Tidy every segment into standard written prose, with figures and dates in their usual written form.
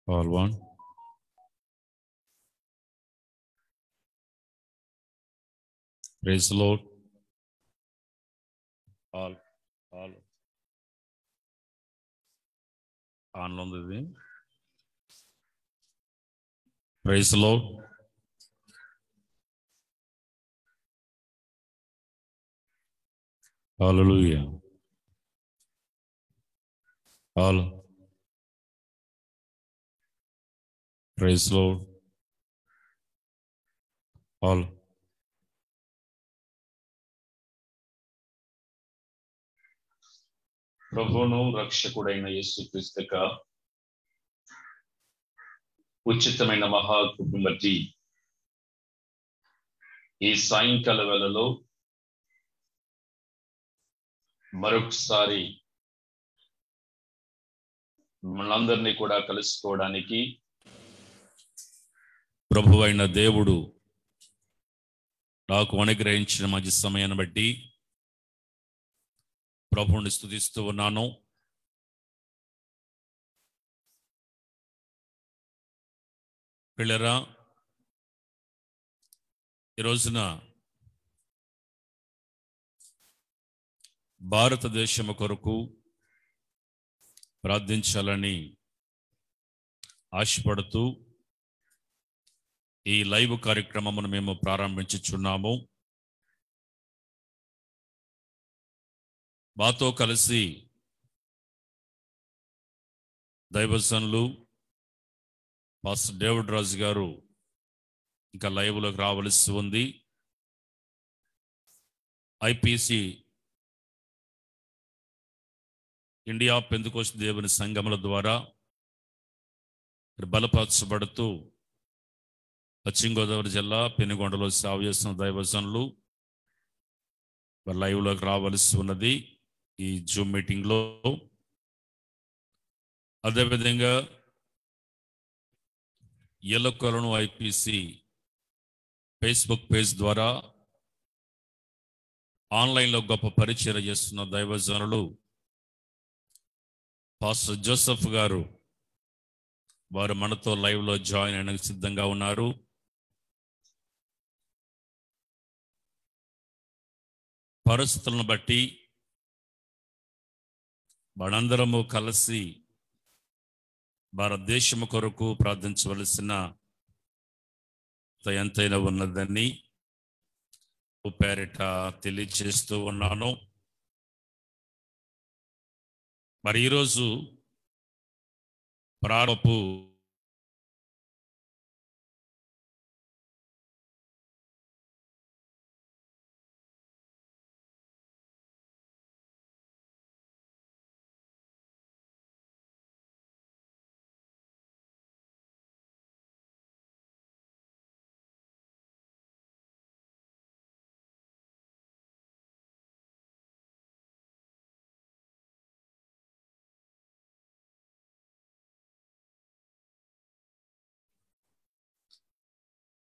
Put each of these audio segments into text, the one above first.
All one. Praise the Lord. All. On on the way. Praise the Lord. Hallelujah. All. Praise the Lord. All. ప్రభువును రక్షకుడైన యేసుక్రీస్తు యొక్క ఉచితమైన మహాకృపను బట్టి ఈ సాయంకాల వేళలో మరొకసారి మనందరినీ కూడా కలుసుకోవడానికి ప్రభువైన దేవుడు నాకు అనుగ్రహించిన మంచి సమయాన్ని బట్టి ప్రభువుని స్తుతిస్తూ ఉన్నాను. పిల్లరా, ఈ రోజున భారతదేశం కొరకు ప్రార్థించాలని ఆశపడుతూ ఈ లైవ్ కార్యక్రమమును మేము ప్రారంభించుచున్నాము. మాతో కలిసి దైవజనులు పాస్టర్ డేవిడ్ రాజు గారు ఇంకా లైవ్లోకి రావలసి ఉంది. ఐపీసీ ఇండియా పెంతెకోస్తు దేవుని సంఘముల ద్వారా బలపరచబడుతూ పశ్చిమ గోదావరి జిల్లా పెనుగొండలో సేవ చేస్తున్న దైవజనులు లైవ్లోకి రావలసి ఉన్నది ఈ జూమ్ మీటింగ్లో. అదేవిధంగా ఎల్లకొలను ఐపీసీ ఫేస్బుక్ పేజ్ ద్వారా ఆన్లైన్లో గొప్ప పరిచయం చేస్తున్న దైవజనులు పాస్టర్ జోసెఫ్ గారు వారు మనతో లైవ్లో జాయిన్ అయినందుకు సిద్ధంగా ఉన్నారు. పరిస్థితులను బట్టి మనందరము కలిసి భారతదేశము కొరకు ప్రార్థించవలసిన ఎంతైనా ఉన్నదని పేరిట తెలియజేస్తూ ఉన్నాను. మరి ఈరోజు ప్రారంభపు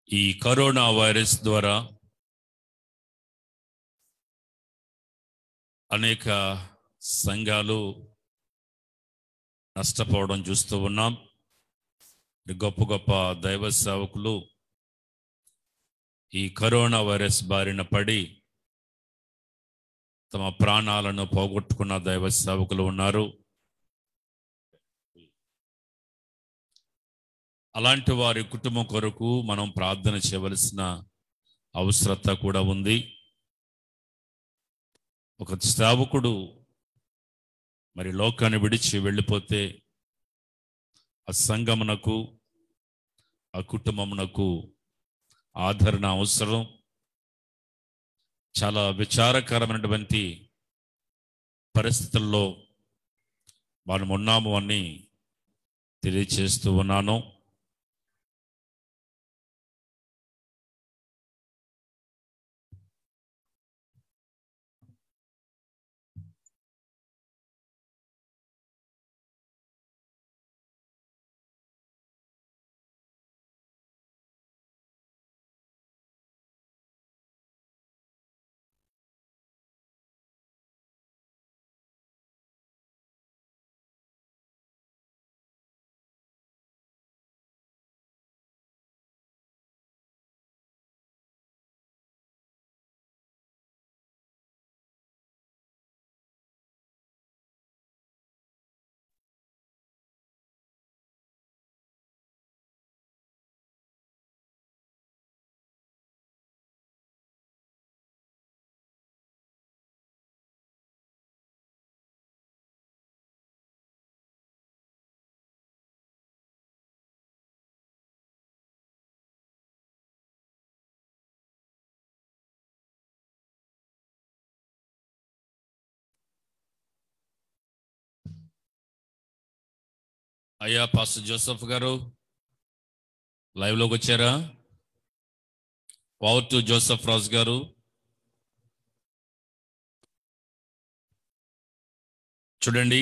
ఈ కరోనా వైరస్ ద్వారా అనేక సంఘాలు నష్టపోవడం చూస్తూ ఉన్నాం. గొప్ప గొప్ప దైవ సేవకులు ఈ కరోనా వైరస్ బారిన పడి తమ ప్రాణాలను పోగొట్టుకున్న దైవ సేవకులు ఉన్నారు. అలాంటి వారి కుటుంబం కొరకు మనం ప్రార్థన చేయవలసిన అవసరత కూడా ఉంది. ఒక సేవకుడు మరి లోకాన్ని విడిచి వెళ్ళిపోతే ఆ సంఘమునకు ఆ కుటుంబమునకు ఆదరణ అవసరం. చాలా విచారకరమైనటువంటి పరిస్థితుల్లో మనం ఉన్నాము అని తెలియచేస్తూ ఉన్నాను. అయ్యా పాస్టర్ జోసెఫ్ గారు లైవ్లోకి వచ్చారా? పవర్ టు జోసెఫ్ రాజు గారు. చూడండి,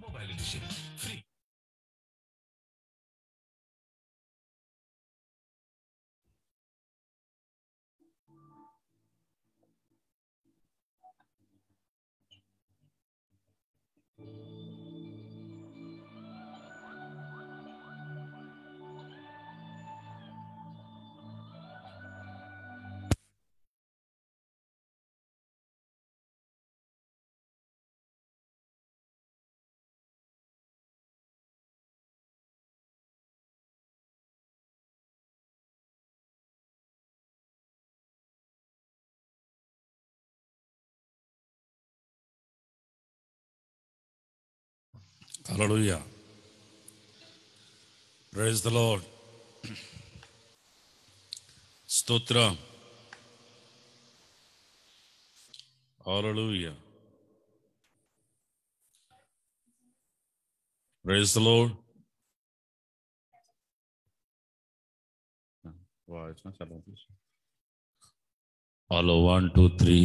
mobile edition free. Hallelujah. Praise the Lord. స్తోత్రం. Hallelujah. Praise the Lord. Hello 1 2 3.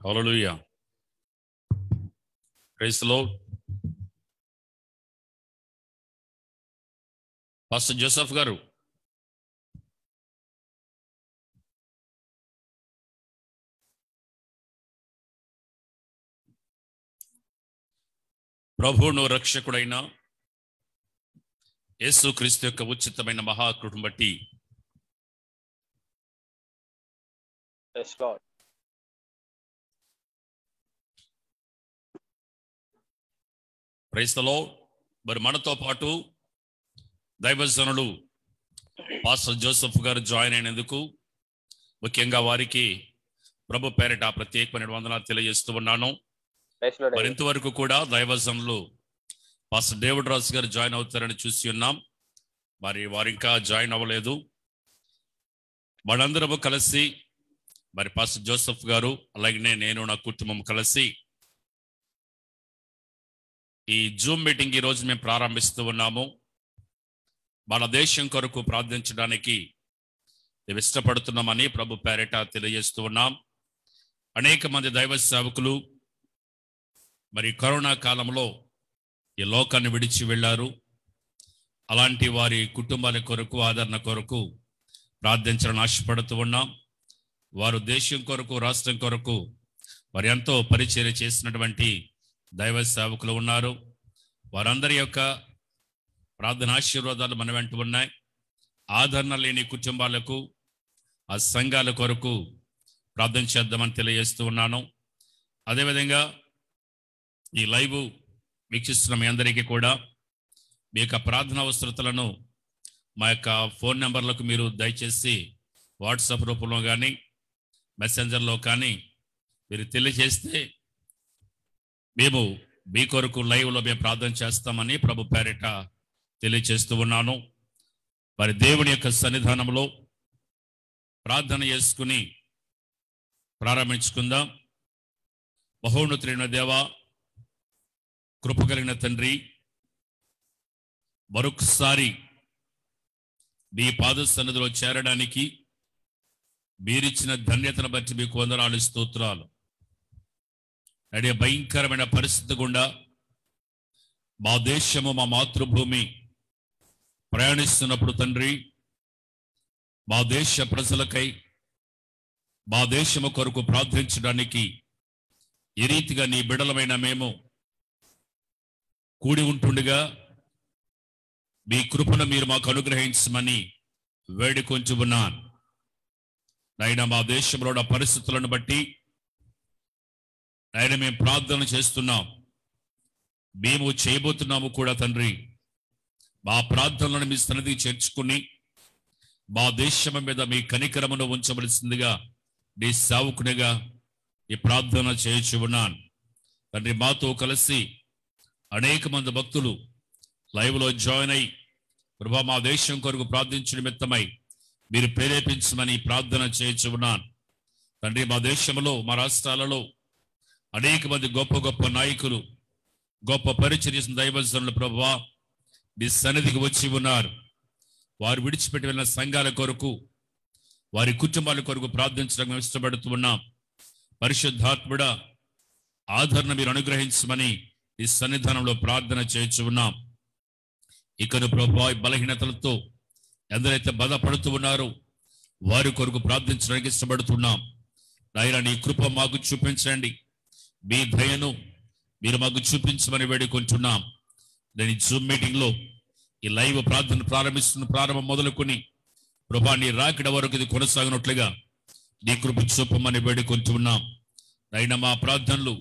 Hallelujah. Praise the Lord. Pastor Joseph గారు. ప్రభువును రక్షకుడైన యేసుక్రీస్తు యొక్క ఉచితమైన మహాకృపను బట్టి ప్రైజ్ ది లార్డ్. మరి మనతో పాటు దైవజనులు పాస్టర్ జోసెఫ్ గారు జాయిన్ అయినందుకు ముఖ్యంగా వారికి ప్రభు పేరిట ప్రత్యేకమైన వందనాలు తెలియజేస్తూ ఉన్నాను. మరి ఇంతవరకు కూడా దైవజనులు పాస్టర్ డేవిడ్ రాజు గారు జాయిన్ అవుతారని చూసి ఉన్నాం. మరి వారు ఇంకా జాయిన్ అవ్వలేదు. మనందరము కలిసి మరి పాస్టర్ జోసెఫ్ గారు అలాగనే నేను నా కుటుంబం కలిసి ఈ జూమ్ మీటింగ్ ఈరోజు మేము ప్రారంభిస్తూ ఉన్నాము. మన దేశం కొరకు ప్రార్థించడానికి మేము ఇష్టపడుతున్నామని ప్రభు పేరిట తెలియజేస్తూ ఉన్నాం. అనేక మంది దైవ సేవకులు మరి కరోనా కాలంలో ఈ లోకాన్ని విడిచి వెళ్ళారు. అలాంటి వారి కుటుంబాల కొరకు ఆదరణ కొరకు ప్రార్థించాలని ఆశపడుతూ ఉన్నాం. వారు దేశం కొరకు రాష్ట్రం కొరకు వారు ఎంతో పరిచర్య చేసినటువంటి దైవ సేవకులు ఉన్నారు. వారందరి యొక్క ప్రార్థన ఆశీర్వాదాలు మన వెంట ఉన్నాయి. ఆదరణ లేని కుటుంబాలకు ఆ సంఘాల కొరకు ప్రార్థన చేద్దామని తెలియజేస్తూ ఉన్నాను. అదేవిధంగా ఈ లైవ్ వీక్షిస్తున్న మీ అందరికీ కూడా మీ యొక్క ప్రార్థన అవసరతలను మా యొక్క ఫోన్ నెంబర్లకు మీరు దయచేసి వాట్సాప్ రూపంలో కానీ మెసెంజర్లో కానీ మీరు తెలియజేస్తే మేము మీ కొరకు లైవ్లో మేము ప్రార్థన చేస్తామని ప్రభు పేరిట తెలియజేస్తూ ఉన్నాను. మరి దేవుని యొక్క సన్నిధానంలో ప్రార్థన చేసుకుని ప్రారంభించుకుందాం. మహోన్నతుడైన దేవా, కృప కలిగిన తండ్రి, మరొకసారి మీ పాద సన్నిధిలో చేరడానికి మీరిచ్చిన ధన్యతను బట్టి మీకు వందనాలు, స్తోత్రాలు. అదే భయంకరమైన పరిస్థితి గుండా మా దేశము, మా మాతృభూమి ప్రయాణిస్తున్నప్పుడు తండ్రి, మా దేశ ప్రజలకై మా దేశము కొరకు ప్రార్థించడానికి ఈ రీతిగా నీ బిడలమైన మేము కూడి ఉంటుండగా మీ కృపను మీరు మాకు అనుగ్రహించమని వేడుకొంచు ఉన్నాను. నాయన, మా దేశంలో ఉన్న పరిస్థితులను బట్టి నాయన మేము ప్రార్థన చేస్తున్నాం, మేము చేయబోతున్నాము కూడా తండ్రి. మా ప్రార్థనలను మీ సన్నిధికి చేర్చుకుని మా దేశం మీద మీ కనికరమును ఉంచవలసిందిగా నీ సేవకునిగా ఈ ప్రార్థన చేయించు ఉన్నాను తండ్రి. మాతో కలిసి అనేక మంది భక్తులు లైవ్లో జాయిన్ అయి ప్రభా మా దేశం కొరకు ప్రార్థించిన నిమిత్తమై మీరు ప్రేరేపించమని ప్రార్థన చేయించు ఉన్నాను తండ్రి. మా దేశంలో, మా రాష్ట్రాలలో అనేక మంది గొప్ప గొప్ప నాయకులు, గొప్ప పరిచర్య చేసిన దైవజనులు ప్రభువా మీ సన్నిధికి వచ్చి ఉన్నారు. వారు విడిచిపెట్టి వెళ్ళిన సంఘాల కొరకు, వారి కుటుంబాల కొరకు ప్రార్థించడానికి ఇష్టపడుతూ ఉన్నాం. పరిశుద్ధాత్ముడా, ఆదరణ మీరు అనుగ్రహించమని ఈ సన్నిధానంలో ప్రార్థన చేయించు ఉన్నాం. ఇకను ప్రభువా బలహీనతలతో ఎందరైతే బాధపడుతూ ఉన్నారో వారి కొరకు ప్రార్థించడానికి ఇష్టపడుతున్నాం. నాయన, నీ కృప మాకు చూపించండి, మీ దయను మీరు మాకు చూపించమని వేడుకుంటున్నాం. నేను ఈ జూమ్ మీటింగ్లో ఈ లైవ్ ప్రార్థన ప్రారంభం మొదలుకొని ప్రభా నీ రాకడ వరకు ఇది కొనసాగినట్లుగా నీ కృప చూపమని వేడుకుంటున్నాం. అయినా మా ప్రార్థనలు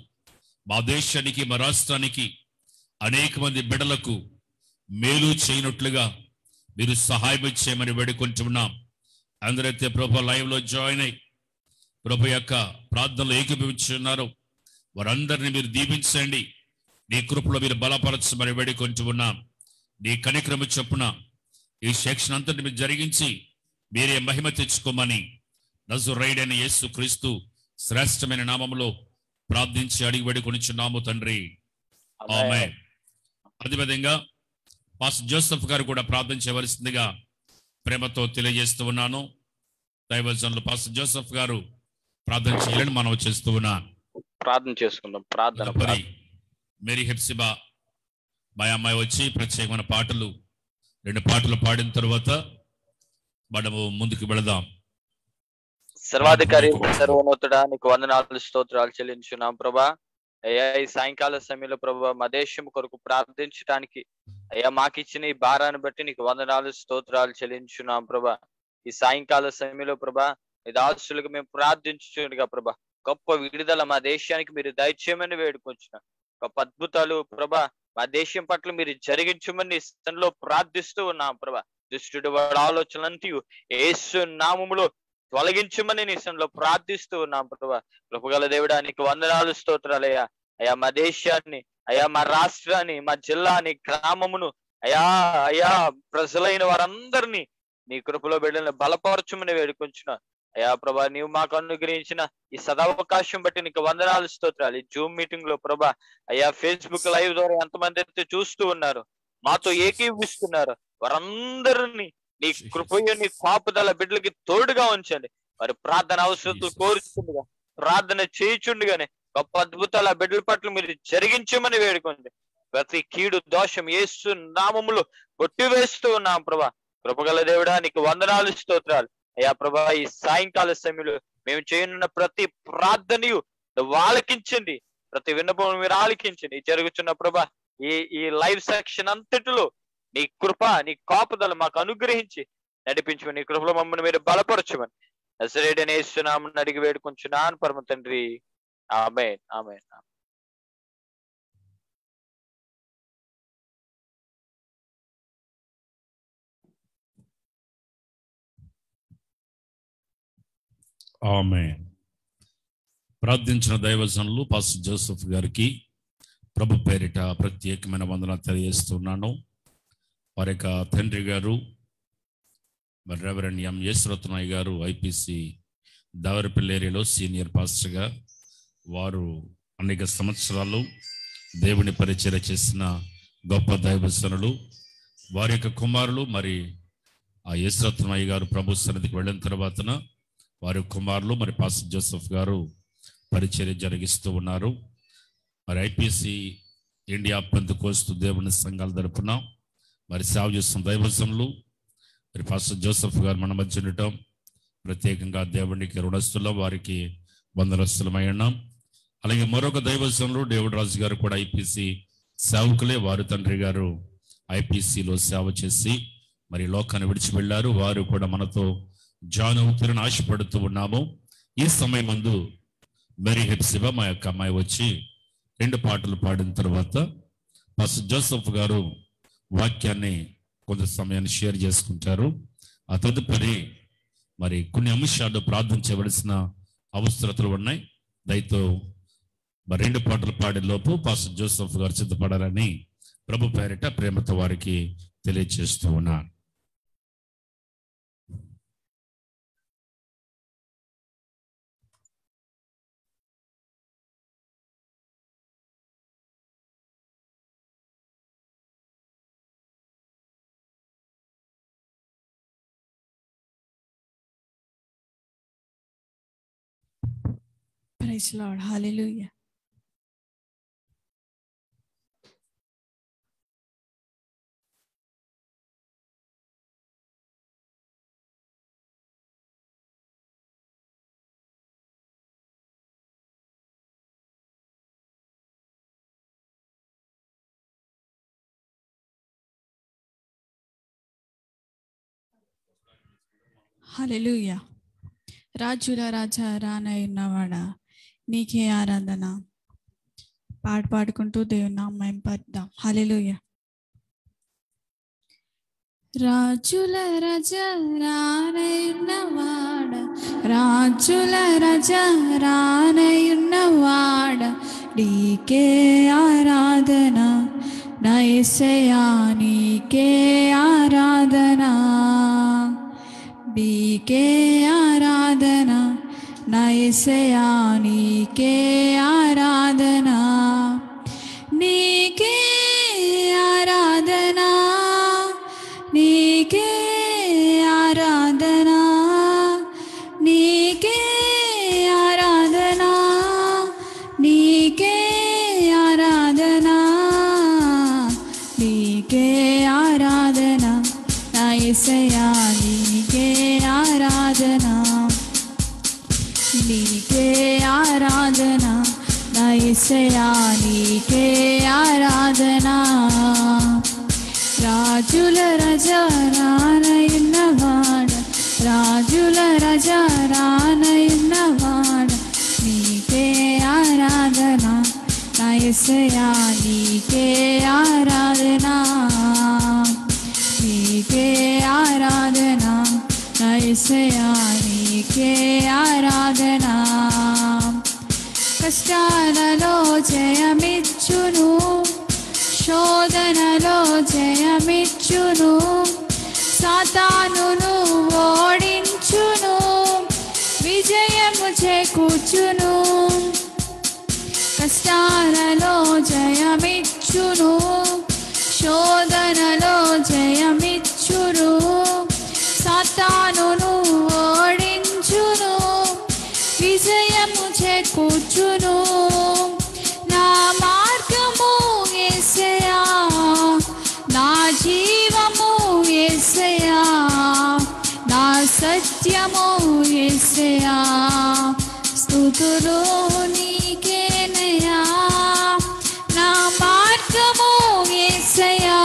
మా దేశానికి, మా రాష్ట్రానికి, అనేక మంది బిడ్డలకు మేలు చేయనట్లుగా మీరు సహాయం చేయమని వేడుకుంటున్నాం. అందరైతే ప్రభు లైవ్లో జాయిన్ అయ్యి ప్రభు యొక్క ప్రార్థనలు ఏకీభవించున్నారు వారందరినీ మీరు దీవించండి, నీ కృపలో మీరు బలపరచమని వేడుకుంటున్నాం. నీ కనికరము చొప్పున ఈ సెక్షన్ అంతటి మీరు జరిగించి మీరే మహిమ తెచ్చుకోమని నజరేయుడైన యేసుక్రీస్తు శ్రేష్టమైన నామములో ప్రార్థించి అడిగి వేడుకొనిచున్నాము తండ్రి, ఆమేన్. అదేవిధంగా పాస్టర్ జోసెఫ్ గారు కూడా ప్రార్థన చేయవలసిందిగా ప్రేమతో తెలియజేస్తూ ఉన్నాను. దైవజనులు పాస్టర్ జోసెఫ్ గారు ప్రార్థన చేయాలని మనం చేస్తూ ఉన్నాను. ప్రార్థన చేసుకుందాం. ప్రార్థన మేరీ హెప్సిబా మా అమ్మాయి వచ్చి ప్రత్యేకమైన పాటలు 2 పాటలు పాడిన తర్వాత మనము ముందుకు వెళదాం. సర్వాధికారి, సర్వోన్నతుడా, నీకు వందనాలు, స్తోత్రాలు చెల్లించున్నాం ప్రభా. అయ్యా ఈ సాయంకాల సమయంలో ప్రభా మా దేశం కొరకు ప్రార్థించడానికి అయ్యా మాకు ఇచ్చిన ఈ భారాన్ని బట్టి నీకు వందనాలు స్తోత్రాలు చెల్లించున్నాం ప్రభా. ఈ సాయంకాల సమయంలో ప్రభా మీ దాసులకు మేము ప్రార్థించుగా ప్రభా గొప్ప విడుదల మా దేశానికి మీరు దయచేయమని వేడుకొంచున్నాం. గొప్ప అద్భుతాలు ప్రభా మా దేశం పట్ల మీరు జరిగించమని ఇష్టంలో ప్రార్థిస్తూ ఉన్నాం ప్రభా. దుష్టుడు వాడి ఆలోచనలంతా యేసు నామములో తొలగించమని నీ ఇష్టంలో ప్రార్థిస్తూ ఉన్నాం ప్రభా. కృపగల దేవుడానికి వందనాలు స్తోత్రాలయ్యా. అయ్యా మా దేశాన్ని, అయ్యా మా రాష్ట్రాన్ని, మా జిల్లాని, గ్రామమును, అయ్యా ప్రజలైన వారందరినీ నీ కృపలో బిడ్డలను బలపరచమని వేడుకొంచున్నా. అయ్యా ప్రభా నీవు మాకు అనుగ్రహించిన ఈ సదవకాశం బట్టి నీకు వందనాలు స్తోత్రాలు. ఈ జూమ్ మీటింగ్ లో ప్రభా అయ్యా ఫేస్బుక్ లైవ్ ద్వారా ఎంతమంది అయితే చూస్తూ ఉన్నారు, మాతో ఏకీవిస్తున్నారు, వారందరినీ నీ కృపయో నీ కాపుదల బిడ్డలకి తోడుగా ఉంచండి. వారి ప్రార్థన అవసరతలు కోరుచుండగా, ప్రార్థన చేయుచుండగానే గొప్ప అద్భుతాల బిడ్డల పట్ల మీరు జరిగించమని వేడుకోండి. ప్రతి కీడు దోషం యేసు నామములో కొట్టివేస్తూ ఉన్నాం ప్రభా. కృపగల దేవుడా నీకు వందనాలు స్తోత్రాలు. అయ్యా ప్రభా ఈ సాయంకాల సమయంలో మేము చేయనున్న ప్రతి ప్రార్థనయు ఆలకించండి, ప్రతి విన్నపం మీరు ఆలకించండి. జరుగుతున్న ప్రభా ఈ లైవ్ సెక్షన్ అంతటిలో నీ కృప నీ కాపుదల మాకు అనుగ్రహించి నడిపించమని, నీ కృపలో మమ్మల్ని మీరు బలపరచమని నజరేయుడైన యేసు నామమున అడిగి వేడుకొంచున్నాను పరమ తండ్రి. ఆమేన్ ఆమేన్. ఆమేన్. ప్రార్థించిన దైవజనులు పాస్టర్ జోసెఫ్ గారికి ప్రభు పేరిట ప్రత్యేకమైన వందనాలు తెలియజేస్తున్నాను. వారి యొక్క తండ్రి గారు మరి రెవరెండ్ ఎం యేసురత్నయ్య గారు ఐపీసీ దావరపల్లి ఏరియాలో సీనియర్ పాస్టర్గా వారు అనేక సంవత్సరాలు దేవుని పరిచర్య చేసిన గొప్ప దైవజనులు. వారి యొక్క కుమారులు మరి ఆ యేసురత్నయ్య గారు ప్రభు సన్నిధికి వెళ్ళిన తర్వాతన వారి కుమారులు మరి పాస్టర్ జోసెఫ్ గారు పరిచర్య జరిగిస్తూ ఉన్నారు. మరి ఐపీసీ ఇండియా పెంతెకోస్తు దేవుని సంఘాల తరపున మరి సేవ చేస్తున్న దైవజనులు మరి పాస్టర్ జోసెఫ్ గారు మన మధ్య ఉండటం ప్రత్యేకంగా దేవునికి రుణస్తులం, వారికి వందనస్తులమై ఉన్నాం. అలాగే మరొక దైవజనులు డేవిడ్ రాజు గారు కూడా ఐపీసీ సేవకులే. వారు తండ్రి గారు ఐపీసీలో సేవ చేసి మరి లోకాన్ని విడిచి వెళ్ళారు. వారు కూడా మనతో జాయిన్ అవుతారని ఆశపడుతూ ఉన్నాము. ఈ సమయం ముందు మేరీ హెప్సిబా మా యొక్క అమ్మాయి వచ్చి 2 పాటలు పాడిన తర్వాత పాస్టర్ జోసెఫ్ గారు వాక్యాన్ని కొంత సమయాన్ని షేర్ చేసుకుంటారు. ఆ తదుపరి మరి కొన్ని అంశాలు ప్రార్థన చేయవలసిన అవసరతలు ఉన్నాయి. దయతో మరి 2 పాటలు పాడే లోపు పాస్టర్ జోసెఫ్ గారు సిద్ధపడాలని ప్రభు పేరిట ప్రేమతో వారికి తెలియజేస్తూ ఉన్నారు. Praise the Lord. Hallelujah. Hallelujah. రాజుల రాజా రానయ్యున్నవాడా నీకే ఆరాధన. పాట పాడుకుంటూ దేవుని నామం పడదాం. హల్లెలూయా. రాజుల రాజా రానయ్యున్నవాడా, రాజుల రాజా రానయ్యున్నవాడా నీకే ఆరాధన, నా యేసయ్యా నీకే ఆరాధన, నీకే ఆరాధన, నా యేసయ్యా నీకే ఆరాధన, నీకే ఆరాధన, నీకే ఆరాధన, నీకే ఆరాధన, నీకే ఆరాధన, నీకే ఆరాధన, నా యేసయ్యా నీకే ఆరాధన, నీకే ఆరాధన, నా నా యేసయ్యా నీకే ఆరాధన. రాజుల రాజా రానయున్నవాడ, రాజుల రాజా రానయున్నవాడ, నీకే ఆరాధన. నా యేసయ్యా నీకే ఆరాధన, నీకే ఆరాధన. నా యేసయ్యా నీకే ఆరాధన. కష్టాలలో జయమిచ్చును, శోధనలో జయమిచ్చును, సాతానును ఓడించును, విజయము చేకూర్చును. కష్టాలలో జయమిచ్చును, శోధనలో జయమిచ్చును, సాతానును ఓడించును, విజయము చేకూర్చును. నా మార్గము యేసయ్యా, నా జీవము యేసయ్యా, నా సత్యము యేసయ్యా, స్తుతులు నీకేనయ్యా. నా మార్గము యేసయ్యా,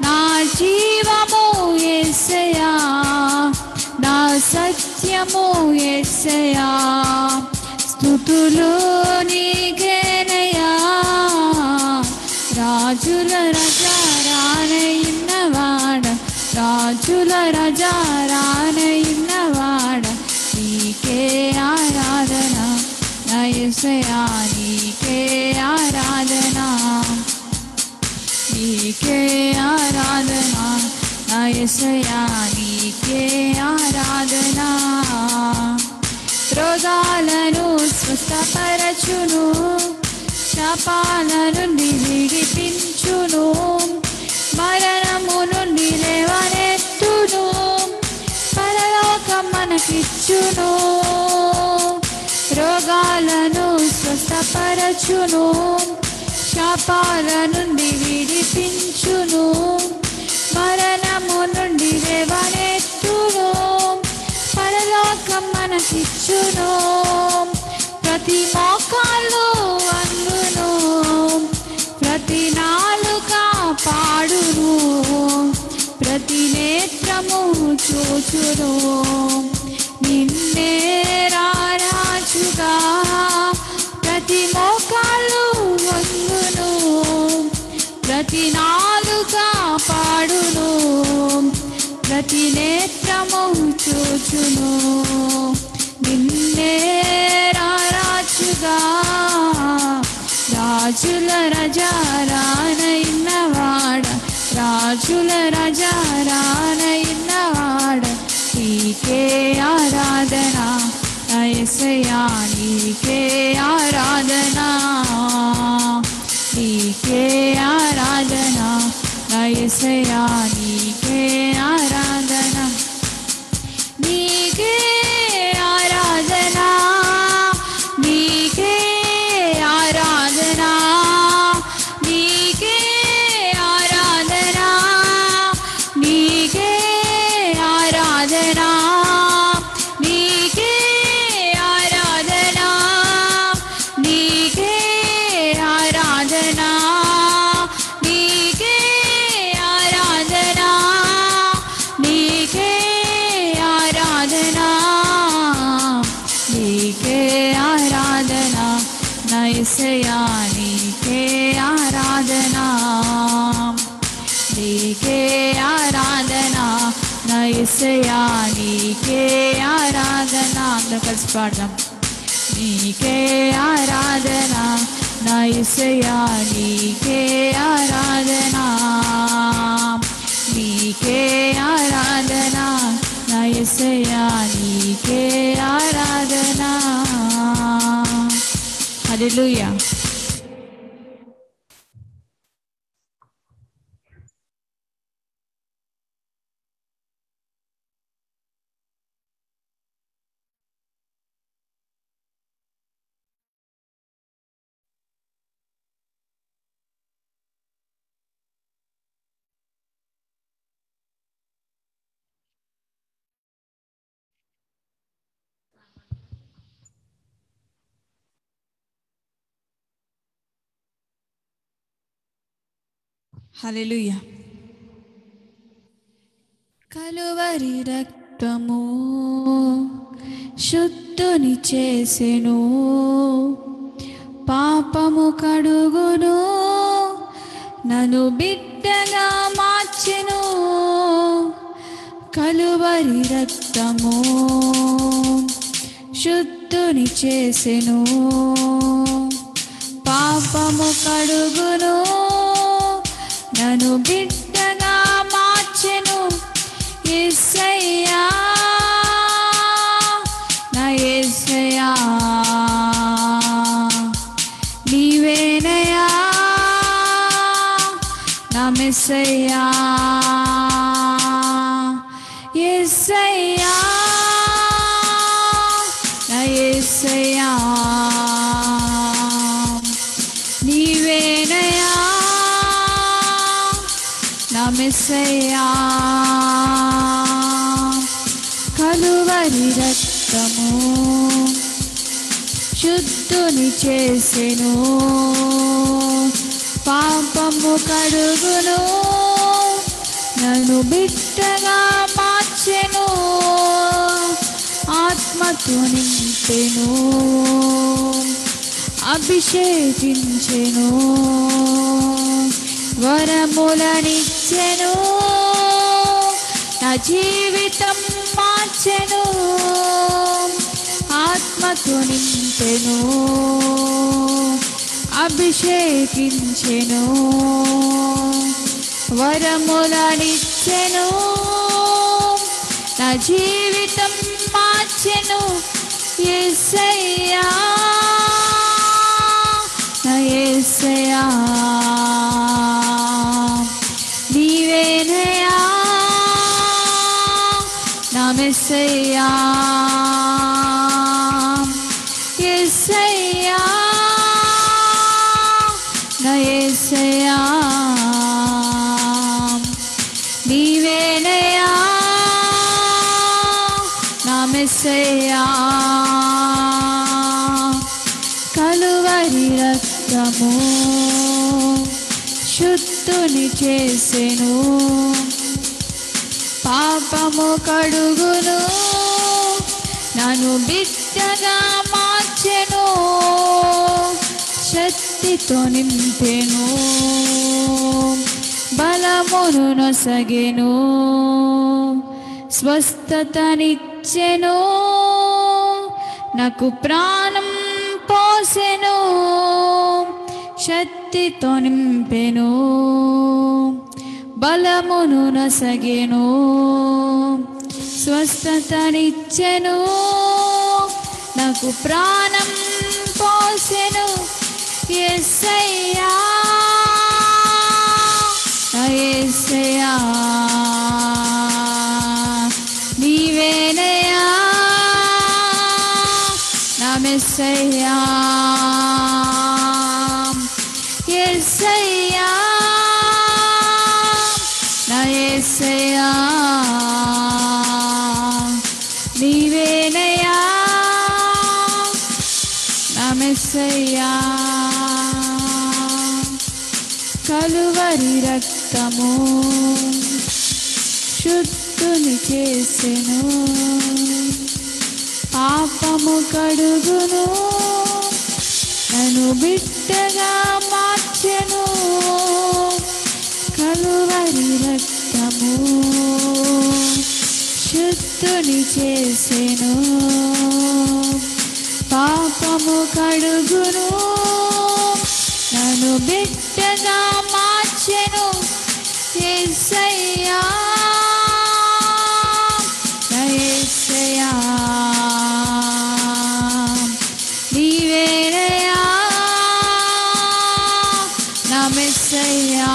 నా జీవము యేసయ్యా, నా సత్యము యేసయ్యా, స్తుతులు నీకేనయ్యా. రాజుల రాజా రానయున్నవాడ, రాజుల రాజా రానయున్నవాడ, నీకే ఆరాధన. నా యేసయ్యా నీకే ఆరాధన, నీకే ఆరాధన. నా యేసయ్యా నీకే ఆరాధన. రోగాలను స్వస్థపరచును, శాపాల నుండి విడిపించును, మరణము నుండి లేవనెత్తును, పరలోకం మనకిచ్చును. రోగాలను స్వస్థపరచును, శాపాల నుండి విడిపించును, మరణము నుండి లేవనెత్తును, పరలోకం మనకిచ్చును. ప్రతి మోకాలు వంగును, ప్రతి నాలుక పాడును, ప్రతి నేత్రము చూచును, నిన్నే రారాజుగా. ప్రతి మోకాలు వంగును, ప్రతి నాలుక పాడును, ప్రతి నేత్రము చూచును, నిన్నే రారాజుగా. రాజుల రాజా రానయున్నవాడ, రాజుల రాజా రానయున్నవాడ, నీకే ఆరాధన. నా యేసయ్యా నీకే ఆరాధన, నీకే ఆరాధన. నా యేసయ్యా నీకే ఆరాధన, నీకే ఆరాధన, నీకే ఆరాధన, నీకే ఆరాధన, నీకే ఆరాధన, నీకే ఆరాధన, నీకే ఆరాధన, నీకే ఆరాధన, నీకే ఆరాధన, నీకే ఆరాధన. నా యేసయ్యా నీకే ఆరాధన, నీకే ఆరాధన. నా యేసయ్యా నీకే ఆరాధన. అందరం కలిసి పాడదాం. నీకే ఆరాధన, నా యేసయ్యా నీకే ఆరాధన, నీకే ఆరాధన. నా యేసయ్యా నీకే ఆరాధన. హల్లెలూయా. హల్లెలూయా. కలువరి రక్తము శుద్ధుని చేసెను, పాపము కడుగును, నన్ను బిడ్డగా మార్చెను. కలువరి రక్తము శుద్ధుని చేసెను, పాపము కడుగును, నన్ను బిడ్డగా మార్చెను. యేసయ్యా నా యేసయ్యా నీవేనయ్యా నా మెస్సయ్యా. యేసయ్యా నా యేసయ్యా నీవేనయ్యా నా మెస్సయ్యా. కలువరి రక్తము శుద్ధుని చేసెను, పాపము కడుగును, నన్ను బిడ్డగా మార్చెను. ఆత్మతో నింపెను, అభిషేకించెను, వరములనిచ్చెను, నా జీవితం మార్చెను. ఆత్మతో నింపెను, అభిషేకించెను, వరములనిచ్చెను, నా జీవితం మార్చెను. యేసయ్యా నా యేసయ్యా నీవేనయ్యా నా మెస్సయ్యా. యేసయ్యా నా యేసయ్యా నీవేనయ్యా నా మెస్సయ్యా. కలువరి రక్తము శుద్ధుని చేసెను, పాపము కడుగును, నన్ను బిడ్డగా మార్చెను. శక్తితో నింపెను, బలమును నొసగెను, స్వస్థతనిచ్చెను, నాకు ప్రాణం పోసెను. శక్తితో నింపెను, బలమును నొసగెను, స్వస్థతనిచ్చెను, నాకు ప్రాణం పోసెను. యేసయ్యా నా యేసయ్యా నీవేనయ్యా నా మెస్సయ్యా. యేసయ్యా నా యేసయ్యా నీవేనయ్యా నా మెస్సయ్యా. కలువరి రక్తము శుద్ధుని చేసెను, పాపము కడుగును, నన్ను బిడ్డగా మార్చెను. కలువరి రక్తము శుద్ధుని చేసెను, పాపము కడుగును, నన్ను బిడ్డగా మార్చెను. యేసయ్యా నా యేసయ్యా నీవేనయ్యా నా మెస్సయ్యా.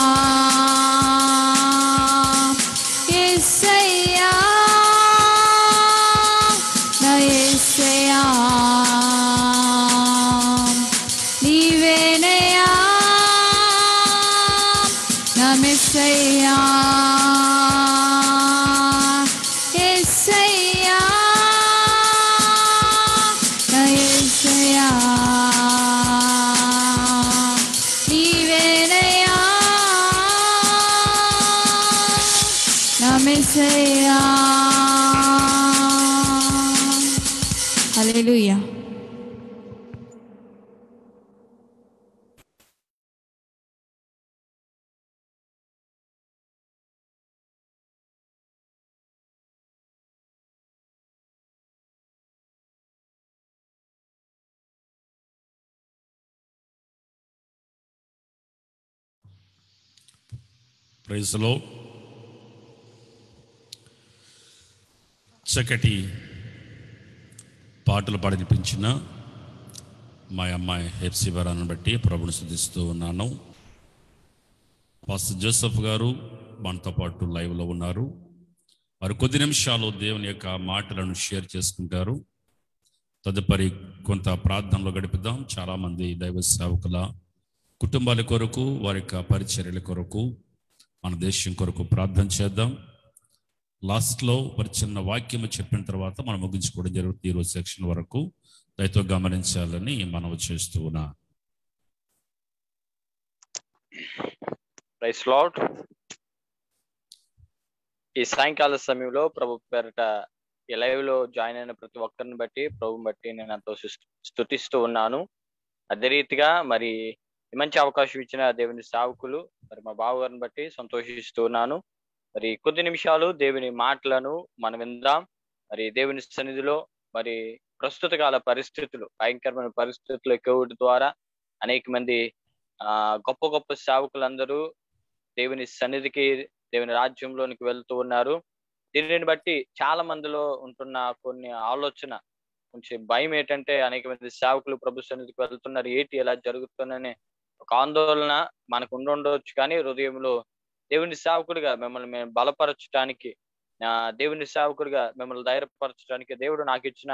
యేసయ్యా నా యేసయ్యా నీవేనయ్యా నా మెస్సయ్యా. యేసయ్యా నా యేసయ్యా నీవేనయ్యా యేసయ్యా. హల్లెలూయా. Praise the Lord. చక్కటి పాటలు పాడిపించిన మా అమ్మాయి హెప్సిబరాను బట్టి ప్రభుని స్తుతిస్తూ ఉన్నాను. పాస్టర్ జోసెఫ్ గారు మనతో పాటు లైవ్లో ఉన్నారు. వారు కొద్ది నిమిషాలు దేవుని యొక్క మాటలను షేర్ చేసుకుంటారు. తదుపరి కొంత ప్రార్థనలో గడిపిద్దాం. చాలామంది దైవ సేవకుల కుటుంబాల కొరకు, వారి యొక్క పరిచర్యల కొరకు, మన దేశం కొరకు ప్రార్థన చేద్దాం. లాస్ట్లో ఒక చిన్న వాక్యము చెప్పిన తర్వాత మనం ముగించుకోవడం జరుగుతుంది. ఈరోజు సెక్షన్ వరకు దయతో గమనించాలని మనవి చేస్తూ ఉన్నా. Praise Lord. ఈ సాయంకాల సమయంలో ప్రభు పేరట ఈ లైవ్ లో జాయిన్ అయిన ప్రతి ఒక్కరిని బట్టి ప్రభుని బట్టి నేను ఎంతో స్తుతిస్తూ ఉన్నాను. అదే రీతిగా మరి మంచి అవకాశం ఇచ్చిన దేవుని సేవకులు మరి మా బావగారిని బట్టి సంతోషిస్తూ ఉన్నాను. మరి కొద్ది నిమిషాలు దేవుని మాటలను మనం విందాం. మరి దేవుని సన్నిధిలో మరి ప్రస్తుత కాల పరిస్థితులు, భయంకరమైన పరిస్థితులు ఎక్కువ ద్వారా అనేక మంది గొప్ప గొప్ప సేవకులందరూ దేవుని సన్నిధికి, దేవుని రాజ్యంలోనికి వెళ్తూ ఉన్నారు. దీనిని బట్టి చాలా మందిలో ఉంటున్న కొన్ని ఆలోచన, కొంచెం భయం ఏంటంటే అనేక మంది సేవకులు ప్రభు సన్నిధికి వెళ్తున్నారు, ఏంటి ఎలా జరుగుతుందనే ఒక ఆందోళన మనకు ఉండొచ్చు. కానీ హృదయంలో దేవుని సేవకుడిగా మిమ్మల్ని మేము బలపరచడానికి, దేవుని సేవకుడిగా మిమ్మల్ని ధైర్యపరచడానికి దేవుడు నాకు ఇచ్చిన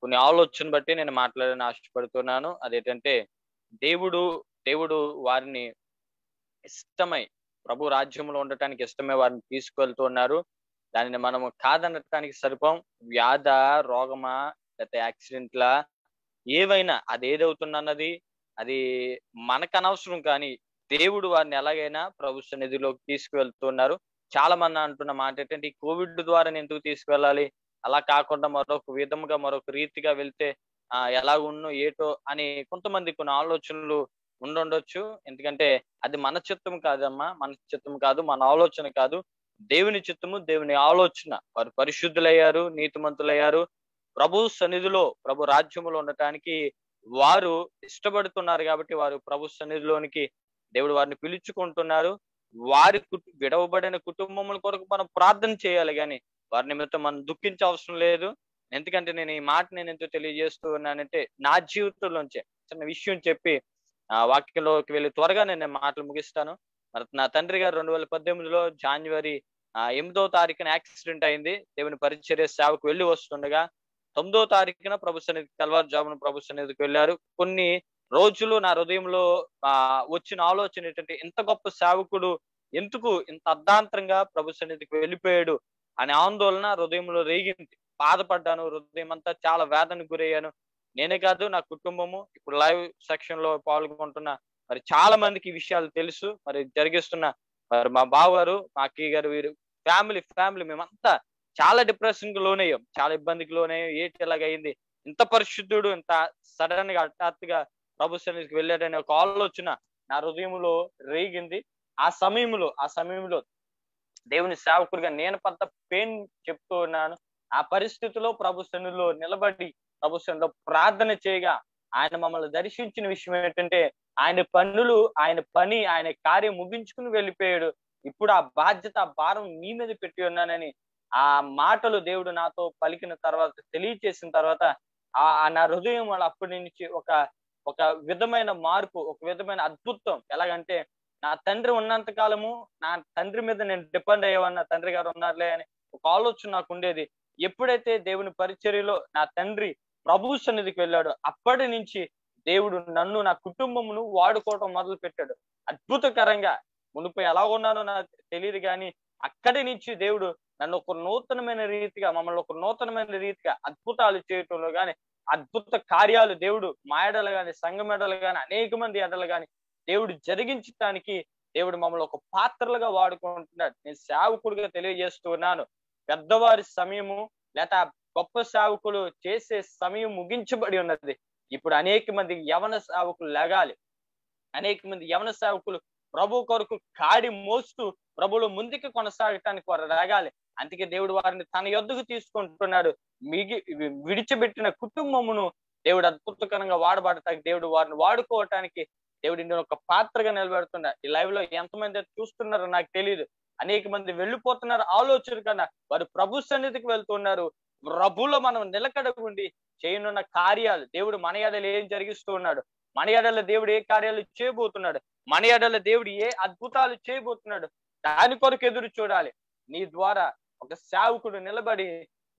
కొన్ని ఆలోచన బట్టి నేను మాట్లాడాలని ఆశపడుతున్నాను. అదేంటంటే దేవుడు వారిని ఇష్టమై ప్రభు రాజ్యంలో ఉండటానికి ఇష్టమై వారిని తీసుకువెళ్తున్నారు. దానిని మనము కాదనటానికి సరిపోం. వ్యాధ, రోగమా, లేకపోతే యాక్సిడెంట్లా, ఏవైనా అది ఏదవుతున్నది అది మనకు అనవసరం. కానీ దేవుడు వారిని ఎలాగైనా ప్రభు సన్నిధిలోకి తీసుకువెళ్తున్నారు. చాలా మంది అంటున్న మాట ఏంటంటే, ఈ కోవిడ్ ద్వారా ఎందుకు తీసుకువెళ్ళాలి, అలా కాకుండా మరొక విధముగా మరొక రీతిగా వెళ్తే ఎలాగున్నో ఏటో అని కొంతమంది కొన్ని ఆలోచనలు ఉండొచ్చు. ఎందుకంటే అది మన చిత్తం కాదమ్మా, మన చిత్తం కాదు, మన ఆలోచన కాదు, దేవుని చిత్తము, దేవుని ఆలోచన. వారు పరిశుద్ధులయ్యారు, నీతిమంతులయ్యారు, ప్రభు సన్నిధిలో ప్రభు రాజ్యములో ఉండటానికి వారు ఇష్టపడుతున్నారు. కాబట్టి వారు ప్రభు సన్నిధిలోనికి దేవుడు వారిని పిలుచుకుంటున్నారు. వారి విడవబడిన కుటుంబముల కొరకు మనం ప్రార్థన చేయాలి, కానీ వారి నిమిత్తం మనం దుఃఖించే అవసరం లేదు. ఎందుకంటే నేను ఈ మాట నేను ఎంతో తెలియజేస్తూ ఉన్నానంటే, నా జీవితంలోంచే చిన్న విషయం చెప్పి వాక్యంలోకి వెళ్ళి త్వరగా నేను మాటలు ముగిస్తాను. మరి నా తండ్రి గారు 2018లో జనవరి 8వ తారీఖున యాక్సిడెంట్ అయింది. దేవుని పరిచర్య సేవకు వెళ్ళి వస్తుండగా 9వ తారీఖున ప్రభు సన్నిధికి, తెల్లవారుజామున ప్రభు సన్నిధికి వెళ్ళారు. కొన్ని రోజులు నా హృదయంలో వచ్చిన ఆలోచన ఏంటంటే, ఇంత గొప్ప సేవకుడు ఎందుకు ఇంత అర్ధాంతరంగా ప్రభు సన్నిధికి వెళ్ళిపోయాడు అనే ఆందోళన హృదయంలో రేగింది. బాధపడ్డాను, హృదయం అంతా చాలా వేదనకు గురయ్యాను. నేనే కాదు, నా కుటుంబము, ఇప్పుడు లైవ్ సెక్షన్ లో పాల్గొంటున్న మరి చాలా మందికి ఈ విషయాలు తెలుసు. మరి జరిగిస్తున్న మరి మా బావగారు, మా అక్కయ్య గారు, వీరు ఫ్యామిలీ మేమంతా చాలా డిప్రెషన్ కి లోనయ్యాం, చాలా ఇబ్బందికి లోనయ్యాం. ఏంటి ఎలాగైంది, ఇంత పరిశుద్ధుడు ఇంత సడన్ గా హఠాత్తుగా ప్రభు సన్నిధికి వెళ్ళాడనే ఒక ఆలోచన నా హృదయంలో రేగింది. ఆ సమయంలో దేవుని సేవకుడిగా నేను పెద్ద పెయిన్ చెప్తూ ఉన్నాను. ఆ పరిస్థితిలో ప్రభు సన్నిధిలో నిలబడి ప్రభు సన్నిధిలో ప్రార్థన చేయగా ఆయన మమ్మల్ని దర్శించిన విషయం ఏంటంటే, ఆయన పని, ఆయన కార్యం ముగించుకుని వెళ్ళిపోయాడు. ఇప్పుడు ఆ బాధ్యత, ఆ భారం నీ మీద పెట్టి ఉన్నానని ఆ మాటలు దేవుడు నాతో పలికిన తర్వాత, తెలియచేసిన తర్వాత నా హృదయం వల్ల అప్పటి నుంచి ఒక విధమైన మార్పు, ఒక విధమైన అద్భుతం. ఎలాగంటే, నా తండ్రి ఉన్నంత కాలము నా తండ్రి మీద నేను డిపెండ్ అయ్యేవాడిని, నా తండ్రి గారు ఉన్నారులే అని ఒక ఆలోచన నాకు ఉండేది. ఎప్పుడైతే దేవుని పరిచర్యలో నా తండ్రి ప్రభు సన్నిధికి వెళ్ళాడో అప్పటి నుంచి దేవుడు నన్ను, నా కుటుంబమును వాడుకోవడం మొదలు పెట్టాడు. అద్భుతకరంగా మునుపు ఎలా ఉన్నానో నాకు తెలియదు, కానీ అక్కడి నుంచి దేవుడు నన్ను ఒక నూతనమైన రీతిగా, మమ్మల్ని ఒక నూతనమైన రీతిగా అద్భుతాలు చేయటంలో కానీ, అద్భుత కార్యాలు దేవుడు మా ఎడలు కానీ, సంఘం ఎడలు కానీ, అనేక మంది ఎడలు కానీ దేవుడు జరిగించడానికి దేవుడు మమ్మల్ని ఒక పాత్రలుగా వాడుకుంటున్నాడు. నేను సేవకుడిగా తెలియజేస్తూ ఉన్నాను. పెద్దవారి సమయము లేదా గొప్ప సేవకులు చేసే సమయం ముగించబడి ఉన్నది. ఇప్పుడు అనేక మంది యవన సేవకులు లెగాలి. అనేక మంది యవన సేవకులు ప్రభు కొరకు కాడి మోస్తూ ప్రభులో ముందుకు కొనసాగటానికి వారు రాగాలి. అందుకే దేవుడు వారిని తన యొద్దకు తీసుకుంటున్నాడు. విడిచిపెట్టిన కుటుంబమును దేవుడు అద్భుతకరంగా వాడబడటానికి, దేవుడు వారిని వాడుకోవటానికి దేవుడిని ఒక పాత్రగా నిలబెడుతున్నారు. ఈ లైవ్ లో ఎంతమంది చూస్తున్నారో నాకు తెలియదు. అనేక మంది వెళ్ళిపోతున్నారు ఆలోచన కన్నా. వారు ప్రభు సన్నిధికి వెళ్తున్నారు. ప్రభులో మనం నిలకడ ఉండి చేయనున్న కార్యాలు దేవుడు మన ఎడల ఏం జరిగిస్తూ ఉన్నాడు, మన ఎడల దేవుడు ఏ కార్యాలు చేయబోతున్నాడు, మన ఎడల దేవుడు ఏ అద్భుతాలు చేయబోతున్నాడు, దాని కొరకు ఎదురు చూడాలి. నీ ద్వారా ఒక సేవకుడు నిలబడి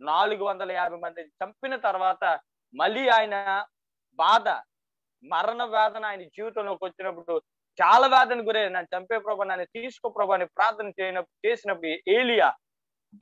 450 మందిని చంపిన తర్వాత మళ్ళీ ఆయన బాధ, మరణ వేదన ఆయన జీవితంలోకి వచ్చినప్పుడు చాలా వేదన గురయ్యాడు. నన్ను చంపే ప్రభా, నన్ను తీసుకో ప్రభా అని ప్రార్థన చేసినప్పుడు ఏలియా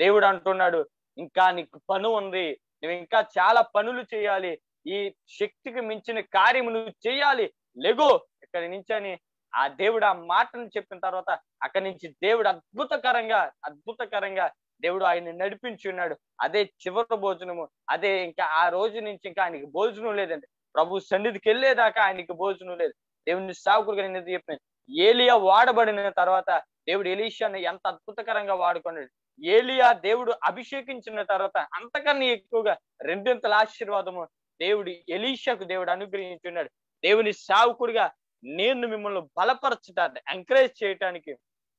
దేవుడు అంటున్నాడు, ఇంకా నీకు పని ఉంది, నువ్వు ఇంకా చాలా పనులు చేయాలి, ఈ శక్తికి మించిన కార్యము నువ్వు చేయాలి, లెగో ఇక్కడి నుంచి అని ఆ దేవుడు ఆ మాటను చెప్పిన తర్వాత అక్కడి నుంచి దేవుడు అద్భుతకరంగా దేవుడు ఆయన్ని నడిపించి ఉన్నాడు. అదే చివరి భోజనము. అదే ఇంకా ఆ రోజు నుంచి ఇంకా ఆయనకి భోజనం లేదండి. ప్రభు సన్నిధికి వెళ్ళేదాకా ఆయనకి భోజనం లేదు. దేవుని సేవకుడిగా నేను చెప్పాను, ఏలియా వాడబడిన తర్వాత దేవుడు ఎలీషాని ఎంత అద్భుతకరంగా వాడుకున్నాడు. ఏలియా దేవుడు అభిషేకించిన తర్వాత అంతకన్నా ఎక్కువగా 2 ఆశీర్వాదము దేవుడు ఎలీషాకు దేవుడు అనుగ్రహించున్నాడు. దేవుని సేవకుడిగా నేను మిమ్మల్ని బలపరచడానికి, ఎంకరేజ్ చేయటానికి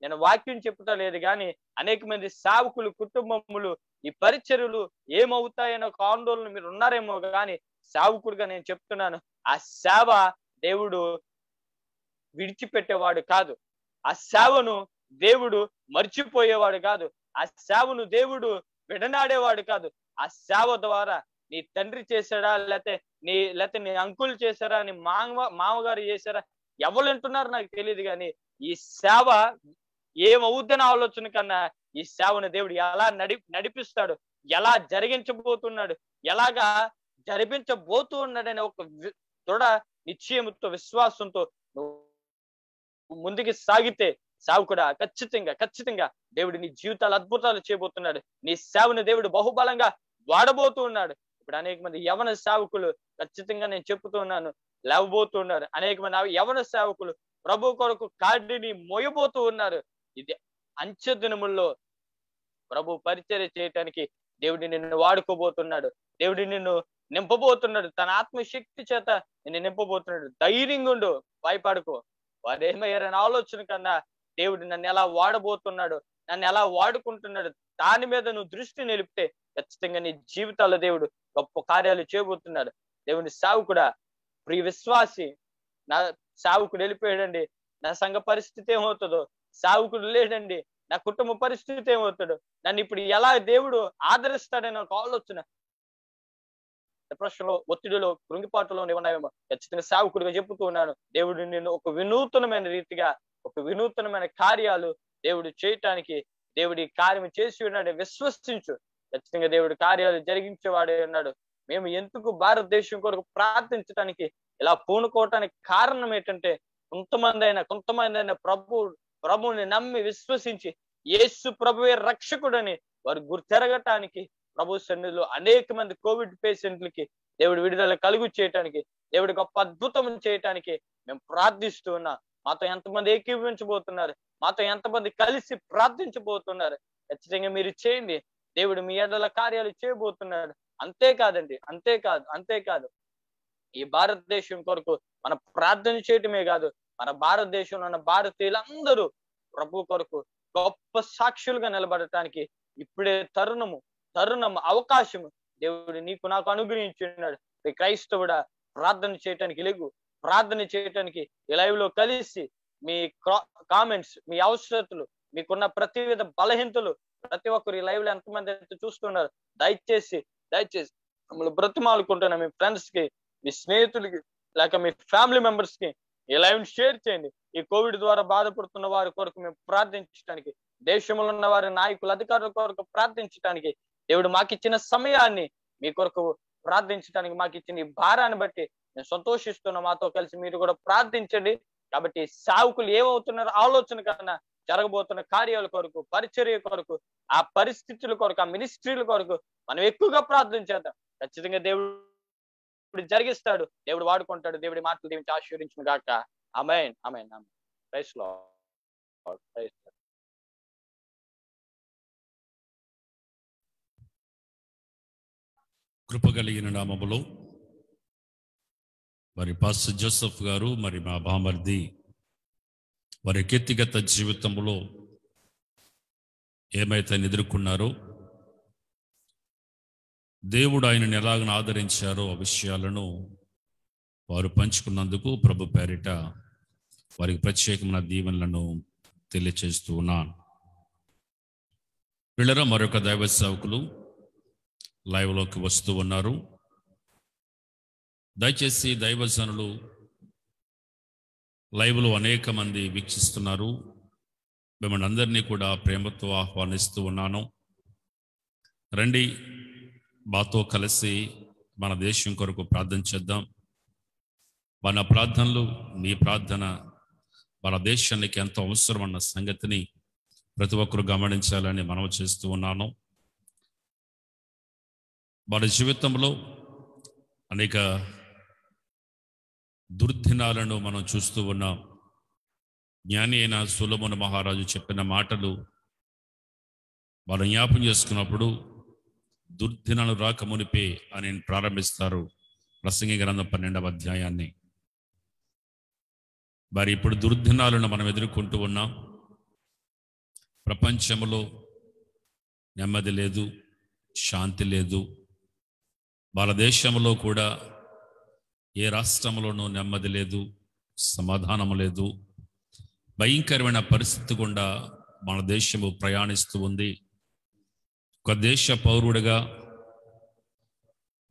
నేను వాక్యం చెప్పుతా లేదు కానీ అనేక మంది సేవకులు కుటుంబములు ఈ పరిచర్యలు ఏమవుతాయని ఒక ఆందోళన మీరు ఉన్నారేమో కానీ సేవకుడిగా నేను చెప్తున్నాను, ఆ సేవ దేవుడు విడిచిపెట్టేవాడు కాదు. ఆ సేవను దేవుడు మర్చిపోయేవాడు కాదు. ఆ సేవను దేవుడు విడనాడేవాడు కాదు. ఆ సేవ ద్వారా నీ తండ్రి చేశాడా, లేకపోతే నీ అంకుల్ చేశారా, నీ మామగారు చేశారా, ఎవరు వింటున్నారు నాకు తెలియదు కానీ ఈ సేవ ఏమవుద్దని ఆలోచన కన్నా ఈ సేవను దేవుడు ఎలా నడిపిస్తాడు, ఎలా జరిగించబోతున్నాడు, ఎలాగా జరిపించబోతూ ఉన్నాడనే ఒక దృఢ నిశ్చయంతో విశ్వాసంతో ముందుకు సాగితే సేవకుడా ఖచ్చితంగా దేవుడు నీ జీవితాలు అద్భుతాలు చేయబోతున్నాడు. నీ సేవను దేవుడు బహుబలంగా వాడబోతూ ఉన్నాడు. ఇప్పుడు అనేక మంది యవన సేవకులు ఖచ్చితంగా నేను చెప్తూ ఉన్నాను లేవబోతున్నారు. అనేక మంది యవన సేవకులు ప్రభు కొరకు కాడిని మోయబోతూ ఉన్నారు. ఇది అంచె దినముల్లో ప్రభు పరిచర్య చేయటానికి దేవుడి నిన్ను వాడుకోబోతున్నాడు. దేవుడి నిన్ను నింపబోతున్నాడు. తన ఆత్మశక్తి చేత నిన్ను నింపబోతున్నాడు. ధైర్యంగా ఉండు, భయపడుకో. వారేమయ్యారని ఆలోచన కన్నా దేవుడు నన్ను ఎలా వాడబోతున్నాడు, నన్ను ఎలా వాడుకుంటున్నాడు, దాని మీద నువ్వు దృష్టి నిలిపితే ఖచ్చితంగా నీ జీవితాల్లో దేవుడు గొప్ప కార్యాలు చేయబోతున్నాడు. దేవుని సేవకుడా, ప్రియ విశ్వాసి, నా సేవకుడు వెళ్ళిపోయాడండి, నా సంఘ పరిస్థితి ఏమవుతుందో, సేవకుడు లేడండి, నా కుటుంబ పరిస్థితి ఏమవుతాడు, నన్ను ఇప్పుడు ఎలా దేవుడు ఆదరిస్తాడని ఒక ఆలోచన, డిప్రెషన్ లో, ఒత్తిడిలో, కృంగిపాటులో ఉన్నాయేమో ఖచ్చితంగా సేవకుడిగా చెప్పుతూ ఉన్నాను. దేవుడు నిన్ను ఒక వినూతనమైన రీతిగా, ఒక వినూతనమైన కార్యాలు దేవుడు చేయటానికి దేవుడి కార్యం చేసి ఉన్నాడు. విశ్వసించు, ఖచ్చితంగా దేవుడి కార్యాలు జరిగించేవాడే ఉన్నాడు. మేము ఎందుకు భారతదేశం కొరకు ప్రార్థించడానికి ఇలా పూనుకోవటానికి కారణం ఏంటంటే కొంతమంది అయినా ప్రభువుని నమ్మి విశ్వసించి యేసు ప్రభువే రక్షకుడని వారు గుర్తెరగటానికి ప్రభు సన్నిధిలో అనేక మంది కోవిడ్ పేషెంట్లకి దేవుడు విడుదల కలుగు చేయటానికి, దేవుడి గొప్ప అద్భుతం చేయటానికి మేము ప్రార్థిస్తూ ఉన్నాం. మాతో ఎంతమంది ఏకీభవించబోతున్నారు, మాతో ఎంతమంది కలిసి ప్రార్థించబోతున్నారు, ఖచ్చితంగా మీరు చేయండి. దేవుడు మీ ఎడల కార్యాలు చేయబోతున్నాడు. అంతేకాదు ఈ భారతదేశం కొరకు మన ప్రార్థన చేయటమే కాదు, మన భారతదేశంలో ఉన్న భారతీయులందరూ ప్రభు కొరకు గొప్ప సాక్షులుగా నిలబడటానికి ఇప్పుడే తరుణము అవకాశము దేవుడు నీకు నాకు అనుగ్రహించున్నాడు. క్రైస్తవుడా, ప్రార్థన చేయటానికి లేగు, ప్రార్థన చేయటానికి ఈ లైవ్ లో కలిసి మీ కామెంట్స్, మీ అవసరతలు, మీకున్న ప్రతి విధ బలహీనతలు ప్రతి ఒక్కరు ఈ లైవ్ లో ఎంతమంది అయితే చూస్తున్నారు, దయచేసి మమ్మల్ని బ్రతిమాలుకుంటున్నా మీ ఫ్రెండ్స్ కి, మీ స్నేహితులకి, లేక మీ ఫ్యామిలీ మెంబర్స్ కి ఈ లైవ్ షేర్ చేయండి. ఈ కోవిడ్ ద్వారా బాధపడుతున్న వారి కొరకు మేము ప్రార్థించడానికి, దేశంలో ఉన్న వారి నాయకులు, అధికారుల కొరకు ప్రార్థించడానికి, దేవుడు మాకు ఇచ్చిన సమయాన్ని మీ కొరకు ప్రార్థించడానికి మాకు ఇచ్చిన ఈ భారాన్ని బట్టి నేను సంతోషిస్తున్నా. మాతో కలిసి మీరు కూడా ప్రార్థించండి. కాబట్టి సేవకులు ఏమవుతున్నారో ఆలోచన కన్నా జరగబోతున్న కార్యాల కొరకు, పరిచర్య కొరకు, ఆ పరిస్థితుల కొరకు, ఆ మినిస్ట్రీల కొరకు మనం ఎక్కువగా ప్రార్థన చేద్దాం. ఖచ్చితంగా దేవుడు జరిగిస్తాడు, దేవుడు వాడుకుంటాడు. దేవుడి మాటలు దీవించి ఆశీర్వదించును గాక. Amen, amen, amen. Praise Lord, praise Lord. కృపగలిగిన నామములో మరి పాస్టర్ జోసెఫ్ గారు, మరి మా బామర్ది వారి వ్యక్తిగత జీవితంలో ఏమైతే ఎదుర్కొన్నారో, దేవుడు ఆయనను ఎలాగ ఆదరించారో ఆ విషయాలను వారు పంచుకున్నందుకు ప్రభు పేరిట వారికి ప్రత్యేకమైన దీవెనలను తెలియచేస్తూ ఉన్నాను. వీళ్ళరా మరొక దైవ సేవకులు లైవ్లోకి వస్తూ ఉన్నారు. దయచేసి దైవజనులు లైవ్లో అనేక మంది వీక్షిస్తున్నారు. మిమ్మల్ని అందరినీ కూడా ప్రేమతో ఆహ్వానిస్తూ ఉన్నాను. రండి, మాతో కలిసి మన దేశం కొరకు ప్రార్థన చేద్దాం. మన ప్రార్థనలు, మీ ప్రార్థన మన దేశానికి ఎంతో అవసరం అన్న సంగతిని ప్రతి ఒక్కరు గమనించాలని మనవి చేస్తూ ఉన్నాను. మన జీవితంలో అనేక దుర్దినాలను మనం చూస్తూ ఉన్నాం. జ్ఞాని అయిన సొలొమోను మహారాజు చెప్పిన మాటలు మనం జ్ఞాపం చేసుకున్నప్పుడు దుర్దినాలు రాకమునిపే అని ప్రారంభిస్తారు ప్రసంగి గ్రంథం 12వ అధ్యాయాన్ని. మరి ఇప్పుడు దుర్దినాలను మనం ఎదుర్కొంటూ ఉన్నాం. ప్రపంచంలో నెమ్మది లేదు, శాంతి లేదు. మన దేశంలో కూడా ఏ రాష్ట్రంలోనూ నెమ్మది లేదు, సమాధానం లేదు. భయంకరమైన పరిస్థితి గుండా మన దేశము ప్రయాణిస్తూ ఉంది. ఒక దేశ పౌరుడిగా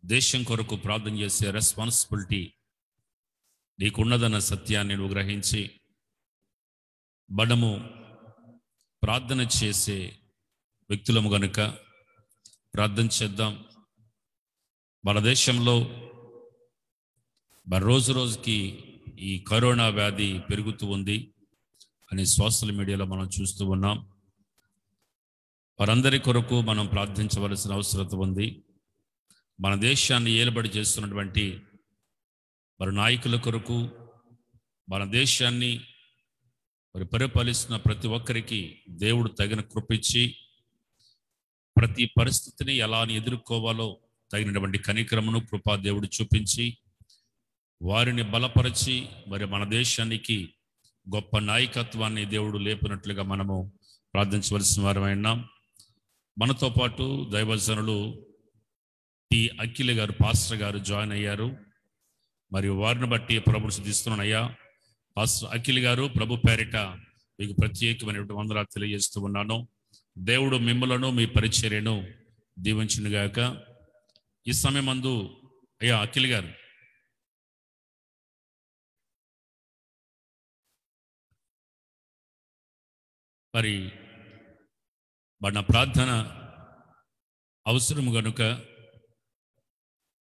దేశం కొరకు ప్రార్థన చేసే రెస్పాన్సిబిలిటీ నీకున్నదన్న సత్యాన్ని నువ్వు గ్రహించి మనము ప్రార్థన చేసే వ్యక్తులము గనుక ప్రార్థన చేద్దాం. మన దేశంలో రోజు రోజుకి ఈ కరోనా వ్యాధి పెరుగుతూ ఉంది అని సోషల్ మీడియాలో మనం చూస్తూ ఉన్నాం. వారందరి కొరకు మనం ప్రార్థించవలసిన అవసరం ఉంది. మన దేశాన్ని ఏలుబడి చేస్తున్నటువంటి మరి నాయకుల కొరకు, మన దేశాన్ని మరి పరిపాలిస్తున్న ప్రతి ఒక్కరికి దేవుడు తగిన కృపించి ప్రతి పరిస్థితిని ఎలా ఎదుర్కోవాలో తగినటువంటి కనికరమును కృపా దేవుడు చూపించి వారిని బలపరిచి మరి మన దేశానికి గొప్ప నాయకత్వాన్ని దేవుడు లేపినట్లుగా మనము ప్రార్థించవలసిన వారమైనాం. మనతో పాటు దైవజనులు టి అఖిల్ గారు, పాస్టర్ గారు జాయిన్ అయ్యారు. మరియు వారిని బట్టి ప్రభుని స్తుతిస్తున్నానయ్యా. పాస్టర్ అఖిల్ గారు, ప్రభు పేరిట మీకు ప్రత్యేకమైనటువంటి వందనాలు తెలియజేస్తూ ఉన్నాను. దేవుడు మిమ్మలను, మీ పరిచర్యను దీవించునుగాక. ఈ సమయమందు అయ్యా అఖిల్ గారు, మరి మన ప్రార్థన అవసరం కనుక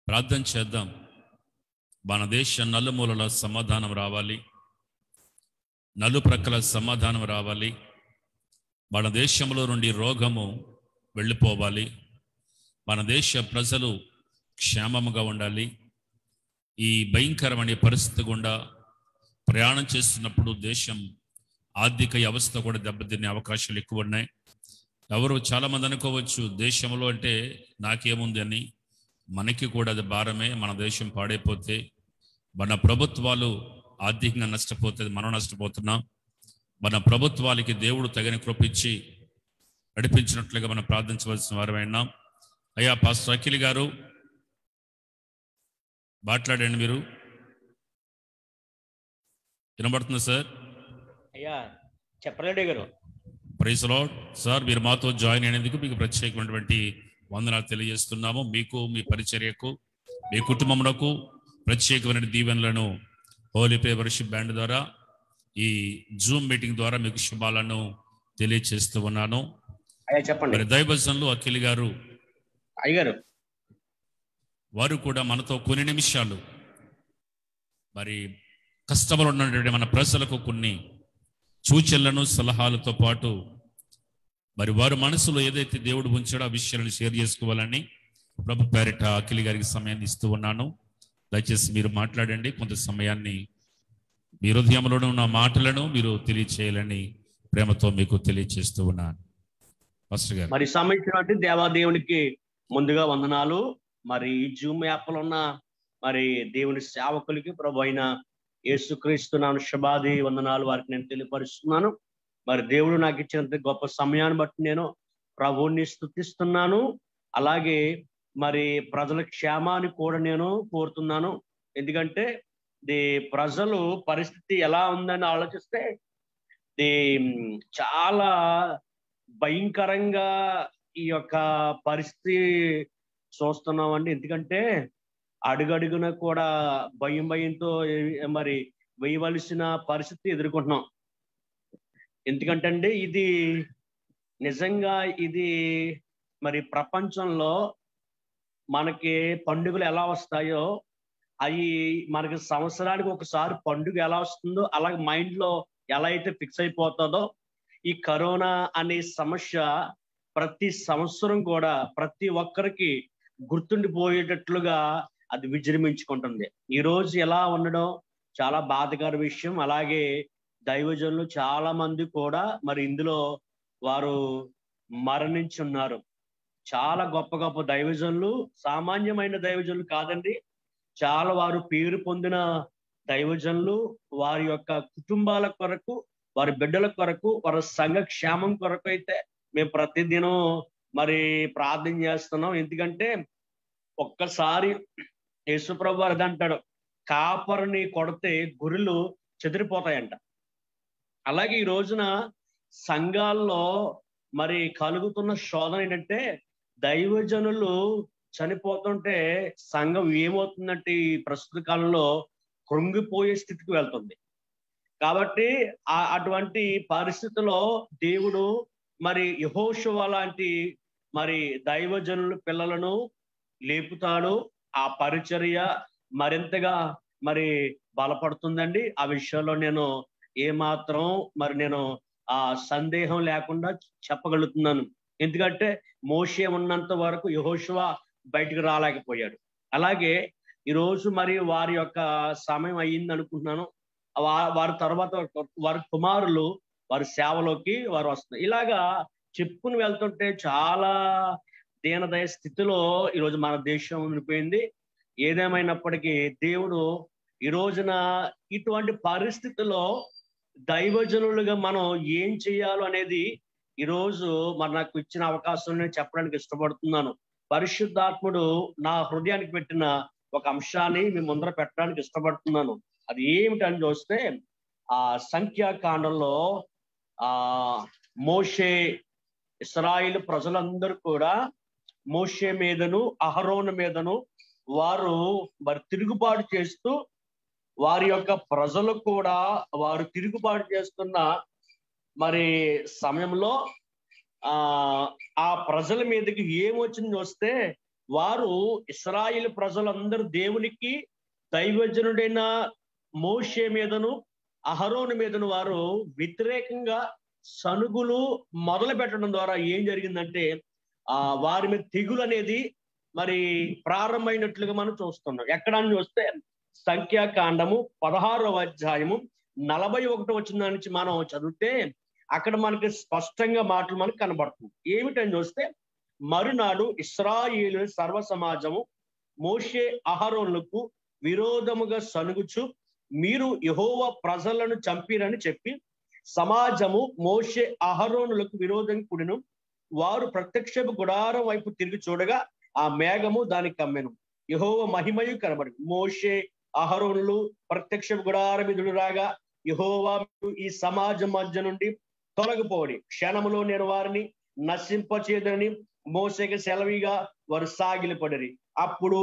ప్రార్థన చేద్దాం. మన దేశం నలుమూలల సమాధానం రావాలి, నలుప్రక్కల సమాధానం రావాలి. మన దేశంలో నుండి రోగము వెళ్ళిపోవాలి. మన దేశ ప్రజలు క్షేమముగా ఉండాలి. ఈ భయంకరమైన పరిస్థితి గుండా ప్రయాణం చేస్తున్నప్పుడు దేశం ఆర్థిక వ్యవస్థ కూడా దెబ్బతినే అవకాశాలు ఎక్కువ ఉన్నాయి. ఎవరు చాలామంది అనుకోవచ్చు, దేశంలో అంటే నాకేముంది అని. మనకి కూడా అది భారమే. మన దేశం పాడైపోతే, మన ప్రభుత్వాలు ఆర్థికంగా నష్టపోతే మనం నష్టపోతున్నాం. మన ప్రభుత్వాలకి దేవుడు తగిన కృపించి నడిపించినట్లుగా మనం ప్రార్థించవలసిన వారమైనా. అయ్యా పాస్టర్ అఖిల్ గారు మాట్లాడండి. మీరు వినబడుతుంది సార్? అయ్యా చెప్పలేడు గారు. ప్రైజ్ లార్డ్ సార్, మీరు మాతో జాయిన్ అయినందుకు మీకు ప్రత్యేకమైనటువంటి వందనాలు తెలియజేస్తున్నాము. మీకు, మీ పరిచర్యకు, మీ కుటుంబమునకు ప్రత్యేకమైన దీవెనలను హోలీ పే వర్షిప్ బ్యాండ్ ద్వారా, ఈ జూమ్ మీటింగ్ ద్వారా మీకు శుభాలను తెలియజేస్తూ ఉన్నాను. అయ్యా చెప్పండి. మరి దైవజనులు అఖిల్ గారు అయ్యగారు వారు కూడా మనతో కొన్ని నిమిషాలు మరి కష్టములు ఉన్నటువంటి మన ప్రజలకు కొన్ని సూచనలను సలహాలతో పాటు మరి వారి మనసులో ఏదైతే దేవుడు ఉంచాడో ఆ విషయాలను షేర్ చేసుకోవాలని ప్రభు పేరిట అఖిల్ గారికి సమయాన్ని ఇస్తూ ఉన్నాను. దయచేసి మీరు మాట్లాడండి. కొంత సమయాన్ని మీ హృదయంలోనూ ఉన్న మాటలను మీరు తెలియచేయాలని ప్రేమతో మీకు తెలియచేస్తూ ఉన్నాను. పాస్టర్ గారు. మరి సంబంధించినటువంటి దేవాదేవునికి ముందుగా వందనాలు. మరి ఈ జూమ్ యాప్లో ఉన్న మరి దేవుని సేవకులకి ప్రభు అయిన యేసుక్రీస్తు నామమున శుభాది వందనాలు వారికి నేను తెలియపరుస్తున్నాను. మరి దేవుడు నాకు ఇచ్చినంత గొప్ప సమయాన్ని బట్టి నేను ప్రభువుని స్తుతిస్తున్నాను. అలాగే మరి ప్రజల క్షేమాన్ని కూడా నేను కోరుతున్నాను. ఎందుకంటే ప్రజలు పరిస్థితి ఎలా ఉందని ఆలోచిస్తే చాలా భయంకరంగా ఈ యొక్క పరిస్థితి చూస్తున్నామండి. ఎందుకంటే అడుగడుగున కూడా భయంతో మరి వేయవలసిన పరిస్థితి ఎదుర్కొంటున్నాం. ఎందుకంటే అండి ఇది నిజంగా ఇది మరి ప్రపంచంలో మనకి పండుగలు ఎలా వస్తాయో అవి మనకి సంవత్సరానికి ఒకసారి పండుగ ఎలా వస్తుందో అలాగే మైండ్ లో ఎలా అయితే ఫిక్స్ అయిపోతుందో ఈ కరోనా అనే సమస్య ప్రతి సంవత్సరం కూడా ప్రతి ఒక్కరికి గుర్తుండిపోయేటట్లుగా అది విజృంభించుకుంటుంది. ఈ రోజు ఎలా ఉండడం చాలా బాధకర విషయం. అలాగే దైవజనులు చాలా మంది కూడా మరి ఇందులో వారు మరణించి ఉన్నారు. చాలా గొప్ప గొప్ప దైవజనులు, సామాన్యమైన దైవజనులు కాదండి, చాలా వారు పేరు పొందిన దైవజనులు వారి యొక్క కుటుంబాల కొరకు, వారి బిడ్డల కొరకు, వారి సంఘ క్షేమం కొరకు అయితే మేము ప్రతిదినం మరి ప్రార్థన చేస్తున్నాం. ఎందుకంటే ఒక్కసారి యేసుప్రభు వారు అంటాడు, కాపరిని కొడితే గొర్రెలు చెదిరిపోతాయంట. అలాగే ఈ రోజున సంఘాల్లో మరి కలుగుతున్న శోధన ఏంటంటే దైవజనులు చనిపోతుంటే సంఘం ఏమవుతుందంటే ఈ ప్రస్తుత కాలంలో కృంగిపోయే స్థితికి వెళ్తుంది. కాబట్టి అటువంటి పరిస్థితిలో దేవుడు మరి యెహోషువ లాంటి మరి దైవజనులు పిల్లలను లేపుతాడు. ఆ పరిచర్య మరింతగా మరి బలపడుతుందండి. ఆ విషయంలో నేను ఏమాత్రం మరి నేను ఆ సందేహం లేకుండా చెప్పగలుగుతున్నాను. ఎందుకంటే మోషే ఉన్నంత వరకు యెహోషువ బయటికి రాలేకపోయాడు. అలాగే ఈరోజు మరి వారి యొక్క సమయం అయ్యింది అనుకుంటున్నాను. వారి తర్వాత వారి కుమారులు వారి సేవలోకి వారు వస్తున్నారు. ఇలాగా చెప్పుకుని వెళ్తుంటే చాలా దీనదయ స్థితిలో ఈరోజు మన దేశం ఉండిపోయింది. ఏదేమైనప్పటికీ దేవుడు ఈ రోజున ఇటువంటి పరిస్థితుల్లో దైవజనులుగా మనం ఏం చేయాలో అనేది ఈరోజు మరి నాకు ఇచ్చిన అవకాశం నేను చెప్పడానికి ఇష్టపడుతున్నాను. పరిశుద్ధాత్ముడు నా హృదయానికి పెట్టిన ఒక అంశాన్ని మీ ముందర పెట్టడానికి ఇష్టపడుతున్నాను. అది ఏమిటని చూస్తే ఆ సంఖ్యాకాండంలో మోషే ఇశ్రాయేలు ప్రజలందరూ కూడా మోషే మీదను అహరోను మీదను వారు మరి తిరుగుబాటు చేస్తూ వారి యొక్క ప్రజలు కూడా వారు తిరుగుబాటు చేస్తున్న మరి సమయంలో ఆ ప్రజల మీదకి ఏమొచ్చింది వస్తే వారు ఇశ్రాయేలు ప్రజలందరూ దేవునికి దైవజనుడైన మోషే మీదను అహరోను మీదను వారు వ్యతిరేకంగా సనుగులు మొదలు పెట్టడం ద్వారా ఏం జరిగిందంటే వారి మీద తెగులు అనేది మరి ప్రారంభమైనట్లుగా మనం చూస్తున్నాం. ఎక్కడని చూస్తే సంఖ్యాకాండము 16వ అధ్యాయము 41 వచ్చిన నుంచి మనం చదివితే అక్కడ మనకి స్పష్టంగా మాటలు మనకు కనబడుతుంది. ఏమిటని చూస్తే మరునాడు ఇశ్రాయేలు సర్వ సమాజము మోషే అహరోనులకు విరోధముగా సనుగుచు మీరు యెహోవా ప్రజలను చంపిరని చెప్పి సమాజము మోషే అహరోనులకు విరోధంగా కూడిను. వారు ప్రత్యక్షపు గుడారం వైపు తిరిగి చూడగా ఆ మేఘము దానికి కమ్మెను. యెహోవా మహిమయు కనబడి మోషే అహరోనులు ప్రత్యక్షపు గుడారం ఎదురు రాగా యెహోవా ఈ సమాజం మధ్య నుండి తొలగిపోడి క్షణములో నేను వారిని నశింపచేదని మోషేకి సెలవిగా వారు సాగిలపడిరి. అప్పుడు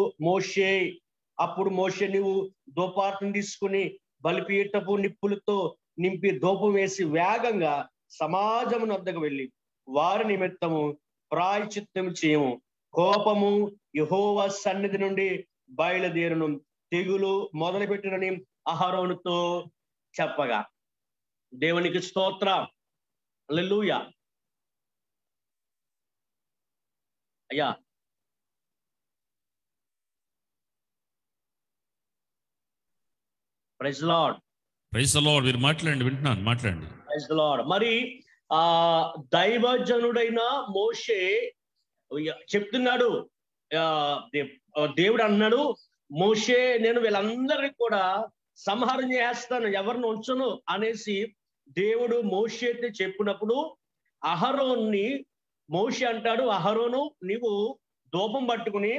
మోషే నువ్వు ధూపార్తిని తీసుకుని బలిపీఠపు నిప్పులతో నింపి ధూపం వేసి వేగంగా సమాజము వద్దకు వెళ్ళి వారి నిమిత్తము ప్రాయశ్చిత్తము చేయము. కోపము యెహోవా సన్నిధి నుండి బయలుదేరును, తెగులు మొదలుపెట్టినని అహరోనుతో చెప్పగా. దేవునికి స్తోత్రం. హల్లెలూయా. అయ్యా praise Lord. Praise the Lord. మీరు మాట్లాడండి, వింటున్నాను, మాట్లాడండి. Praise the Lord. మరి దైవజనుడైన మోషే చెప్తున్నాడు, దేవుడు అన్నాడు, మోషే నేను వీళ్ళందరినీ కూడా సంహారం చేస్తాను, ఎవరిని ఉంచను అనేసి దేవుడు మోషేతో చెప్పినప్పుడు అహరోన్ని మోషే అంటాడు, అహరోను నీవు ధూపం పట్టుకుని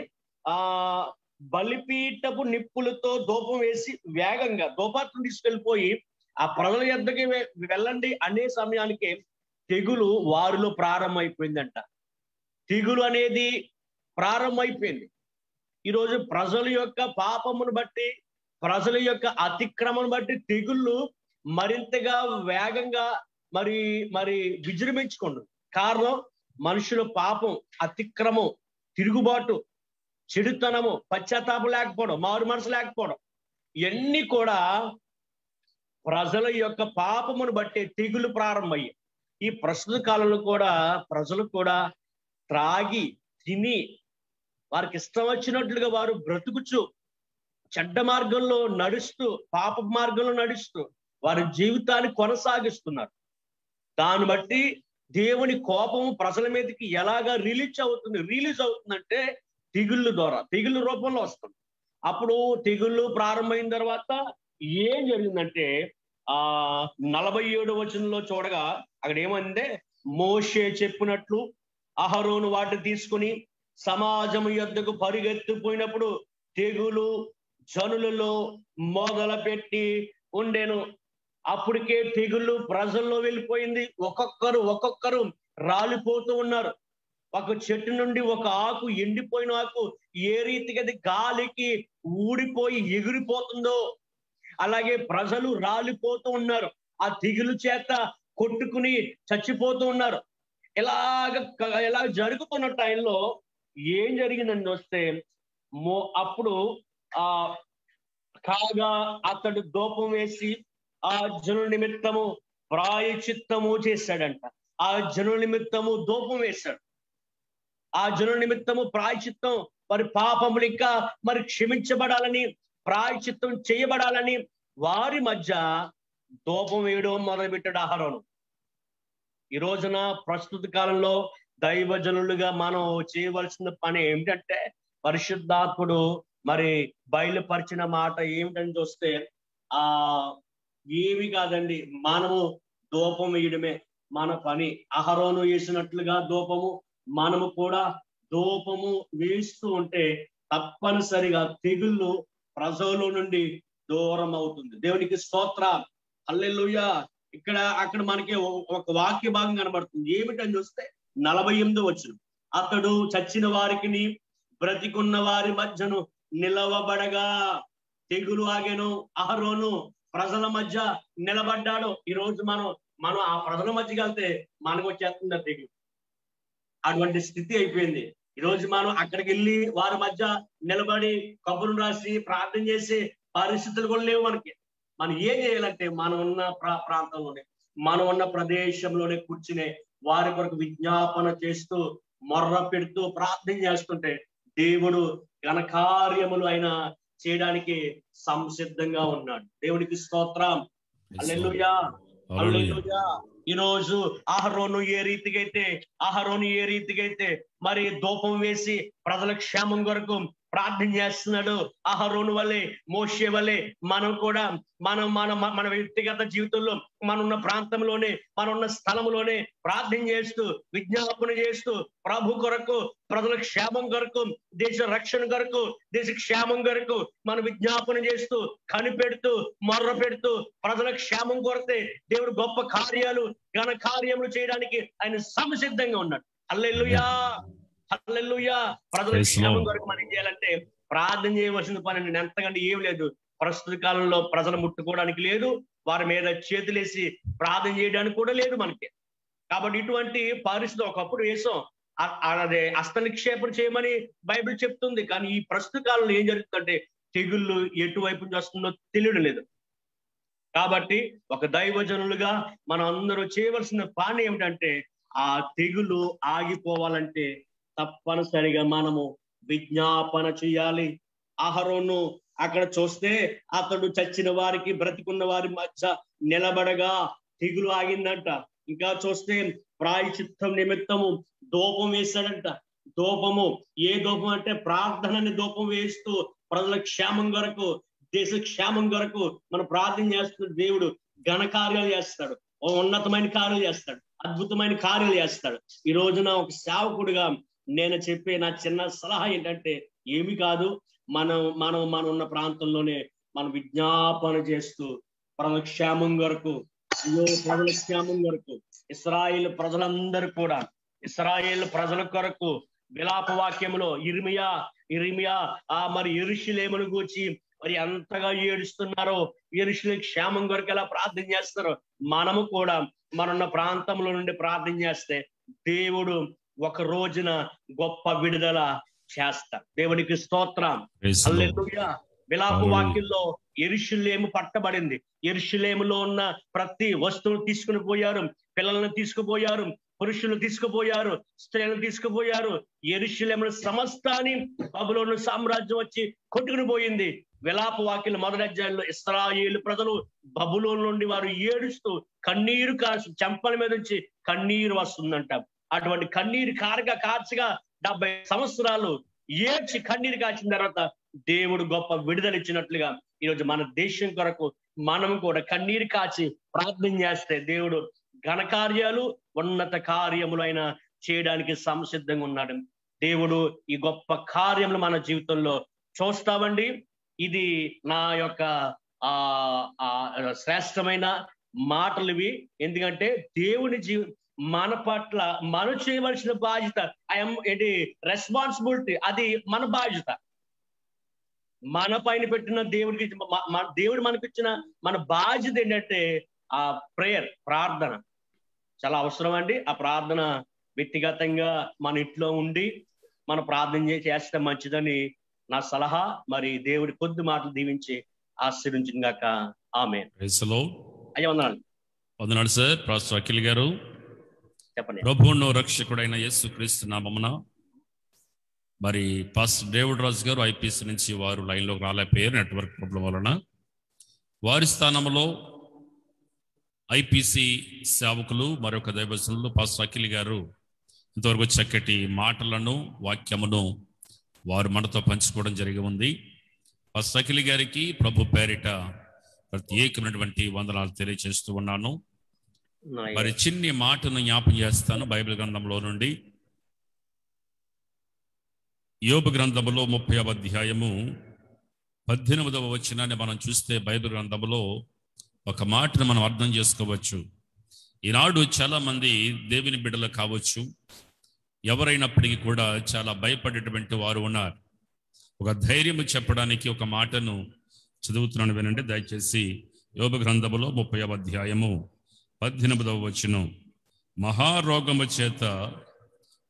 బలిపీఠపు నిప్పులతో ధూపం వేసి వేగంగా ధూపాత్రం తీసుకెళ్ళిపోయి ఆ ప్రజల యొద్దకి వెళ్ళండి అనే సమయానికి తెగులు వారిలో ప్రారంభమైపోయిందంట. తెగులు అనేది ప్రారంభమైపోయింది. ఈరోజు ప్రజల యొక్క పాపమును బట్టి, ప్రజల యొక్క అతిక్రమను బట్టి తెగుళ్ళు మరింతగా వేగంగా మరి మరి విజృంభించుకోండి. కారణం మనుషుల పాపం, అతిక్రమం, తిరుగుబాటు, చెడుతనము, పశ్చాత్తాపం లేకపోవడం, మారు మనసు లేకపోవడం, ఇవన్నీ కూడా ప్రజల యొక్క పాపమును బట్టి తెగులు ప్రారంభమయ్యాయి. ఈ ప్రస్తుత కాలంలో కూడా ప్రజలు కూడా త్రాగి తిని వారికి ఇష్టం వచ్చినట్లుగా వారు బ్రతుకుచు చెడ్డ మార్గంలో నడుస్తూ, పాప మార్గంలో నడుస్తూ వారి జీవితాన్ని కొనసాగిస్తున్నారు. దాన్ని బట్టి దేవుని కోపము ప్రజల మీదకి ఎలాగా రిలీజ్ అవుతుందంటే తెగుళ్ళు ద్వారా, తెగుళ్ళ రూపంలో వస్తుంది. అప్పుడు తెగుళ్ళు ప్రారంభమైన తర్వాత ఏం జరిగిందంటే 47వ వచనంలో చూడగా అక్కడ ఏమంటే, మోషే చెప్పినట్లు అహరోను వాటిని తీసుకుని సమాజం యొద్దకు పరిగెత్తిపోయినప్పుడు తెగులు జనులలో మొదలుపెట్టి ఉండెను. అప్పటికే తెగుళ్ళు ప్రజల్లో వెళ్ళిపోయింది. ఒక్కొక్కరు రాలిపోతూ ఉన్నారు. ఒక చెట్టు నుండి ఒక ఆకు, ఎండిపోయిన ఆకు ఏ రీతిగా అది గాలికి ఊడిపోయి ఎగిరిపోతుందో అలాగే ప్రజలు రాలిపోతూ ఉన్నారు. ఆ తెగులు చేత కొట్టుకుని చచ్చిపోతూ ఉన్నారు. ఇలా జరుగుతున్న టైంలో ఏం జరిగిందని వస్తే అప్పుడు కాగా అతడు ధూపం వేసి ఆ జనుల నిమిత్తము ప్రాయశ్చిత్తము చేశాడంట. ఆ జనుల నిమిత్తము ధూపం వేశాడు. ఆ జనుల నిమిత్తము ప్రాయశ్చిత్తం, మరి పాపములు ఇంకా మరి క్షమించబడాలని, ప్రాయశ్చిత్తం చేయబడాలని వారి మధ్య ధూపం వేయడం మొదలుపెట్టాడు అహరోను. ఈ రోజున ప్రస్తుత కాలంలో దైవజనులుగా మనం చేయవలసిన పని ఏమిటంటే, పరిశుద్ధాత్ముడు మరి బయలుపరిచిన మాట ఏమిటని చూస్తే ఏమి కాదండి, మనము ధూపం వేయడమే మన పని. అహరోను వేసినట్లుగా ధూపము మనము కూడా ధూపము వేస్తూ ఉంటే తప్పనిసరిగా తెగుళ్ళు ప్రజల నుండి దూరం అవుతుంది. దేవునికి స్తోత్రం. హల్లెలూయా. అక్కడ మనకి ఒక వాక్య భాగం కనబడుతుంది. ఏమిటని చూస్తే 48వ వచనం, అతడు చచ్చిన వారికి బ్రతికున్న వారి మధ్యను నిలవబడగా తెగులు ఆగెను. అహరోను ప్రజల మధ్య నిలబడ్డాడు. ఈ రోజు మనం ఆ ప్రజల మధ్యకి వెళ్తే మనకు వచ్చేస్తుంది తెగులు. అటువంటి స్థితి అయిపోయింది. ఈ రోజు మనం అక్కడికి వెళ్ళి వారి మధ్య నిలబడి కబుర్లు రాసి ప్రార్థన చేసే పరిస్థితులు కూడా లేవు మనకి. మనం ఏం చేయాలంటే మనం ఉన్న ప్రాంతంలోనే, మనం ఉన్న ప్రదేశంలోనే కూర్చునే వారి కొరకు విజ్ఞాపన చేస్తూ, మొర్ర పెడుతూ, ప్రార్థన చేస్తుంటే దేవుడు ఘనకార్యములు ఆయన చేయడానికి సంసిద్ధంగా ఉన్నాడు. దేవునికి స్తోత్రం. హల్లెలూయా, హల్లెలూయా. ఈ రోజు అహరోను ఏ రీతిగా అయితే మరి ధూపం వేసి ప్రజల క్షేమం కొరకు ప్రార్థన చేస్తున్నాడు, అహరోను వల్లే, మోషే వల్లే మనం కూడా మన వ్యక్తిగత జీవితంలో మనన్న ప్రాంతంలోనే, మనన్న స్థలంలోనే ప్రార్థన చేస్తూ, విజ్ఞాపన చేస్తూ, ప్రభు కొరకు, ప్రజల క్షేమం కొరకు, దేశ రక్షణ కొరకు, దేశ క్షేమం కొరకు మనం విజ్ఞాపన చేస్తూ, కనిపెడుతూ, మొర్ర పెడుతూ, ప్రజల క్షేమం కొరతే దేవుడు గొప్ప కార్యాలు, ఘన కార్యములు చేయడానికి ఆయన సంసిద్ధంగా ఉన్నాడు. హల్లెలూయా, హల్లెలూయా. ప్రజల క్షేమం కొరకు మనం చేయాలంటే ప్రార్థన చేయవలసిన పని నేను ఎంతకంటే ఏం లేదు. ప్రస్తుత కాలంలో ప్రజలు ముట్టుకోవడానికి లేదు, వారి మీద చేతులేసి ప్రార్థన చేయడానికి కూడా లేదు మనకి. కాబట్టి ఇటువంటి పరిస్థితి ఒకప్పుడు వేసాం, అదే హస్తనిక్షేపణ చేయమని బైబిల్ చెప్తుంది. కానీ ఈ ప్రస్తుత కాలంలో ఏం జరుగుతుందంటే తెగుళ్ళు ఎటువైపు నుంచి వస్తుందో తెలియడం లేదు. కాబట్టి ఒక దైవజనులుగా మనం అందరూ చేయవలసిన పని ఏమిటంటే ఆ తెగులు ఆగిపోవాలంటే తప్పనిసరిగా మనము విజ్ఞాపన చేయాలి. అహరోను అక్కడ చూస్తే అతడు చచ్చిన వారికి బ్రతికున్న వారి మధ్య నిలబడగా తెగులు ఆగిందంట. ఇంకా చూస్తే ప్రాయశ్చిత్తం నిమిత్తము ధూపం వేశాడంట. ధూపము ఏ ధూపం అంటే ప్రార్థనని ధూపం వేస్తూ ప్రజల క్షేమం కొరకు, దేశ క్షేమం కొరకు మనం ప్రార్థన చేస్తున్న దేవుడు ఘన కార్యాలు చేస్తాడు, ఉన్నతమైన కార్యాలు చేస్తాడు, అద్భుతమైన కార్యాలు చేస్తాడు. ఈ రోజున ఒక సేవకుడిగా నేను చెప్పే నా చిన్న సలహా ఏంటంటే ఏమి కాదు, మనం ఉన్న ప్రాంతంలోనే మనం విజ్ఞాపన చేస్తూ ప్రజల క్షేమం కొరకు, ప్రజల క్షేమం కొరకు, ఇశ్రాయేలు ప్రజలందరూ కూడా ఇశ్రాయేలు ప్రజల కొరకు విలాప వాక్యంలో ఇర్మియా మరి యెరూషలేమును గూర్చి మరి ఎంతగా ఏడుస్తున్నారో, యెరూషలేము క్షేమం కొరకు ఎలా ప్రార్థన చేస్తారో మనము కూడా మనున్న ప్రాంతంలో నుండి ప్రార్థన చేస్తే దేవుడు ఒక రోజున గొప్ప విడుదల చేస్తా. దేవునికి స్తోత్రం. హల్లెలూయా. విలాప వాక్యంలో యెరూషలేము పట్టబడింది. యెరూషలేములో ఉన్న ప్రతి వస్తువును తీసుకుని పోయారు, పిల్లలను తీసుకుపోయారు, పురుషులు తీసుకుపోయారు, స్త్రీలను తీసుకుపోయారు. యెరూషలేము సమస్తాన్ని బబులోను సామ్రాజ్యం వచ్చి కొట్టుకుని పోయింది. విలాప వాక్యం మొదటి అధ్యాయంలో ఇశ్రాయేలు ప్రజలు బబులోను నుండి వారు ఏడుస్తూ కన్నీరు కాచి చెంపల మీద నుంచి కన్నీరు వస్తుందంట. అటువంటి కన్నీరు కార్చగా 70 సంవత్సరాలు ఏడ్చి కన్నీరు కాచిన తర్వాత దేవుడు గొప్ప విడుదల ఇచ్చినట్లుగా ఈరోజు మన దేశం కొరకు మనం కూడా కన్నీరు కాచి ప్రార్థన చేస్తే దేవుడు ఘనకార్యాలు, ఉన్నత కార్యములు అయినా చేయడానికి సంసిద్ధంగా ఉన్నాడు. దేవుడు ఈ గొప్ప కార్యములు మన జీవితంలో చూస్తామండి. ఇది నా యొక్క శ్రేష్టమైన మాటలు ఇవి. ఎందుకంటే దేవుని మన పట్ల మనం చేయవలసిన బాధ్యత, రెస్పాన్సిబిలిటీ, అది మన బాధ్యత. మన పైన పెట్టిన దేవుడు మనకిచ్చిన మన బాధ్యత ఏంటంటే ఆ ప్రేయర్, ప్రార్థన చాలా అవసరం అండి. ఆ ప్రార్థన వ్యక్తిగతంగా మన ఇంట్లో ఉండి మన ప్రార్థన చేస్తే మంచిదని నా సలహా. మరి దేవుడి కొద్ది మాటలు దీవించి ఆశీర్వదించిన గాక. ఆమేన్. అయ్యా వందనాలు సార్. పాస్టర్ అఖిల్ గారు, చెప్పండి. ప్రభువును రక్షకుడైన యేసుక్రీస్తు నామమున మరి పాస్టర్ డేవిడ్ రాజు గారు ఐపీసీ నుంచి వారు లైన్లోకి రాలేకపోయారు, నెట్వర్క్ ప్రాబ్లం వలన. వారి స్థానంలో ఐపీసీ సేవకులు మరొక దైవజనులు పాస్టర్ అఖిల్ గారు ఇంతవరకు చక్కటి మాటలను, వాక్యమును వారు మనతో పంచుకోవడం జరిగి ఉంది. పాస్టర్ అఖిల్ గారికి ప్రభు పేరిట ప్రత్యేకమైనటువంటి వందనాలు తెలియజేస్తూ ఉన్నాను. మరి చిన్ని మాటను జ్ఞాపం చేస్తాను. బైబిల్ గ్రంథంలో నుండి యోబు గ్రంథములో 30వ అధ్యాయము 18వ వచనాన్ని మనం చూస్తే బైబిల్ గ్రంథంలో ఒక మాటను మనం అర్థం చేసుకోవచ్చు. ఈనాడు చాలా మంది దేవుని బిడ్డలు కావచ్చు, ఎవరైనప్పటికీ కూడా చాలా భయపడేటువంటి వారు ఉన్నారు. ఒక ధైర్యం చెప్పడానికి ఒక మాటను చదువుతున్నాను, వినండి దయచేసి. యోబు గ్రంథములో 30వ అధ్యాయము 18వ వచనం. మహారోగము చేత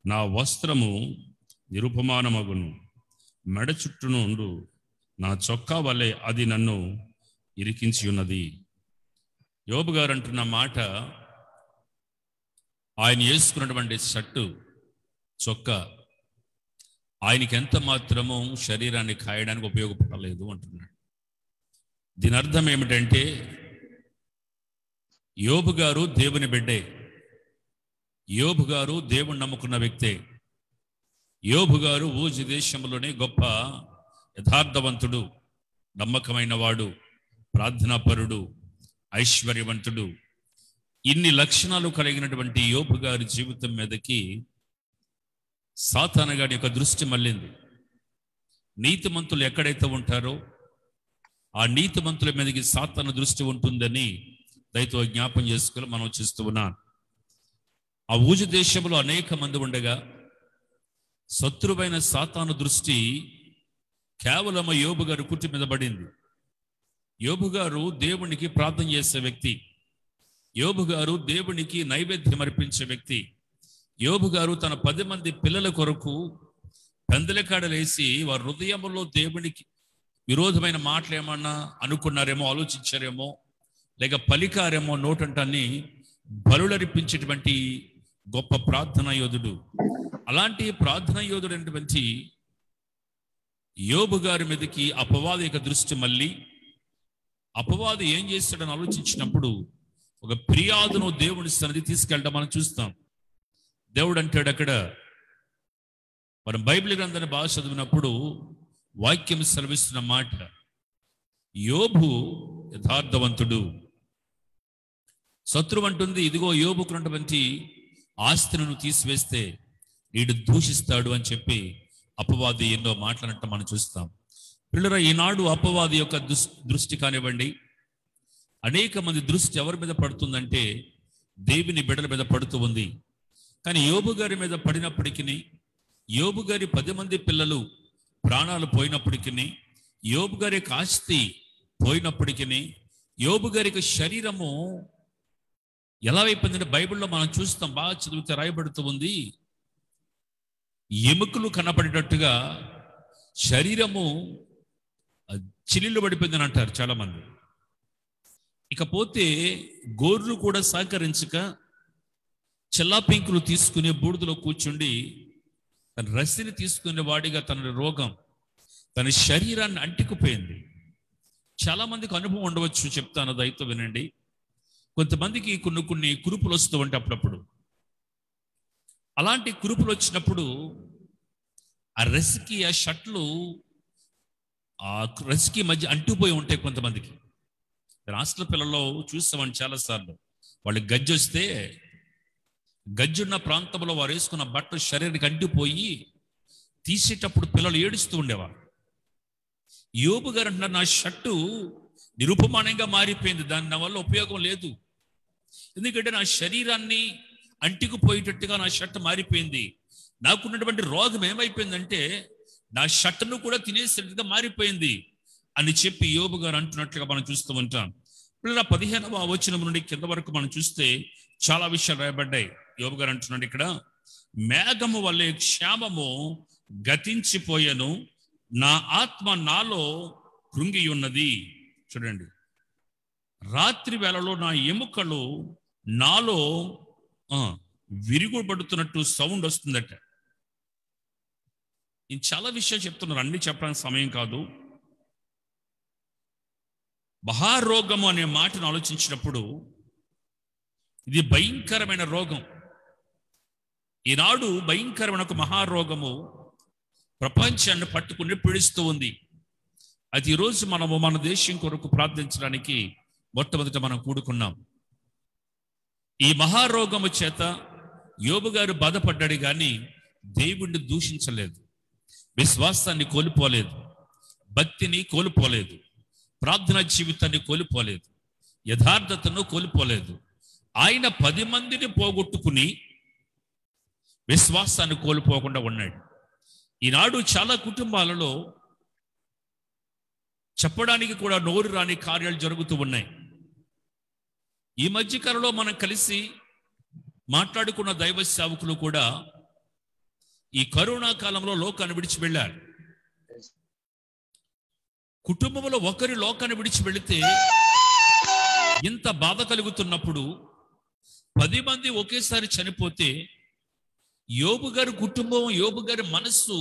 నా వస్త్రము నిరుపమానమగును, మెడ చుట్టూను ఉండు నా చొక్కా వలె అది నన్ను ఇరికించి ఉన్నది. యోబు గారు అంటున్న మాట, ఆయన వేసుకున్నటువంటి షర్టు, చొక్కా ఆయనకి ఎంత మాత్రము శరీరాన్ని కాయడానికి ఉపయోగపడలేదు అంటున్నాడు. దీని అర్థం ఏమిటంటే యోబు గారు దేవుని బిడ్డే, యోబు గారు దేవుని నమ్ముకున్న వ్యక్తే. యోబు గారు ఊజు దేశంలోనే గొప్ప యథార్థవంతుడు, నమ్మకమైన వాడు, ప్రార్థనాపరుడు, ఐశ్వర్యవంతుడు. ఇన్ని లక్షణాలు కలిగినటువంటి యోబు గారి జీవితం మీదకి సాతాను గారి యొక్క దృష్టి మళ్ళింది. నీతిమంతులు ఎక్కడైతే ఉంటారో ఆ నీతిమంతుల మీదకి సాతాను దృష్టి ఉంటుందని దయతో జ్ఞాపం చేసుకుని మనం చేస్తూ ఉన్నాం. ఆ ఊజు దేశంలో అనేక మంది ఉండగా శత్రువైన సాతాను దృష్టి కేవలం యోబు గారు కుట్టి మీద పడింది. యోబు గారు దేవునికి ప్రార్థన చేసే వ్యక్తి, యోబు గారు దేవునికి నైవేద్యం అర్పించే వ్యక్తి. యోబు గారు తన 10 మంది పిల్లల కొరకు పెందలకాడలేసి వారి హృదయంలో దేవునికి విరోధమైన మాటలు ఏమన్నా అనుకున్నారేమో, ఆలోచించారేమో, లేక పలికారేమో నోటంటాన్ని బలులర్పించేటువంటి గొప్ప ప్రార్థనా యోధుడు. అలాంటి ప్రార్థనా యోధుడు అయినటువంటి యోబు గారి మీదకి అపవాది యొక్క దృష్టి మళ్ళీ అపవాది ఏం చేస్తాడని ఆలోచించినప్పుడు ఒక ఫిర్యాదును దేవుని సన్నిధి తీసుకెళ్ళడం మనం చూస్తాం. దేవుడు అంటాడు అక్కడ, మనం బైబిల్ గ్రంథాన్ని బాగా చదివినప్పుడు వాక్యం సెలవిస్తున్న మాట, యోబు యథార్థవంతుడు. శత్రువు అంటుంది, ఇదిగో యోబుకున్నటువంటి ఆస్తిని తీసివేస్తే వీడు దూషిస్తాడు అని చెప్పి అపవాది ఎన్నో మాట్లాడటం మనం చూస్తాం. పిల్లరా, ఈనాడు అపవాది యొక్క దృష్టి కానివ్వండి, అనేక మంది దృష్టి ఎవరి మీద పడుతుందంటే దేవుని బిడ్డల మీద పడుతూ ఉంది. కానీ యోబు గారి మీద పడినప్పటికీ, యోబు గారి 10 మంది పిల్లలు ప్రాణాలు పోయినప్పటికీ, యోబు గారి ఆస్తి పోయినప్పటికీ, యోబు గారికి శరీరము ఎలా అయిపోయిందంటే బైబిల్లో మనం చూస్తాం, బాగా చదివితే రాయబడుతూ ఉంది, ఎముకలు కనపడేటట్టుగా శరీరము చిల్లిలు పడిపోయిందని అంటారు చాలా మంది. ఇకపోతే గోర్లు కూడా సహకరించక చెల్లాపింకులు తీసుకుని బూడిదలో కూర్చుండి తన రసిని తీసుకునే వాడిగా తన రోగం తన శరీరాన్ని అంటికిపోయింది. చాలా మందికి అనుభవం ఉండవచ్చు, చెప్తాను, దయతో వినండి. కొంతమందికి కొన్ని కురుపులు వస్తూ ఉంటాయి అప్పుడప్పుడు. అలాంటి కురుపులు వచ్చినప్పుడు ఆ రసికి, ఆ షర్ట్లు ఆ రసికి మధ్య అంటుపోయి ఉంటాయి కొంతమందికి. హాస్టల్ పిల్లల్లో చూస్తామని చాలాసార్లు, వాళ్ళు గజ్జి వస్తే గజ్జున్న ప్రాంతంలో వారు వేసుకున్న బట్టలు శరీరానికి అంటిపోయి తీసేటప్పుడు పిల్లలు ఏడుస్తూ ఉండేవారు. యోబు గారు అంటున్నారు, నా షర్టు నిరుపమానంగా మారిపోయింది, దాని వల్ల ఉపయోగం లేదు, ఎందుకంటే నా శరీరాన్ని అంటికిపోయేటట్టుగా నా షర్ట్ మారిపోయింది. నాకున్నటువంటి రోగం ఏమైపోయిందంటే నా షర్ట్ను కూడా తినేసేట్టుగా మారిపోయింది అని చెప్పి యోబు గారు అంటున్నట్లుగా మనం చూస్తూ ఉంటాం. పిల్లల 15వ వచనం నుండి కింద వరకు మనం చూస్తే చాలా విషయాలు రాయబడ్డాయి. యోబు గారు అంటున్నాడు ఇక్కడ, మేఘము వల్లే క్షామము గతించిపోయెను, నా ఆత్మ నాలో కృంగి ఉన్నది. చూడండి, రాత్రి వేళలో నా ఎముకలు నాలో విరుగుపడుతున్నట్టు సౌండ్ వస్తుందట. నేను చాలా విషయాలు చెప్తున్నారు, అన్ని చెప్పడానికి సమయం కాదు. మహారోగము అనే మాటను ఆలోచించినప్పుడు ఇది భయంకరమైన రోగం. ఈనాడు భయంకరమైన ఒక మహారోగము ప్రపంచాన్ని పట్టుకుని పీడిస్తూ ఉంది. అది ఈరోజు మనము మన దేశం కొరకు ప్రార్థించడానికి మొట్టమొదట మనం కూడుకున్నాం. ఈ మహారోగము చేత యోబు గారు బాధపడ్డాడు, కానీ దేవుణ్ణి దూషించలేదు, విశ్వాసాన్ని కోల్పోలేదు, భక్తిని కోల్పోలేదు, ప్రార్థనా జీవితాన్ని కోల్పోలేదు, యథార్థతను కోల్పోలేదు. ఆయన 10 మందిని పోగొట్టుకుని విశ్వాసాన్ని కోల్పోకుండా ఉన్నాడు. ఈనాడు చాలా కుటుంబాలలో చెప్పడానికి కూడా నోరు రాని కార్యాలు జరుగుతూ ఉన్నాయి. ఈ మధ్యకాలంలో మనం కలిసి మాట్లాడుకున్న దైవ సేవకులు కూడా ఈ కరోనా కాలంలో లోకాన్ని విడిచి వెళ్ళారు. కుటుంబంలో ఒకరి లోకాన్ని విడిచి వెళితే ఇంత బాధ కలుగుతున్నప్పుడు 10 మంది ఒకేసారి చనిపోతే యోబు గారి కుటుంబం, యోబు గారి మనస్సు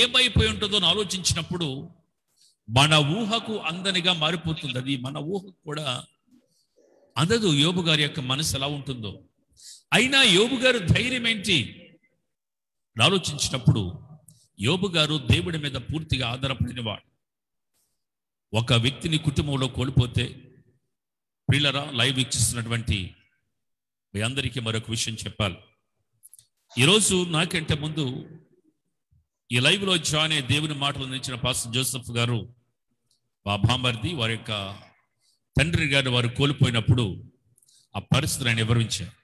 ఏమైపోయి ఉంటుందో అని ఆలోచించినప్పుడు మన ఊహకు అందనిగా మారిపోతుంది. అది మన ఊహకు కూడా అందదు యోబు గారి యొక్క మనసు ఎలా ఉంటుందో. అయినా యోబు గారు ధైర్యం ఏంటి ఆలోచించినప్పుడు యోబు గారు దేవుడి మీద పూర్తిగా ఆధారపడినవాడు. ఒక వ్యక్తిని కుటుంబంలో కోల్పోతే, ప్రియులరా, లైవ్ వీక్షిస్తున్నటువంటి మీ అందరికీ మరొక విషయం చెప్పాలి. ఈరోజు నాకంటే ముందు ఈ లైవ్లో జాయిన్ అయ్యే దేవుని మాటలు అందించిన పాస్టర్ జోసెఫ్ గారు, మా బామర్ది, వారి యొక్క తండ్రి గారు వారు కోల్పోయినప్పుడు ఆ పరిస్థితిని ఆయన వివరించారు.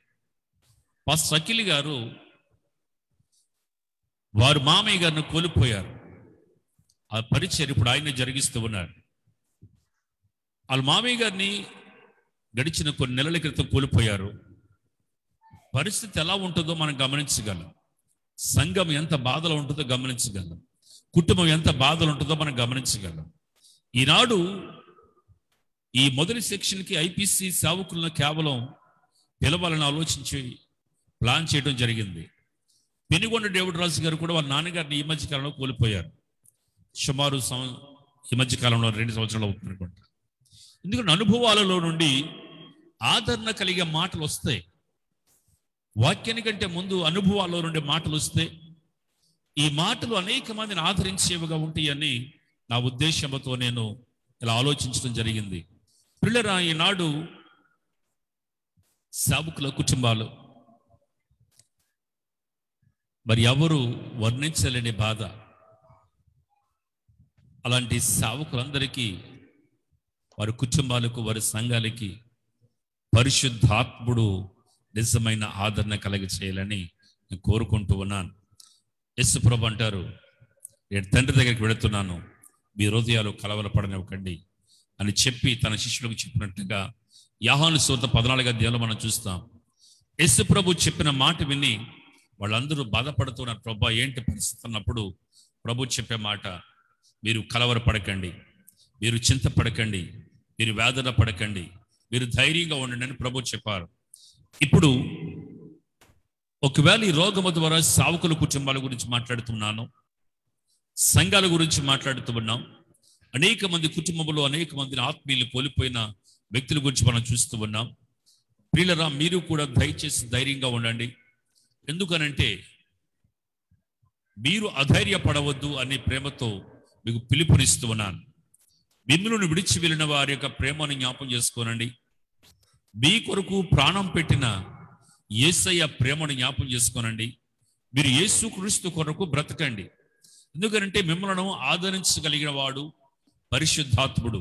పాస్టర్ అఖిల్ గారు వారు మామయ్య గారిని కోల్పోయారు. ఆ పరిచయం ఇప్పుడు ఆయన జరిగిస్తూ ఉన్నారు. వాళ్ళ మామయ్య గారిని గడిచిన కొన్ని నెలల క్రితం కోల్పోయారు. పరిస్థితి ఎలా ఉంటుందో మనం గమనించగలం. సంఘం ఎంత బాధలో ఉంటుందో గమనించగలం. కుటుంబం ఎంత బాధలు ఉంటుందో మనం గమనించగలం. ఈనాడు ఈ మొదటి సెక్షన్కి ఐపీసీ సేవకులను కేవలం పిలవాలని ఆలోచించి ప్లాన్ చేయడం జరిగింది. పెనుగొండ డేవిడ్ రాజు గారు కూడా వాళ్ళ నాన్నగారిని ఈ మధ్య కాలంలో కోల్పోయారు. సుమారు ఈ మధ్య కాలంలో 2 సంవత్సరాలు అవుతుంది అనుకుంటా. ఎందుకంటే అనుభవాలలో నుండి ఆదరణ కలిగే మాటలు వస్తాయి. వాక్యానికంటే ముందు అనుభవాల్లో నుండి మాటలు వస్తే ఈ మాటలు అనేక మందిని ఆదరించేవిగా ఉంటాయని నా ఉద్దేశంతో నేను ఇలా ఆలోచించడం జరిగింది. పిల్లరా, ఈనాడు సేవకుల కుటుంబాలు మరి ఎవరు వర్ణించలేని బాధ. అలాంటి సేవకులందరికీ, వారి కుటుంబాలకు, వారి సంఘాలకి పరిశుద్ధాత్ముడు నిజమైన ఆదరణ కలిగి చేయాలని నేను కోరుకుంటూ ఉన్నాను. యేసుప్రభు అంటారు, నేను తండ్రి దగ్గరికి వెళుతున్నాను, మీ హృదయాలు కలవరపడనివ్వకండి అని చెప్పి తన శిష్యులకు చెప్పినట్టుగా యోహాను సువార్త 14వ అధ్యాయంలో మనం చూస్తాం. యేసుప్రభు చెప్పిన మాట విని వాళ్ళందరూ బాధపడుతున్నారు. ప్రభు ఏంటి పరిస్థితి అన్నప్పుడు ప్రభు చెప్పే మాట, మీరు కలవరపడకండి, మీరు చింతపడకండి, మీరు వేదన పడకండి, మీరు ధైర్యంగా ఉండండి అని ప్రభు చెప్పారు. ఇప్పుడు ఒకవేళ ఈ రోగము ద్వారా సేవకుల కుటుంబాల గురించి మాట్లాడుతున్నాను, సంఘాల గురించి మాట్లాడుతూ ఉన్నాం. అనేక మంది కుటుంబంలో అనేక మందిని ఆత్మీయులు కోల్పోయిన వ్యక్తుల గురించి మనం చూస్తూ ఉన్నాం. ప్రియులరా, మీరు కూడా దయచేసి ధైర్యంగా ఉండండి. ఎందుకనంటే మీరు అధైర్యపడవద్దు అనే ప్రేమతో మీకు పిలుపునిస్తూ ఉన్నాను. మిమ్మల్ని విడిచి వెళ్ళిన వారి యొక్క ప్రేమను జ్ఞాపం చేసుకోనండి. మీ కొరకు ప్రాణం పెట్టిన యేసయ్య ప్రేమను జ్ఞాపం చేసుకోనండి. మీరు యేసుక్రీస్తు కొరకు బ్రతకండి. ఎందుకంటే మిమ్మల్ని ఆదరించగలిగిన వాడు పరిశుద్ధాత్ముడు.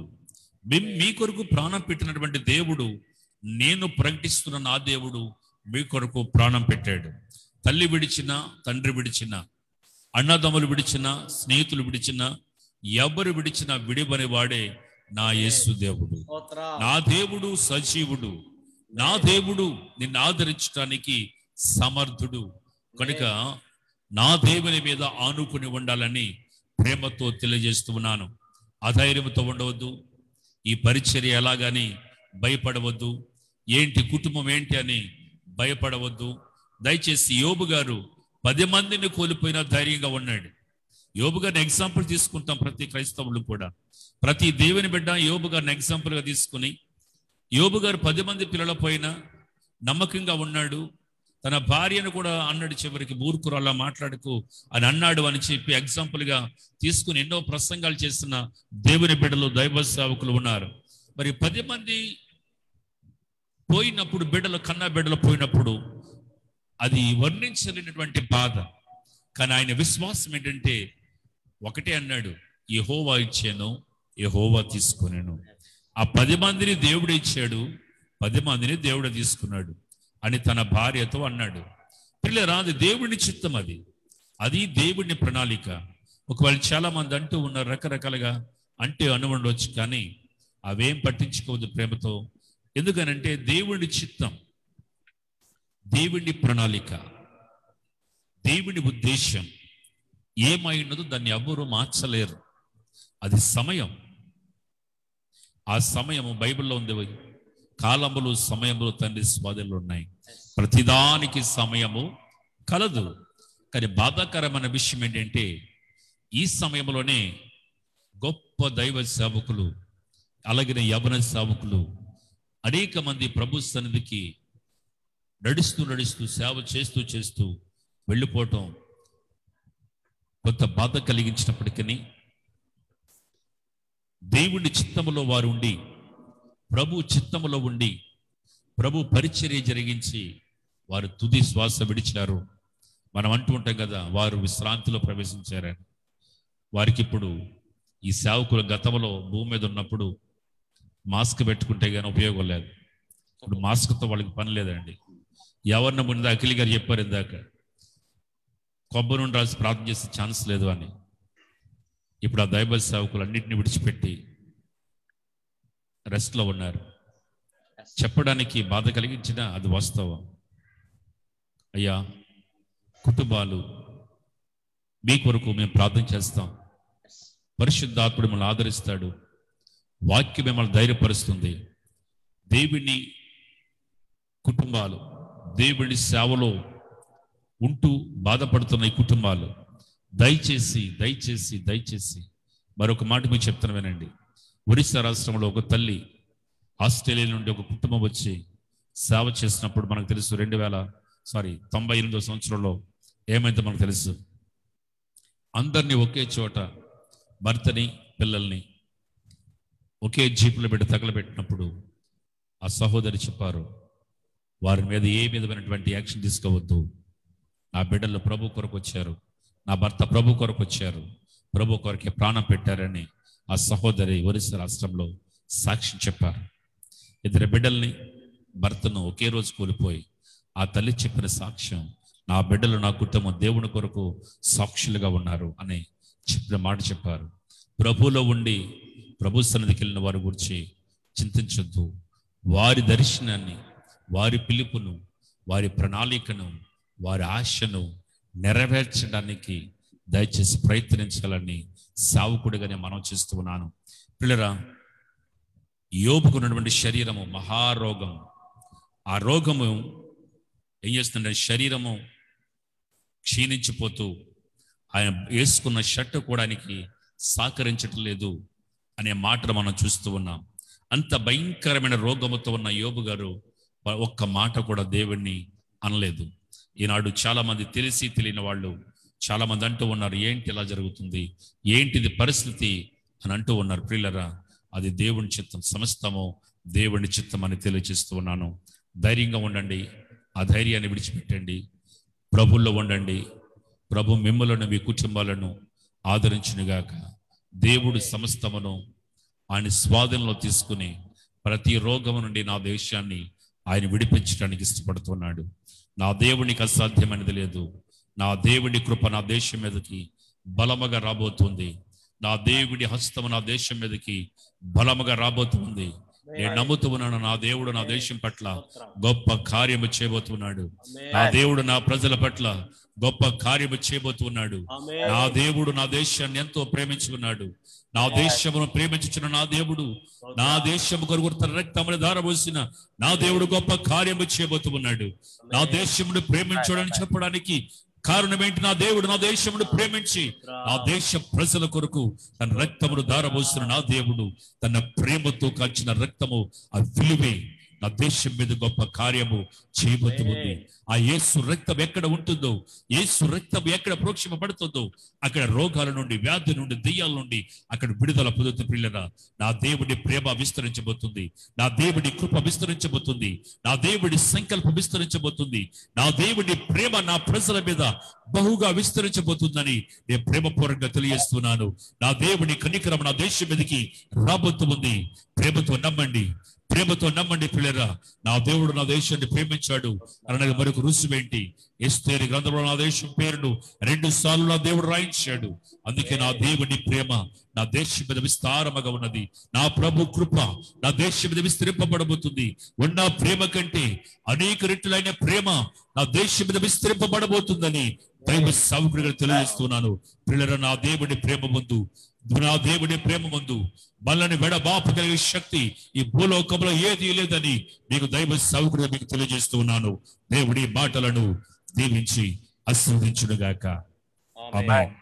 మీ కొరకు ప్రాణం పెట్టినటువంటి దేవుడు, నేను ప్రకటిస్తున్న నా దేవుడు మీ కొరకు ప్రాణం పెట్టాడు. తల్లి విడిచిన, తండ్రి విడిచిన, అన్నదమ్ములు విడిచిన, స్నేహితులు విడిచిన, ఎవరు విడిచిన విడివని వాడే నా యేసు దేవుడు. నా దేవుడు సజీవుడు, నా దేవుడు నిన్ను ఆదరించడానికి సమర్థుడు. కనుక నా దేవుని మీద ఆనుకుని ఉండాలని ప్రేమతో తెలియజేస్తూ ఉన్నాను. అధైర్యంతో ఉండవద్దు. ఈ పరిచర్య ఎలాగని భయపడవద్దు. ఏంటి కుటుంబం ఏంటి అని భయపడవద్దు. దయచేసి యోబు గారు 10 మందిని కోల్పోయినా ధైర్యంగా ఉన్నాడు. యోబు గారిని ఎగ్జాంపుల్ తీసుకుంటాం ప్రతి క్రైస్తవులు కూడా. ప్రతి దేవుని బిడ్డ యోబు గారిని ఎగ్జాంపుల్గా తీసుకుని, యోబు గారు 10 మంది పిల్లల పోయినా నమ్మకంగా ఉన్నాడు. తన భార్యను కూడా అన్నాడు, చివరికి మూర్ఖురాలా మాట్లాడుకు అని అన్నాడు అని చెప్పి ఎగ్జాంపుల్గా తీసుకుని ఎన్నో ప్రసంగాలు చేసిన దేవుని బిడ్డలు, దైవ సేవకులు ఉన్నారు. మరి 10 మంది పోయినప్పుడు, బిడ్డలు, కన్నా బిడ్డలు పోయినప్పుడు అది వర్ణించలేనటువంటి బాధ. కానీ ఆయన విశ్వాసం ఏంటంటే ఒకటే అన్నాడు, యెహోవా ఇచ్చాను, యెహోవా తీసుకున్నాను. ఆ 10 మందిని దేవుడు ఇచ్చాడు, 10 మందిని దేవుడు తీసుకున్నాడు అని తన భార్యతో అన్నాడు. పిల్లరా, అది దేవుని చిత్తం, అది దేవుని ప్రణాళిక. ఒకవేళ చాలా మంది అంటూ ఉన్నారు రకరకాలుగా అంటే అనుండవచ్చు, కానీ అవేం పట్టించుకోవద్దు ప్రేమతో. ఎందుకనంటే దేవుని చిత్తం, దేవుని ప్రణాళిక, దేవుని ఉద్దేశం ఏమైనదో దాన్ని ఎవ్వరూ మార్చలేరు. అది సమయం. ఆ సమయము బైబిల్లో ఉంది. కాలములు, సమయములు తండ్రి స్వాధీనంలో ఉన్నాయి. ప్రతిదానికి సమయము కలదు. కానీ బాధాకరమైన విషయం ఏంటంటే ఈ సమయంలోనే గొప్ప దైవ సేవకులు, అలాగే యవన సేవకులు, అనేక మంది ప్రభు సన్నిధికి నడుస్తూ సేవ చేస్తూ వెళ్ళిపోవటం కొంత బాధ కలిగించినప్పటికీ దేవుని చిత్తములో వారు ఉండి, ప్రభు చిత్తములో ఉండి, ప్రభు పరిచర్య జరిగించి వారు తుది శ్వాస విడిచారు. మనం అంటూ ఉంటాం కదా, వారు విశ్రాంతిలో ప్రవేశించారని. వారికి ఇప్పుడు ఈ సేవకుల గతంలో భూమి మీద ఉన్నప్పుడు మాస్క్ పెట్టుకుంటే కానీ ఉపయోగం లేదు. ఇప్పుడు మాస్క్తో వాళ్ళకి పని లేదండి. ఎవరిని ముందు అఖిల్ గారు చెప్పారు ఇందాక, కొబ్బరి నుండి రాసి ప్రార్థన చేసే ఛాన్స్ లేదు అని. ఇప్పుడు ఆ దైవ సేవకులు అన్నింటినీ విడిచిపెట్టి రెస్ట్లో ఉన్నారు. చెప్పడానికి బాధ కలిగించిన అది వాస్తవం. అయ్యా, కుటుంబాలు మీ కొరకు మేము ప్రార్థన చేస్తాం. పరిశుద్ధాత్ముడు మిమ్మల్ని ఆదరిస్తాడు. వాక్యం మిమ్మల్ని ధైర్యపరుస్తుంది. దేవుని కుటుంబాలు, దేవుని సేవలో ఉంటూ బాధపడుతున్న ఈ కుటుంబాలు దయచేసి దయచేసి దయచేసి మరొక మాట మీకు చెప్తాను వినండి. ఒరిస్సా రాష్ట్రంలో ఒక తల్లి ఆస్ట్రేలియా నుండి ఒక కుటుంబం వచ్చి సేవ చేసినప్పుడు మనకు తెలుసు 98 సంవత్సరంలో ఏమైందో మనకు తెలుసు. అందరినీ ఒకే చోట, భర్తని పిల్లల్ని ఒకే జీపులో పెట్టి తగలబెట్టినప్పుడు ఆ సహోదరి చెప్పారు, వారి మీద ఏ విధమైనటువంటి యాక్షన్ తీసుకోవద్దు. నా బిడ్డలు ప్రభు కొరకు వచ్చారు, నా భర్త ప్రభు కొరకు వచ్చారు, ప్రభు కొరకే ప్రాణం పెట్టారని ఆ సహోదరి ఒరిస్సా రాష్ట్రంలో సాక్ష్యం చెప్పారు. 2 బిడ్డల్ని, భర్తను ఒకే రోజు కోల్పోయి ఆ తల్లి చెప్పిన సాక్ష్యం, నా బిడ్డలు నా కుటుంబం దేవుని కొరకు సాక్షులుగా ఉన్నారు అని చెప్పిన మాట చెప్పారు. ప్రభులో ఉండి ప్రభు సన్నిధికి వెళ్ళిన వారి గురించి చింతించొద్దు. వారి దర్శనాన్ని, వారి పిలుపును, వారి ప్రణాళికను, వారి ఆశను నెరవేర్చడానికి దయచేసి ప్రయత్నించాలని సావుకుడిగానే మనం చేస్తూ ఉన్నాను. పిల్లరా, యోబుకు ఉన్నటువంటి శరీరము మహారోగం. ఆ రోగము ఏం చేస్తుందంటే శరీరము క్షీణించిపోతూ ఆయన వేసుకున్న షర్టు కూడా ఆయనకి సహకరించటం లేదు అనే మాటను మనం చూస్తూ ఉన్నాం. అంత భయంకరమైన రోగముతో ఉన్న యోబు గారు ఒక్క మాట కూడా దేవుణ్ణి అనలేదు. ఈనాడు చాలా మంది తెలిసి తెలియని వాళ్ళు చాలా మంది అంటూ ఉన్నారు, ఏంటి ఇలా జరుగుతుంది, ఏంటిది పరిస్థితి అని అంటూ ఉన్నారు. ప్రియులరా, అది దేవుని చిత్తం, సమస్తము దేవుని చిత్తం అని తెలియజేస్తూ ఉన్నాను. ధైర్యంగా ఉండండి, ఆ ధైర్యాన్ని విడిచిపెట్టండి, ప్రభుల్లో ఉండండి. ప్రభు మిమ్మలను, మీ కుటుంబాలను ఆదరించునుగాక. దేవుడు సమస్తమును ఆయన స్వాధీనంలో తీసుకుని ప్రతి రోగము నుండి నా దేశాన్ని ఆయన విడిపించడానికి ఇష్టపడుతున్నాడు. నా దేవునికి అసాధ్యమైనది లేదు. నా దేవుడి కృప నా దేశం మీదకి బలముగా రాబోతుంది. నా దేవుడి హస్తము నా దేశం మీదకి బలముగా రాబోతుంది. నేను నమ్ముతూ ఉన్నాను, నా దేవుడు నా దేశం పట్ల గొప్ప కార్యము చేయబోతున్నాడు. నా దేవుడు నా ప్రజల పట్ల గొప్ప కార్యము చేయబోతున్నాడు. నా దేవుడు నా దేశాన్ని ఎంతో ప్రేమించుకున్నాడు. నా దేశమును ప్రేమించుచున్న నా దేవుడు, నా దేశము కొరకు తన రక్తమును ధారపోసిన నా దేవుడు గొప్ప కార్యము చేయబోతున్నాడు. నా దేశమును ప్రేమించడానికి చెప్పడానికి కారణం ఏంటి? నా దేవుడు నా దేశమును ప్రేమించి నా దేశ ప్రజల కొరకు తన రక్తమును ధారపోసిన నా దేవుడు తన ప్రేమతో కాల్చిన రక్తము ఆ విలువే నా దేశం మీద గొప్ప కార్యము చేయబోతుంది. ఆ యేసు రక్తం ఎక్కడ ఉంటుందో, యేసు రక్తం ఎక్కడ ప్రోక్షింపబడుతుందో అక్కడ రోగాల నుండి, వ్యాధి నుండి, దెయ్యాల నుండి అక్కడ విడుదల పొందుతూ పిల్లరా, నా దేవుడి ప్రేమ విస్తరించబోతుంది, నా దేవుడి కృప విస్తరించబోతుంది, నా దేవుడి సంకల్పం విస్తరించబోతుంది, నా దేవుడి ప్రేమ నా ప్రజల మీద బహుగా విస్తరించబోతుందని నేను ప్రేమపూర్వకంగా తెలియజేస్తున్నాను. నా దేవుడి కనికరం నా దేశం మీదకి రాబోతుంది. ప్రేమతో నమ్మండి, ప్రేమతో నమ్మండి పిల్లరా. నా దేవుడు నా దేశాన్ని ప్రేమించాడు అనగా మరొక రుసుమేంటి? ఎస్తేరు గ్రంథంలో నా దేశం పేరును 2 సార్లు నా దేవుడు రాయించాడు. అందుకే నా దేవుని ప్రేమ నా దేశం మీద విస్తారముగా ఉన్నది. నా ప్రభు కృప నా దేశం మీద విస్తరింపబడబోతుంది. ఉన్న ప్రేమ కంటే అనేక రెట్లైన ప్రేమ నా దేశం మీద విస్తరింపబడబోతుందని దైవ సేవకుడిగా తెలియజేస్తున్నాను. పిల్లరా, నా దేవుని ప్రేమ ముందు, నా దేవుడి ప్రేమ ముందు మనల్ని వెడబాపగలిగే శక్తి ఈ భూలోకంలో ఏది లేదని మీకు దైవ సేవకుడిగా మీకు తెలియజేస్తూ ఉన్నాను. దేవుడి మాటలను దీవించి ఆశీర్వదించునుగాక. ఆమేన్.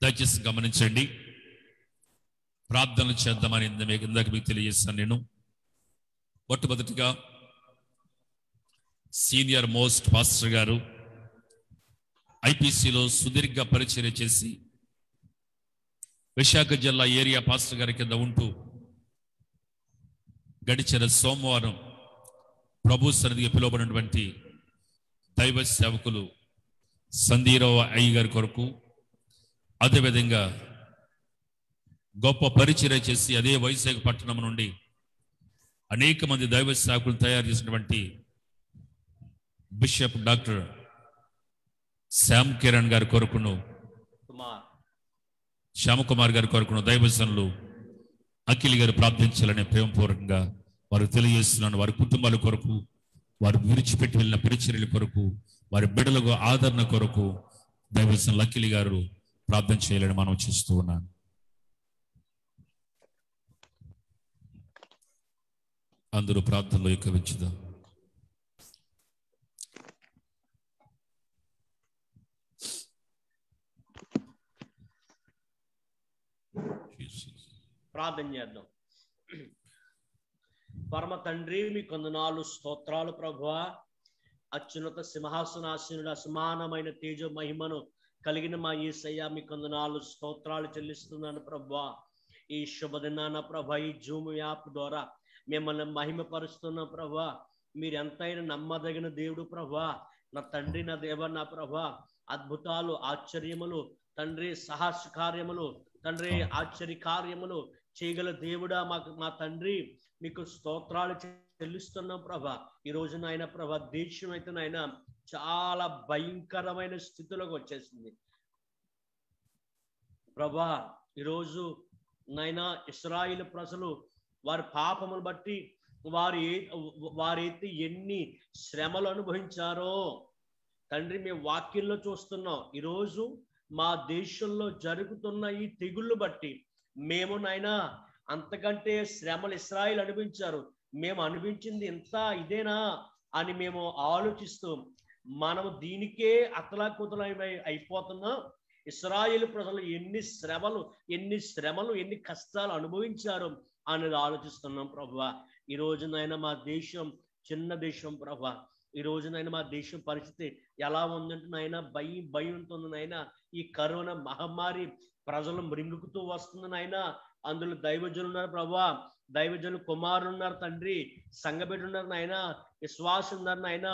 దయచేసి గమనించండి, ప్రార్థనలు చేద్దామని ఇందాక మీకు తెలియజేస్తాను. నేను మొట్టమొదటిగా సీనియర్ మోస్ట్ పాస్టర్ గారు ఐపీసీలో సుదీర్ఘ పరిచర్య చేసి విశాఖ జిల్లా ఏరియా పాస్టర్ గారి కింద ఉంటూ గడిచిన సోమవారం ప్రభు సన్నిధికి పిలువబడినటువంటి దైవ సేవకులు సందీరావు అయ్య గారి కొరకు, అదేవిధంగా గొప్ప పరిచర్య చేసి అదే వైజాగ్ పట్టణం నుండి అనేక మంది దైవ సేవకులు తయారు చేసినటువంటి బిషప్ డాక్టర్ శ్యామ్ కిరణ్ గారి కొరకును, శ్యామకుమార్ గారి కొరకును దైవజనులు అఖిల్ గారు ప్రార్థించాలని ప్రేమపూర్వకంగా వారు తెలియజేస్తున్నాను. వారి కుటుంబాల కొరకు, వారు విడిచిపెట్టి వెళ్ళిన పరిచర్యల కొరకు, వారి బిడ్డలకు ఆదరణ కొరకు దైవజనులు అఖిల్ గారు ప్రార్థన చేయాలని మనం చూస్తూ ఉన్నాను. అందరూ ప్రార్థనలో ఏకీభవించుదాం. ప్రార్థన చేద్దాం. పరమ తండ్రి, మీ కొందనాలు స్తోత్రాలు ప్రభువా. అత్యున్నత సింహాసనాసీనుడ, సమానమైన తేజ మహిమను కలిగిన మా యేసయ్య, మీ కొందనాలు స్తోత్రాలు చెల్లిస్తున్నాను ప్రభువా. ఈ శుభదినాన ప్రభా, ఈ జూమ్ యాప్ ద్వారా మిమ్మల్ని మహిమపరుస్తున్న ప్రభా. మీరు ఎంతైనా నమ్మదగిన దేవుడు ప్రభా. నా తండ్రి, నా దేవ, నా ప్రభా, అద్భుతాలు, ఆశ్చర్యములు తండ్రి, సాహస కార్యములు తండ్రి, ఆశ్చర్య కార్యములు చేయగల దేవుడా మా తండ్రి, మీకు స్తోత్రాలు చెల్లిస్తున్నాం ప్రభా. ఈ రోజు నాయన ప్రభా, దేశం అయితే నాయన చాలా భయంకరమైన స్థితిలోకి వచ్చేసింది ప్రభా. ఈరోజు నాయన ఇశ్రాయేలు ప్రజలు వారి పాపమును బట్టి వారైతే ఎన్ని శ్రమలు అనుభవించారో తండ్రి, మేము వాక్యంలో చూస్తున్నాం. ఈరోజు మా దేశంలో జరుగుతున్న ఈ తెగుళ్ళు బట్టి మేము నాయన అంతకంటే శ్రమలు ఇశ్రాయేలు అనుభవించారు, మేము అనిపించింది ఇంత ఇదేనా అని మేము ఆలోచిస్తూ మనము దీనికే అతలాకుతలమై అయిపోతున్నాం. ఇశ్రాయేలు ప్రజలు ఎన్ని శ్రమలు ఎన్ని కష్టాలు అనుభవించారు అనేది ఆలోచిస్తున్నాం ప్రభువా. ఈ రోజునైనా మా దేశం చిన్న దేశం ప్రభా. ఈ రోజునైనా మా దేశం పరిస్థితి ఎలా ఉందంటే నాయన భయం ఉంటుంది నాయన. ఈ కరోనా మహమ్మారి ప్రజలు మృంగుకుతూ వస్తుంది నాయన. అందులో దైవజనులు ఉన్నారు ప్రభా, దైవజనులు కుమారులు ఉన్నారు తండ్రి, సంఘబిడ్డ ఉన్నారు నాయన, విశ్వాసం ఉన్నారు నాయన,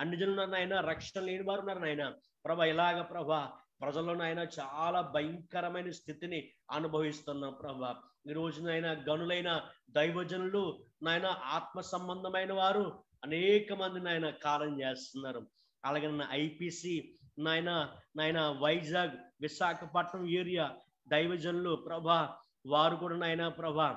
అన్ని జనులు ఉన్నారు నాయన, రక్షణ లేని వారు ఉన్నారు నాయన ప్రభా. ఇలాగ ప్రభా ప్రజల్లో నాయన చాలా భయంకరమైన స్థితిని అనుభవిస్తున్నాం ప్రభా. ఈ రోజునైనా గనులైన దైవజనులు నాయన, ఆత్మ సంబంధమైన వారు అనేక మంది నాయన కాలం చేస్తున్నారు. అలాగే ఐపీసీ నాయన వైజాగ్, విశాఖపట్నం ఏరియా దైవజనులు ప్రభా, వారు కూడా నాయన ప్రభా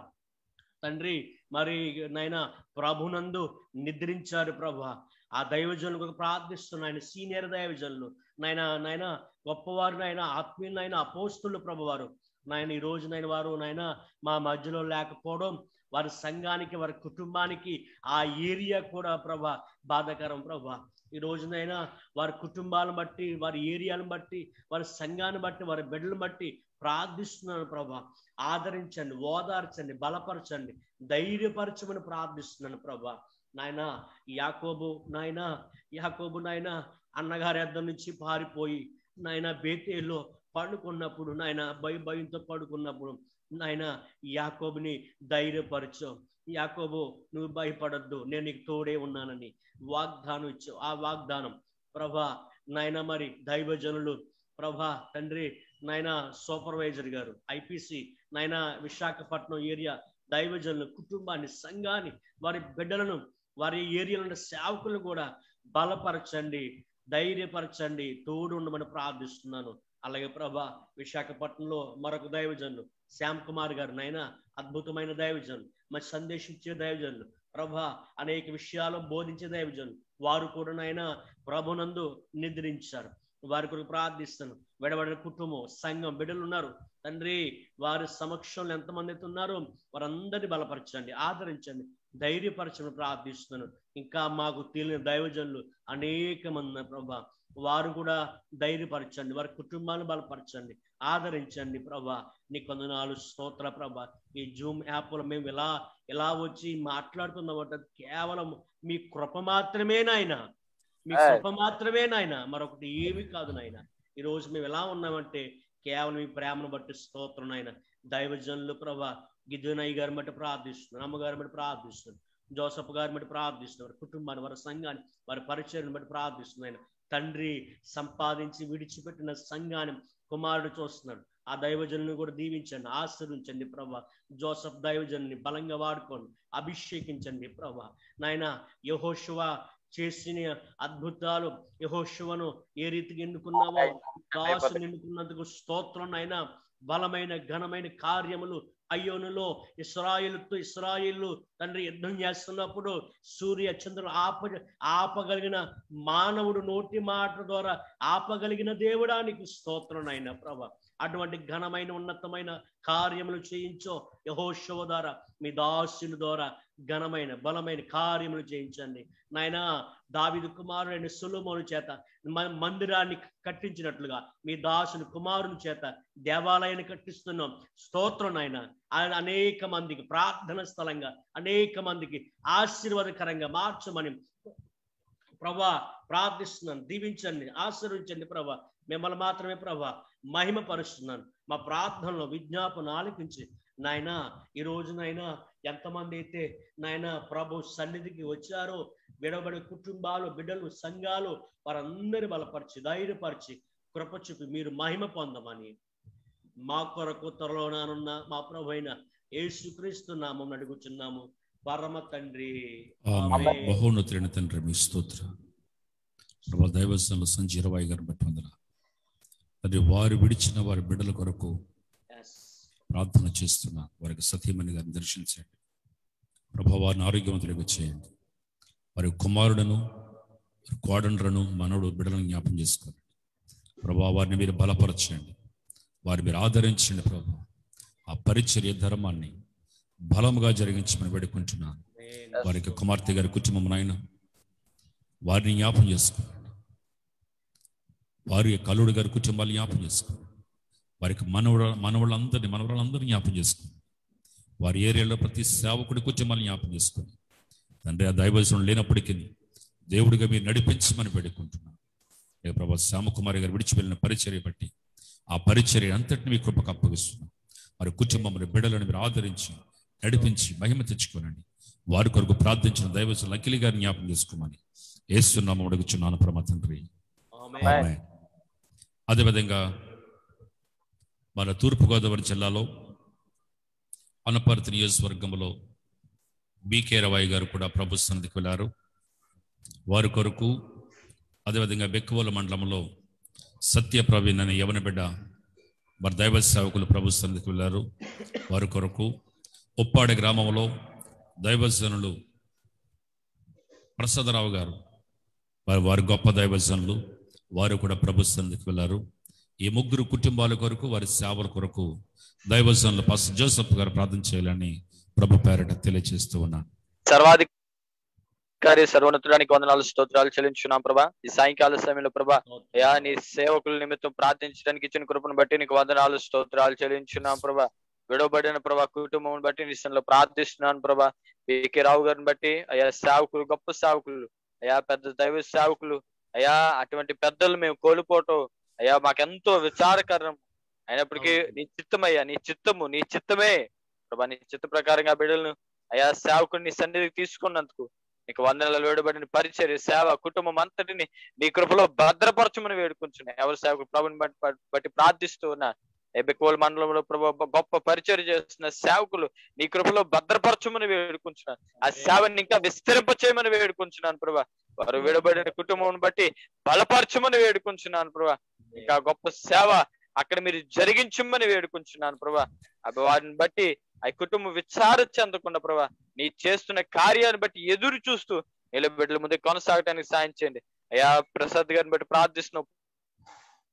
తండ్రి మరి నాయన ప్రభునందు నిద్రించారు ప్రభా. ఆ దైవజనులు ప్రార్థిస్తున్నాయన, సీనియర్ దైవజనులు నాయన గొప్పవారు నాయన, ఆత్మీయులు నాయన, అపోస్తులు ప్రభువారు నాయన. ఈ రోజు నాయన వారు నాయన మా మధ్యలో లేకపోవడం వారి సంఘానికి, వారి కుటుంబానికి, ఆ ఏరియా కూడా ప్రభా బాధాకరం ప్రభా. ఈ రోజునైనా వారి కుటుంబాలను బట్టి, వారి ఏరియాలను బట్టి, వారి సంఘాన్ని బట్టి, వారి బిడ్డలను బట్టి ప్రార్థిస్తున్నాను ప్రభా. ఆదరించండి, ఓదార్చండి, బలపరచండి, ధైర్యపరచమని ప్రార్థిస్తున్నాను ప్రభా. నాయన యాకోబు నాయన అన్నగారి అద్దం నుంచి పారిపోయి నాయన బేతేల్లో పడుకున్నప్పుడు నాయన భయంతో పడుకున్నప్పుడు నాయన యాకోబుని ధైర్యపరచు. యాకోబు, నువ్వు భయపడద్దు, నేను నీకు తోడే ఉన్నానని వాగ్దానం ఇచ్చావు. ఆ వాగ్దానం ప్రభా నాయన మరి దైవజనులు ప్రభా తండ్రి నాయన సూపర్వైజర్ గారు, ఐపీసీ నాయన విశాఖపట్నం ఏరియా దైవజనులు, కుటుంబాన్ని, సంఘాన్ని, వారి బిడ్డలను, వారి ఏరియాలో సేవకులను కూడా బలపరచండి, ధైర్యపరచండి, తోడు ఉండమని ప్రార్థిస్తున్నాను. అలాగే ప్రభా విశాఖపట్నంలో మరొక దైవజనులు శ్యామ్ కుమార్ గారు నాయన, అద్భుతమైన దైవజనులు, మంచి సందేశం ఇచ్చే దైవజనులు ప్రభా, అనేక విషయాలు బోధించే దైవజనులు, వారు కూడా నాయన ప్రభునందు నిద్రించారు. వారి కొరకు ప్రార్థిస్తాను. విడబడిన కుటుంబం, సంఘం, బిడ్డలు ఉన్నారు తండ్రి, వారి సమక్షంలో ఎంతమంది అయితే ఉన్నారో వారందరినీ బలపరచండి, ఆదరించండి, ధైర్యపరచమని ప్రార్థిస్తున్నాను. ఇంకా మాకు తెలియని దైవజనులు అనేక మంది ఉన్నారు ప్రభా, వారు కూడా ధైర్యపరచండి, వారి కుటుంబాలను బలపరచండి, ఆదరించండి ప్రభా. నీ కొందనాలు స్తోత్ర ప్రభా. ఈ జూమ్ యాప్లో మేము ఎలా వచ్చి మాట్లాడుతున్నామంటే కేవలం మీ కృప మాత్రమే నాయన, మీ కృప మాత్రమే నాయన, మరొకటి ఏమీ కాదు నాయన. ఈ రోజు మేము ఎలా ఉన్నామంటే కేవలం మీ ప్రేమను బట్టి స్తోత్రం నాయన. దైవజనులు ప్రభా గిద్యోనయ్య గారిని బట్టి ప్రార్థిస్తున్నాను, అమ్మగారిని బట్టి ప్రార్థిస్తున్నాను, జోసఫ్ గారిని బట్టి ప్రార్థిస్తున్నాను, వారి కుటుంబాన్ని, వారి సంఘాన్ని, వారి పరిచయాన్ని బట్టి ప్రార్థిస్తున్నాను. తండ్రి సంపాదించి విడిచిపెట్టిన సంఘాన్ని కుమారుడు చూస్తున్నాడు. ఆ దైవజనుని కూడా దీవించండి, ఆశీర్వించండి ప్రభా. జోసఫ్ దైవజనుని బలంగా వాడుకోండి, అభిషేకించండి ప్రభా. నాయన యెహోషువ చేసిన అద్భుతాలు, యెహోషువను ఏ రీతికి ఎన్నుకున్నావో, దాసుని ఎన్నుకున్నందుకు స్తోత్రం నాయన. బలమైన ఘనమైన కార్యములు అయ్యోనులో ఇస్రాయేలు తండ్రి యుద్ధం చేస్తున్నప్పుడు సూర్య చంద్రులు ఆపగలిగిన మానవుడు నోటి మాట ద్వారా ఆపగలిగిన దేవుడానికి స్తోత్రం నాయన ప్రభా. అటువంటి ఘనమైన ఉన్నతమైన కార్యములు చేయించో యెహోషువ ద్వారా, మీ దాసుని ద్వారా ఘనమైన బలమైన కార్యములు చేయించండి నాయన. దావీదు కుమారుడైన సొలొమోను చేత మందిరాన్ని కట్టించినట్లుగా మీ దాసుని కుమారుని చేత దేవాలయాన్ని కట్టిస్తున్నాం. స్తోత్రం నాయన. అనేక మందికి ప్రార్థన స్థలంగా, అనేక మందికి ఆశీర్వాదకరంగా మార్చమని ప్రభా ప్రార్థిస్తున్నాను. దీవించండి, ఆశీర్వించండి ప్రభా. మిమ్మల్ని మాత్రమే ప్రభా మహిమ పరుస్తున్నాను. మా ప్రార్థనలో విజ్ఞాపన ఆలకించి నాయన ఈ రోజునైనా ఎంతమంది అయితే నాయన ప్రభు సన్నిధికి వచ్చారో, విడబడి కుటుంబాలు, బిడ్డలు, సంఘాలు, వారందరి బలపరిచి ధైర్యపరిచి కృప చూపి మీరు మహిమ పొందమని మా కొరకు త్వరలోనున్న మా ప్రభు అయిన యేసుక్రీస్తు నామం అడుగుచున్నాము పరమ తండ్రి. బహోన్నతుడైన తండ్రి మీ స్తోత్రం ప్రభా. దైవజనులు సంజీరవాయి గారిని బట్టి వందనాలు తండ్రి. వారు విడిచిన వారి బిడ్డల కొరకు ప్రార్థన చేస్తున్నా. వారికి సతీమణి గారిని దర్శించండి ప్రభా. వారిని ఆరోగ్యవంతులుగా చేయండి. వారి కుమారుడను, కోడండ్రను, మనవడు, బిడ్డలను జ్ఞాపం చేసుకోండి ప్రభా. వారిని మీరు బలపరచండి, వారిని మీరు ఆదరించండి ప్రభా. ఆ పరిచర్య ధర్మాన్ని బలముగా జరిగించమని వేడుకుంటున్నాను. వారికి కుమార్తె గారి కుటుంబం నాయన వారిని జ్ఞాపం చేసుకోండి. వారి కల్లుడు గారి కుటుంబాలు జ్ఞాపం చేసుకోండి. వారికి మనవళ్ళందరినీ జ్ఞాపం చేసుకోండి. వారి ఏరియాలో ప్రతి సేవకుడి కుటుంబాలు జ్ఞాపం చేసుకోండి తండ్రి. ఆ దైవజనుడు లేనప్పటికీ దేవుడిగా మీరు నడిపించమని వేడుకుంటున్నాను. ప్రభా శ్యామకుమారి గారు విడిచి వెళ్ళిన పరిచర్య బట్టి ఆ పరిచర్య అంతటిని మీ కృపకు అప్పగిస్తున్నాం. వారి కుటుంబం, బిడ్డలను మీరు ఆదరించి నడిపించి మహిమ తెచ్చుకోనండి. వారి కొరకు ప్రార్థించిన దైవజనులు అఖిలి గారిని జ్ఞాపం చేసుకోమని యేసు నామమున అడుగుచున్నాను పరమ తండ్రి, ఆమేన్. అదేవిధంగా మన తూర్పుగోదావరి జిల్లాలో అనపర్తి నియోజకవర్గంలో బీకే రవాయి గారు కూడా ప్రభు సన్నిధికి వెళ్ళారు. వారి కొరకు అదేవిధంగా బెక్కువల మండలంలో సత్య ప్రవీణ్ అనే యవన బిడ్డ వారి దైవ సేవకులు ప్రభు సన్నిధికి వెళ్ళారు. వారి కొరకు ఉప్పాడ గ్రామంలో దైవజనులు ప్రసాదరావు గారు, వారి గొప్ప దైవజనులు, వారు కూడా ప్రభు సన్నిధికి వెళ్ళారు. ఈ ముగ్గురు కుటుంబాల కొరకు, వారి సేవల కొరకు దైవజనులు పాస్టర్ జోసెఫ్ గారు ప్రార్థన చేయాలని ప్రభు పేరట తెలియజేస్తూ ఉన్నాను. సర్వాధికారి సర్వోన్నతుడానికి వందనాలు స్తోత్రాలు చెల్లించున్నాం ప్రభా. ఈ సాయంకాల సమయంలో ప్రభా అయా నీ సేవకుల నిమిత్తం ప్రార్థించడానికి ఇచ్చిన కృపను బట్టి నీకు వందనాలు స్తోత్రాలు చెల్లించున్నాం ప్రభా. విడవబడిన ప్రభా కుటుంబం బట్టి నీ సన్నిధిలో ప్రార్థిస్తున్నాను ప్రభా. బీకే రావు గారిని బట్టి అయా సేవకులు, గొప్ప సేవకులు, అయా పెద్ద దైవ సేవకులు, అయా అటువంటి పెద్దలు మేము కోల్పోవటం అయ్యా మాకెంతో విచారకరం అయినప్పటికీ నీ చిత్తమయ్యా, నీ చిత్తమే ప్రభా. నీ చిత్త ప్రకారంగా బిడ్డలను అయా సేవకుని నీ సన్నిధికి తీసుకున్నందుకు నీకు వందనాలు. వేడబడిన పరిచర్య, సేవ, కుటుంబం అంతటిని నీ కృపలో భద్రపరచమని వేడుకుంటున్నాయి. ఎవరి సేవకులు ప్రభుని బట్టి ప్రార్థిస్తూ ఉన్నా. బెక్కువల మండలంలో ప్రభు గొప్ప పరిచర్య చేస్తున్న సేవకులు నీ కృపలో భద్రపరచమని వేడుకుంటున్నాను. ఆ సేవని ఇంకా విస్తరింప చేయమని వేడుకుంటున్నాను ప్రభా. వారు విడబడిన కుటుంబం బట్టి బలపరచమని వేడుకుంటున్నాను ప్రభా. ఇంకా గొప్ప సేవ అక్కడ మీరు జరిగించమని వేడుకుంటున్నాను ప్రభా. వారిని బట్టి ఆ కుటుంబం విచార చెందకుండా ప్రభా నీ చేస్తున్న కార్యాన్ని బట్టి ఎదురు చూస్తూ నిలబిడ్డల ముందు కొనసాగటానికి సాయం చేయండి. అయ్యా ప్రసాద్ గారిని బట్టి ప్రార్థిస్తున్నాం.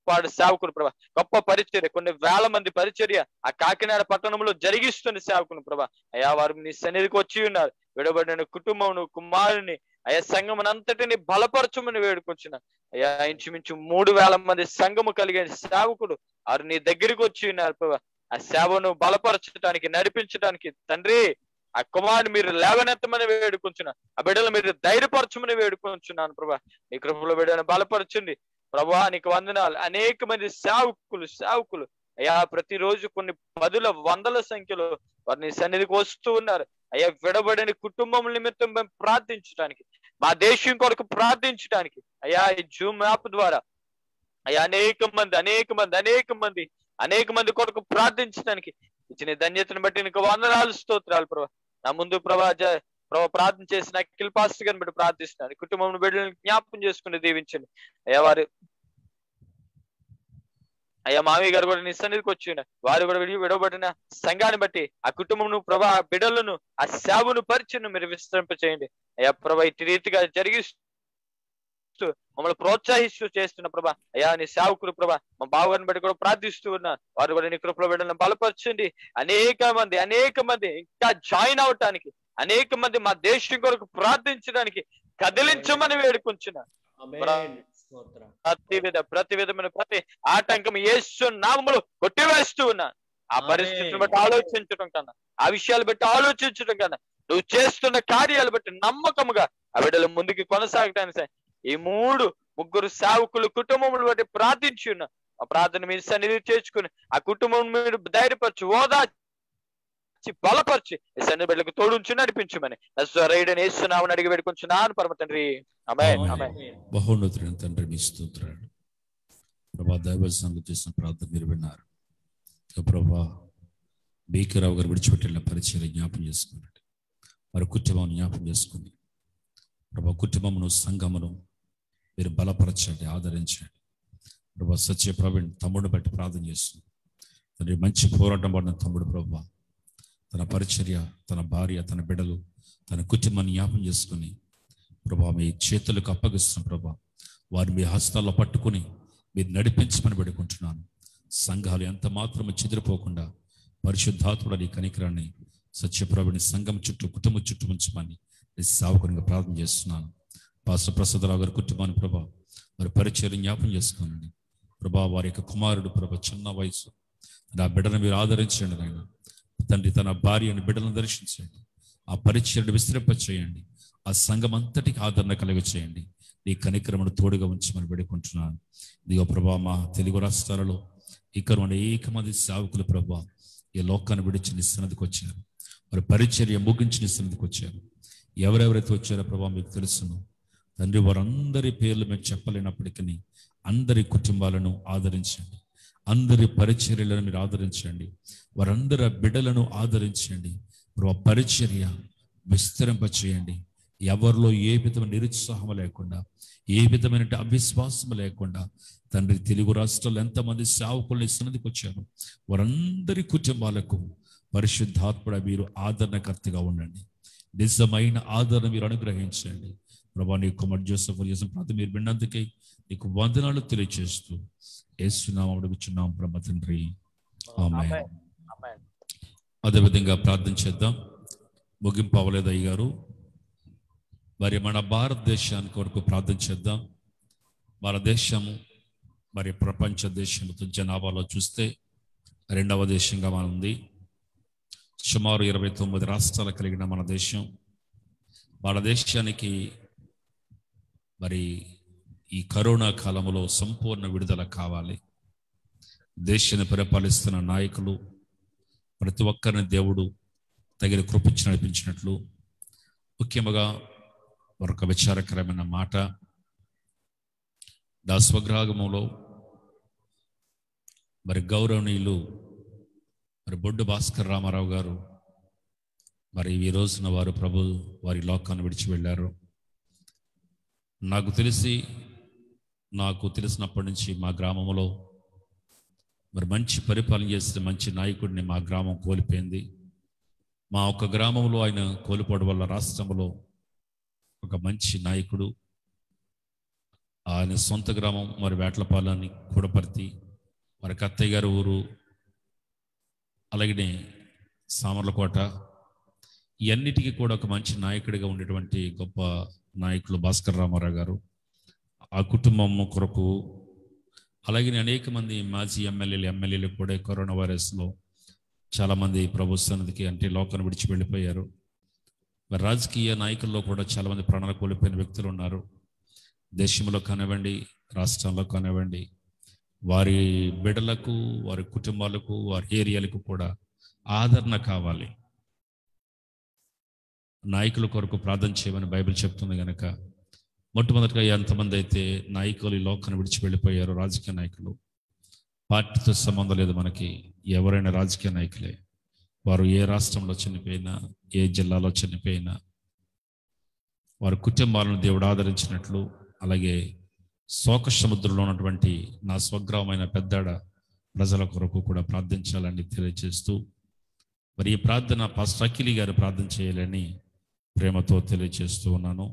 వాడు సేవకుడు ప్రభా, గొప్ప పరిచర్య, కొన్ని వేల మంది పరిచర్య ఆ కాకినాడ పట్టణంలో జరిగిస్తున్న సేవకుని ప్రభా. అయ్యా వారు నీ సన్నిధికి వచ్చి ఉన్నారు. విడబడిన కుటుంబం, కుమారుని అయ్యా సంఘమునంతటిని బలపరచమని వేడుకొచ్చిన అయ్యా ఇంచుమించు 3000 మంది సంఘము కలిగిన సేవకుడు వారు నీ దగ్గరికి వచ్చి ఉన్నారు ప్రభా. ఆ సేవను బలపరచడానికి, నడిపించడానికి తండ్రి ఆ కుమారుని మీరు లేవనెత్తమని వేడుకొంచున్న, ఆ బిడ్డలు మీరు ధైర్యపరచమని వేడుకొంచున్నాను ప్రభా. నీ కృపలో బిడ్డను బలపరచండి ప్రభా. నీకు వందనాలు. అనేక మంది సేవకులు అయ్యా ప్రతిరోజు కొన్ని 10,000 సంఖ్యలో వారిని సన్నిధికి వస్తూ ఉన్నారు. అయ్యా విడబడిన కుటుంబం నిమిత్తం మేము ప్రార్థించడానికి, మా దేశం కొరకు ప్రార్థించడానికి అయ్యా ఈ జూమ్ యాప్ ద్వారా అయ్యా అనేక మంది కొరకు ప్రార్థించడానికి ఇచ్చిన ధన్యతను బట్టి నీకు వందనాలు స్తోత్రాలు ప్రభా. నా ముందు ప్రభా ప్రార్థన చేసిన అఖిల్ పాస్టర్ గారిని బట్టి ప్రార్థిస్తున్నాను. కుటుంబం బిడ్డలను జ్ఞాపకం చేసుకుని దీవించండి అయ్యా. వారు అయ్యా మామయ్య గారు కూడా నీ సన్నిధికి వచ్చి వారు కూడా విడవబడిన సంఘాన్ని బట్టి ఆ కుటుంబం ప్రభా, ఆ బిడ్డలను, ఆ సేవను పరిచయం మీరు విస్తరింప చేయండి అయ్యా ప్రభా. ఇటు రీతిగా జరిగిస్తూ మమ్మల్ని ప్రోత్సహిస్తూ చేస్తున్న ప్రభా అయ్యా నీ సేవకులు ప్రభా, మా బావగారిని బట్టి కూడా ప్రార్థిస్తూ ఉన్నా. వారు కూడా నీ కృపలో బిడ్డలను బలపరచండి. అనేక మంది ఇంకా జాయిన్ అవటానికి, అనేక మంది మా దేశం కొరకు ప్రార్థించడానికి కదిలించమని వేడుకుంటున్నా. ప్రతి విధమైన ప్రతి ఆటంకం యేసు నామములో కొట్టివేస్తూ ఉన్నా. ఆ పరిస్థితిని బట్టి ఆలోచించడం కన్నా, ఆ విషయాలు బట్టి ఆలోచించడం కన్నా, నువ్వు చేస్తున్న కార్యాలు బట్టి నమ్మకముగా ఆ బిడ్డలు ముందుకు కొనసాగటానికి ఈ ముగ్గురు సేవకులు కుటుంబములు బట్టి ప్రార్థించి ఉన్నా. ఆ ప్రార్థన మీరు సన్నిధి చేర్చుకుని ఆ కుటుంబం మీరు ధైర్యపరచు, ఓదార్చి, బలపరిచి ఈ సన్నిధి బిడ్డలకు తోడుంచి నడిపించమని నజరేయుడైన యేసు నామమున అడిగి వేడుకొంచున్నాను పరమ తండ్రి. ఆమేన్. ఆమేన్. బహున్నతుడైన తండ్రి మీ స్తోత్రాలు ప్రభా. దైవ సంఘం చేసిన ప్రార్థన మీరు విన్నారు ప్రభా. బీకరావు గారు విడిచిపెట్టిన పరిచయం జ్ఞాపం చేసుకున్నాడు. వారి కుటుంబం జ్ఞాపం చేసుకుని ప్రభా, కుటుంబమును సంఘమును మీరు బలపరచండి, ఆదరించండి ప్రభా. సత్య ప్రవీణ్ తమ్ముడిని బట్టి ప్రార్థన చేస్తుంది తండ్రి. మంచి పోరాటం పడిన తమ్ముడు ప్రభా, తన పరిచర్య, తన భార్య, తన బిడ్డలు, తన కుటుంబాన్ని జ్ఞాపం చేసుకుని ప్రభా మీ చేతులకు అప్పగిస్తున్న ప్రభా. వారిని మీ హస్తాల్లో పట్టుకుని మీరు నడిపించమని పెడుకుంటున్నాను. సంఘాలు ఎంత మాత్రము చెదిరిపోకుండా పరిశుద్ధాత్ముడ నీ కనికరాన్ని సత్యప్రభుని సంఘం చుట్టూ, కుటుంబం చుట్టూ ఉంచమని నీ సేవకునిగా ప్రార్థన చేస్తున్నాను. పాస్టర్ ప్రసాదరావు గారి కుటుంబాన్ని ప్రభా వారి పరిచయం జ్ఞాపం చేసుకోనండి ప్రభా. వారి యొక్క కుమారుడు ప్రభా చిన్న వయసు, నా బిడ్డను మీరు ఆదరించండి నాయన తండ్రి. తన భార్యను, బిడ్డలను దర్శించండి. ఆ పరిచయను విస్తరింప చేయండి. ఆ సంఘం అంతటికి ఆదరణ కలుగ చేయండి. నీ కనికరమును తోడుగా ఉంచమని వేడుకుంటున్నాను. ఇదిగో ప్రభా, మా తెలుగు రాష్ట్రాలలో ఇక్కడ అనేక మంది సేవకులు ప్రభా ఈ లోకాన్ని విడిచి నీ సన్నిధికి వచ్చారు. వారి పరిచర్య ముగించి నీ సన్నిధికి వచ్చారు. ఎవరెవరైతే వచ్చారో ప్రభా మీకు తెలుసును తండ్రి. వారందరి పేర్లు మేము చెప్పలేనప్పటికీ అందరి కుటుంబాలను ఆదరించండి. అందరి పరిచర్యలను మీరు ఆదరించండి. వారందరి బిడ్డలను ఆదరించండి ప్రభా. పరిచర్య విస్తరింప చేయండి. ఎవరిలో ఏ విధమైన నిరుత్సాహం లేకుండా, ఏ విధమైన అవిశ్వాసం లేకుండా తండ్రి తెలుగు రాష్ట్రాల్లో ఎంతమంది సేవకుల్ని సన్నిధికి వచ్చారు వారందరి కుటుంబాలకు పరిశుద్ధాత్ముడ మీరు ఆదరణకర్తగా ఉండండి. నిజమైన ఆదరణ మీరు అనుగ్రహించండి ప్రభా. నీ కుమారుడు జోసెఫ్ చేసిన ప్రార్థన మీరు విన్నందుకే నీకు వందనాలు తెలియజేస్తూ యేసు నామమున అడుగుచున్నాం ప్రభు తండ్రి. ఆమేన్. అదేవిధంగా ప్రార్థన చేద్దాం. ముగింపు అవ్వలేదు అయ్య గారు. మరి మన భారతదేశానికి వరకు ప్రార్థన చేద్దాం. మన దేశము మరి ప్రపంచ దేశంతో జనాభాలో చూస్తే 2వ దేశంగా మన ఉంది. సుమారు 29 రాష్ట్రాలు కలిగిన మన దేశం. మన దేశానికి మరి ఈ కరోనా కాలంలో సంపూర్ణ విడుదల కావాలి. దేశాన్ని పరిపాలిస్తున్న నాయకులు ప్రతి ఒక్కరిని దేవుడు తగిన కృపించి నడిపించినట్లు, ముఖ్యంగా మరొక విచారకరమైన మాట, నా స్వగ్రామంలో మరి గౌరవనీయులు మరి బొడ్డు భాస్కర్ రామారావు గారు మరి ఈ రోజున వారు ప్రభు వారి లోకాన్ని విడిచి వెళ్ళారు. నాకు తెలిసినప్పటి నుంచి మా గ్రామంలో మరి మంచి పరిపాలన చేసిన మంచి నాయకుడిని మా గ్రామం కోల్పోయింది. మా ఒక గ్రామంలో ఆయన కోల్పోవడం వల్ల రాష్ట్రంలో ఒక మంచి నాయకుడు, ఆయన సొంత గ్రామం మరి వేట్లపాలని, కూడపర్తి, మరి కత్తయ్య గారి ఊరు, అలాగనే సామర్లకోట, ఇవన్నిటికీ కూడా ఒక మంచి నాయకుడిగా ఉండేటువంటి గొప్ప నాయకులు భాస్కర్ రామారావు గారు. ఆ కుటుంబం కొరకు అలాగే అనేక మంది మాజీ ఎమ్మెల్యేలు కూడా కరోనా వైరస్లో చాలామంది ప్రభు సన్నిధికి అంటే లోకాన్ని విడిచి వెళ్ళిపోయారు. మరి రాజకీయ నాయకుల్లో కూడా చాలామంది ప్రాణాలు కోల్పోయిన వ్యక్తులు ఉన్నారు. దేశంలో కానివ్వండి, రాష్ట్రంలో కానివ్వండి, వారి బిడ్డలకు, వారి కుటుంబాలకు, వారి ఏరియాలకు కూడా ఆదరణ కావాలి. నాయకుల కొరకు ప్రార్థన చేయమని బైబిల్ చెప్తుంది కనుక మొట్టమొదటిగా ఎంతమంది అయితే నాయకులు ఈ లోకాన్ని విడిచి వెళ్ళిపోయారో, రాజకీయ నాయకులు, పార్టీతో సంబంధం లేదు మనకి, ఎవరైనా రాజకీయ నాయకులే, వారు ఏ రాష్ట్రంలో చనిపోయినా, ఏ జిల్లాలో చనిపోయినా వారి కుటుంబాలను దేవుడు ఆదరించినట్లు, అలాగే శోక సముద్రంలో ఉన్నటువంటి నా స్వగ్రామమైన పెద్దాడ ప్రజల కొరకు కూడా ప్రార్థించాలని తెలియజేస్తూ, మరి ఈ ప్రార్థన పాస్టర్ అఖిలి గారు ప్రార్థన చేయాలని ప్రేమతో తెలియజేస్తూ ఉన్నాను.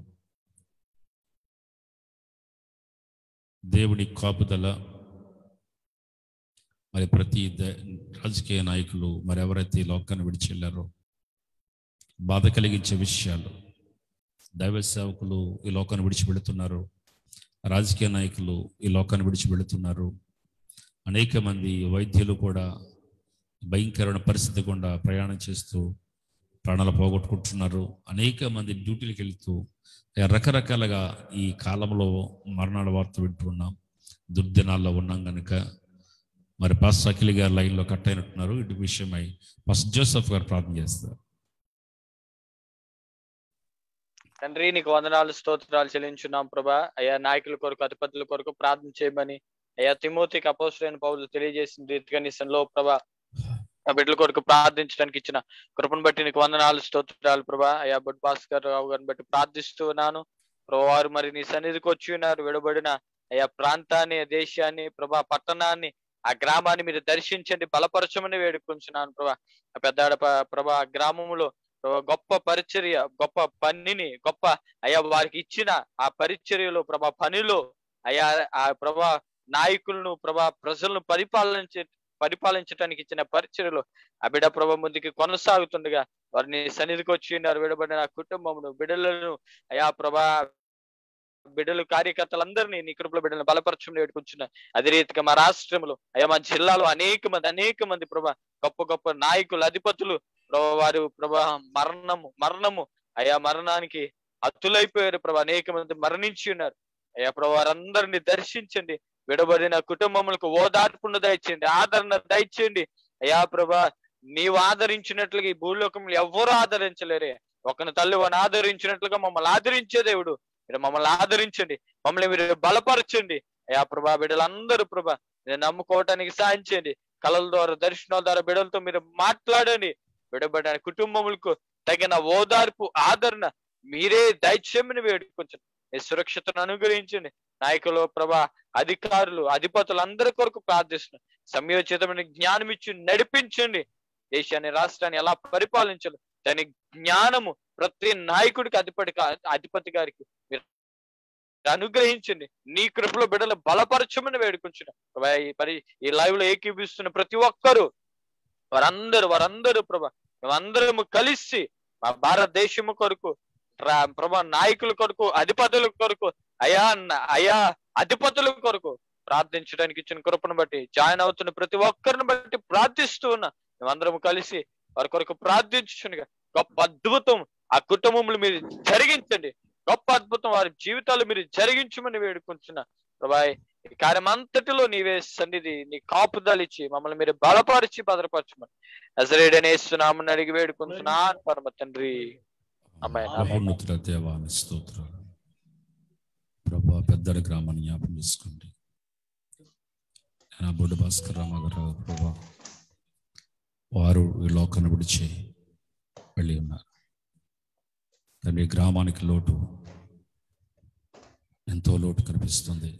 దేవుని కాపుదల, మరి ప్రతి రాజకీయ నాయకులు మరి ఎవరైతే ఈ లోకాన్ని విడిచి వెళ్ళారో బాధ కలిగించే విషయాలు, దైవ సేవకులు ఈ లోకాన్ని విడిచి వెళుతున్నారు, రాజకీయ నాయకులు ఈ లోకాన్ని విడిచి వెళుతున్నారు, అనేక మంది వైద్యులు కూడా భయంకరమైన పరిస్థితి గుండా ప్రయాణం చేస్తూ ప్రాణాలు పోగొట్టుకుంటున్నారు, అనేక మంది డ్యూటీలకు వెళుతూ రకరకాలుగా ఈ కాలంలో మరణాల వార్త వింటున్నాం, దుర్దినాల్లో ఉన్నాం కనుక మరి పాస్టర్ అఖిల్ గారు లైన్లో కట్ అయినట్టున్నారు. ఇటు విషయమై పాస్టర్ జోసెఫ్ గారు ప్రార్థన చేస్తారు. తండ్రి నీకు వందనాలు స్తోత్రాలు చెల్లించున్నాం ప్రభా. అయ్యా నాయకుల కొరకు అధిపతుల కొరకు ప్రార్థన చేయమని అయ్యా తిమోతికి అపోస్తలుడైన పౌలు తెలియజేసిన రీతిగా నీ సన్నిధిలో ప్రభా ఆ బిడ్డల కొరకు ప్రార్థించడానికి ఇచ్చిన కృపను బట్టి నీకు వందనాలు స్తోత్రాలు ప్రభా. అయ్యా బొడ్ భాస్కర్ రావు గారిని బట్టి ప్రార్థిస్తూ ఉన్నాను ప్రభా. వారు మరి నీ సన్నిధికి వచ్చి ఉన్నారు, విడబడిన అయ్యా ప్రాంతాన్ని, దేశాన్ని ప్రభా, పట్టణాన్ని, ఆ గ్రామాన్ని మీరు దర్శించండి, బలపరచమని వేడుకొంచున్నాను ప్రభా. పెద్దాడ ప్రభా గ్రామంలో గొప్ప పరిచర్య, గొప్ప పనిని, గొప్ప అయ్యా వారికి ఇచ్చిన ఆ పరిచర్యలో ప్రభా పనిలో అయ్యా ఆ ప్రభా నాయకులను ప్రభా ప్రజలను పరిపాలించడానికి ఇచ్చిన పరిచర్యలో ఆ బిడ్డ ప్రభా ముందుకి కొనసాగుతుండగా వారిని సన్నిధికి వచ్చి ఉన్నారు, విడబడిన కుటుంబమును, బిడ్డలను అయ్యా ప్రభా బిడ్డలు కార్యకర్తలందరినీ నీ కృపలో బిడ్డలను బలపరచమని వేడుకుంటున్నారు. అదే రీతిగా మా రాష్ట్రంలో అయ్యా మా జిల్లాలో అనేక మంది ప్రభా గొప్ప గొప్ప నాయకులు, అధిపతులు ప్రభా వారు ప్రభా మరణము అయ్యా మరణానికి అతులైపోయారు ప్రభా. అనేక మంది మరణించి ఉన్నారు అయ్యా ప్రభా. వారందరినీ దర్శించండి, విడబడిన కుటుంబములకు ఓదార్పును దయచేయండి, ఆదరణ దయచేయండి అయ్యా ప్రభా. నీవు ఆదరించినట్లుగా ఈ భూలోకంలో ఎవ్వరూ ఆదరించలేరే. ఒకని తల్లి వాడిని ఆదరించినట్లుగా మమ్మల్ని ఆదరించే దేవుడు మీరు మమ్మల్ని ఆదరించండి, మమ్మల్ని మీరు బలపరచండి అయ్యా ప్రభా. బిడ్డలందరూ ప్రభా నేను నమ్ముకోవటానికి సాయం చేయండి, కళల ద్వారా దర్శనాల ద్వారా బిడ్డలతో మీరు మాట్లాడండి. విడబడిన కుటుంబములకు తగిన ఓదార్పు, ఆదరణ మీరే దయచేయమని వేడుకొంచండి. మీ సురక్షతను అనుగ్రహించండి. నాయకులు ప్రభా, అధికారులు, అధిపతులు అందరి కొరకు ప్రార్థిస్తున్నాం. సమయోచితమైన జ్ఞానం ఇచ్చి నడిపించండి. దేశాన్ని, రాష్ట్రాన్ని ఎలా పరిపాలించాలి దాని జ్ఞానము ప్రతి నాయకుడికి, అధిపతి గారికి మీరు అనుగ్రహించండి. నీ కృపలో బిడ్డలు బలపరచమని వేడుకుంటున్నాం. ఈ లైవ్ లో ఏకీపిస్తున్న ప్రతి ఒక్కరు వారందరూ ప్రభా మేమందరము కలిసి మా భారతదేశము కొరకు ప్రభా నాయకుల కొరకు, అధిపతుల కొరకు, అయా అధిపతుల కొరకు ప్రార్థించడానికి ఇచ్చిన కృపను బట్టి, జాయిన్ అవుతున్న ప్రతి ఒక్కరిని బట్టి ప్రార్థిస్తూ ఉన్నా. మేమందరం కలిసి వారి కొరకు ప్రార్థించుగా గొప్ప అద్భుతం ఆ కుటుంబములు మీరు జరిగించండి, గొప్ప అద్భుతం వారి జీవితాలు మీరు జరిగించమని వేడుకుంటున్నా ప్రభా. ఈ కార్యం అంతటిలో నీవే సన్నిధి, నీ కాపుదలిచ్చి మమ్మల్ని మీరు బలపరిచి భద్రపరచమని నజరేయుడైన యేసునామమున అడిగి వేడుకుంటున్నాను పరమ తండ్రి. మహోన్నతుల దేవాని స్తోత్రాలు ప్రభా. పెద్దడి గ్రామాన్ని జ్ఞాపకం చేసుకోండి. బొడ్డు భాస్కర్ రామ గారు ప్రభా వారు ఈ లోకాన్ని విడిచి వెళ్ళి ఉన్నారు. కానీ గ్రామానికి లోటు, ఎంతో లోటు కనిపిస్తుంది.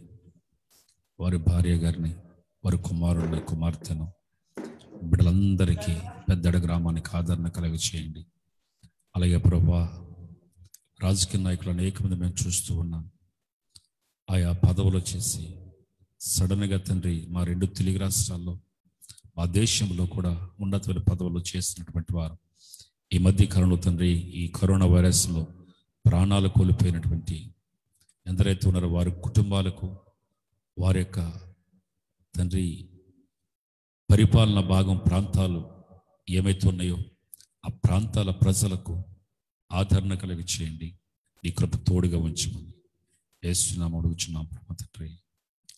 వారి భార్య గారిని, వారి కుమారుడిని, కుమార్తెను, బిడ్డలందరికీ పెద్దడి గ్రామానికి ఆదరణ కలిగి చేయండి. అలాగే ప్రభా రాజకీయ నాయకులు అనేక మంది మేము చూస్తూ ఉన్నాం. ఆయా పదవులు చేసి సడన్గా తండ్రి మా 2 తెలుగు రాష్ట్రాల్లో, మా దేశంలో కూడా ఉన్నతమైన పదవులు చేసినటువంటి వారు ఈ మధ్య కాలంలో తండ్రి ఈ కరోనా వైరస్లో ప్రాణాలు కోల్పోయినటువంటి ఎందరైతే ఉన్నారో వారి కుటుంబాలకు, వారి యొక్క తండ్రి పరిపాలన భాగం ప్రాంతాలు ఏమైతే ఉన్నాయో ఆ ప్రాంతాల ప్రజలకు ఆదరణ కలిగి చేయండి. నీ కృప తోడుగా ఉంచమని యేసునామమున అడుగుచున్నాం పరమ తండ్రి,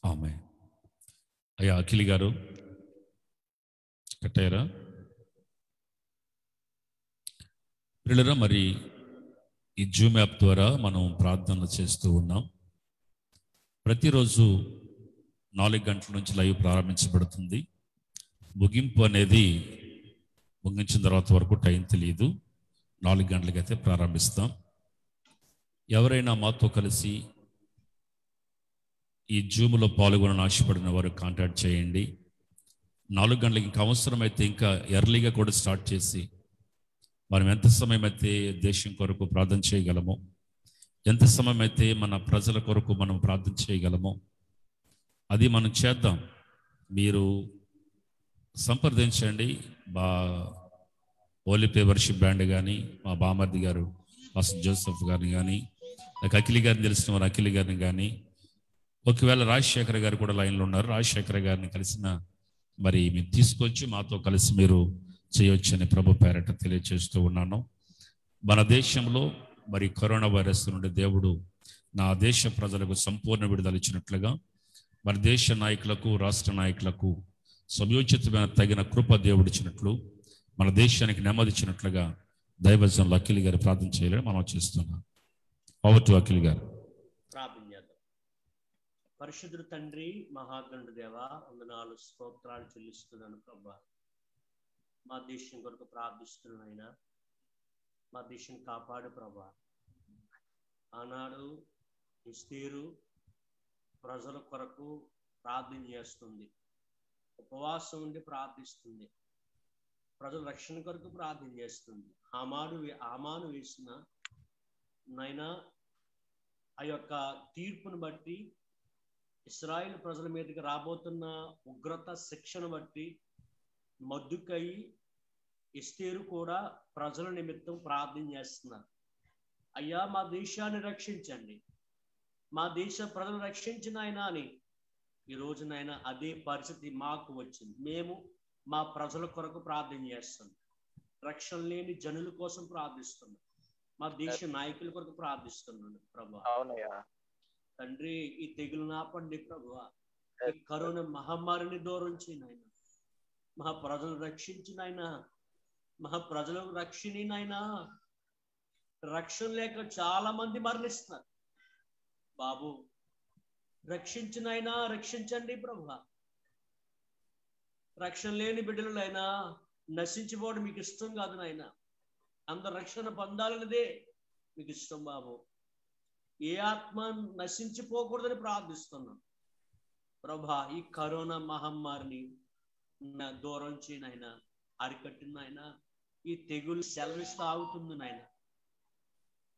ఆమేన్. అయ్యా అఖిల్ గారు కట్టారా? పిల్లరా, మరి ఈ జూమ్ యాప్ ద్వారా మనం ప్రార్థనలు చేస్తూ ఉన్నాం. ప్రతిరోజు 4 గంటల నుంచి లైవ్ ప్రారంభించబడుతుంది. ముగింపు అనేది ముగించిన తర్వాత వరకు టైం తెలియదు. 4 గంటలకైతే ప్రారంభిస్తాం. ఎవరైనా మాతో కలిసి ఈ జూమ్లో పాల్గొనని ఆశపడిన వారు కాంటాక్ట్ చేయండి. 4 గంటలకి ఇంకా అవసరమైతే ఇంకా ఎర్లీగా కూడా స్టార్ట్ చేసి మనం ఎంత సమయం అయితే దేశం కొరకు ప్రార్థన చేయగలమో, ఎంత సమయం అయితే మన ప్రజల కొరకు మనం ప్రార్థన చేయగలమో అది మనం చేద్దాం. మీరు సంప్రదించండి. ఓలిపే వర్షిప్ బ్యాండ్ కానీ, మా బామర్ది గారు పాస్టర్ జోసెఫ్ గారిని కానీ, నాకు అఖిలి గారిని తెలిసిన వారు అఖిలి గారిని కానీ, ఒకవేళ రాజశేఖర్ గారు కూడా లైన్లో ఉన్నారు, రాజశేఖర్ గారిని కలిసిన మరి మీరు తీసుకొచ్చి మాతో కలిసి మీరు చేయొచ్చని ప్రభు పేరట తెలియజేస్తూ ఉన్నాను. మన దేశంలో మరి కరోనా వైరస్ నుండి దేవుడు నా దేశ ప్రజలకు సంపూర్ణ విడుదల ఇచ్చినట్లుగా మన దేశ నాయకులకు, రాష్ట్ర నాయకులకు సమయోచితమైన తగిన కృప దేవుడు ఇచ్చినట్లు, మన దేశానికి నెమ్మది ఇచ్చినట్లుగా దైవజనులు అఖిల్ గారు ప్రార్థన చేయాలని మనం చేస్తున్నాం. ఓవర్ టు అఖిల్ గారు. ప్రార్థన చేద్దాం. పరిశుద్ధుడు తండ్రి, మహాగణుడు దేవ, వందనాలు స్తోత్రాలు చెల్లిస్తున్నాను ప్రభా. మా దేశం కొరకు ప్రార్థిస్తున్నాయినా, మా దేశం కాపాడు ప్రభా. ఆనాడు ఎస్తేరు ప్రజల కొరకు ప్రార్థన చేస్తుంది, ఉపవాసం ఉండి ప్రార్థిస్తుంది, ప్రజల రక్షణ కొరకు ప్రార్థన చేస్తుంది. ఆమాను వేసిన నైనా ఆ యొక్క తీర్పును బట్టి, ఇశ్రాయేలు ప్రజల మీదకి రాబోతున్న ఉగ్రత శిక్షను బట్టి మద్దుకై ఎస్తేరు కూడా ప్రజల నిమిత్తం ప్రార్థన చేస్తున్నారు. అయ్యా మా దేశాన్ని రక్షించండి, మా దేశ ప్రజలు రక్షించిన ఆయన అని ఈ రోజునైనా అదే పరిస్థితి మాకు వచ్చింది. మేము మా ప్రజల కొరకు ప్రార్థన చేస్తున్నాం, రక్షణ లేని జనుల కోసం ప్రార్థిస్తున్నాం, మా దేశ నాయకుల కొరకు ప్రార్థిస్తున్నాను ప్రభా. తండ్రి, ఈ తెగులు ఆపండి ప్రభా. ఈ కరోనా మహమ్మారిని దూరం చేయనైనా, మా ప్రజలు రక్షించినైనా, మా ప్రజలకు రక్షణైనా. రక్షణ లేక చాలా మంది మరణిస్తున్నారు బాబు. రక్షించినైనా, రక్షించండి ప్రభా. రక్షణ లేని బిడ్డలైనా నశించిపోవడం మీకు ఇష్టం కాదు నాయన. అందరు రక్షణ పొందాలన్నదే మీకు ఇష్టం బాబు. ఏ ఆత్మ నశించిపోకూడదని ప్రార్థిస్తున్నాం ప్రభా. ఈ కరోనా మహమ్మారిని దూరం చేయనైనా, అరికట్టిన నాయన. ఈ తెగులు సెలవిస్తూ ఆగుతుంది నాయన.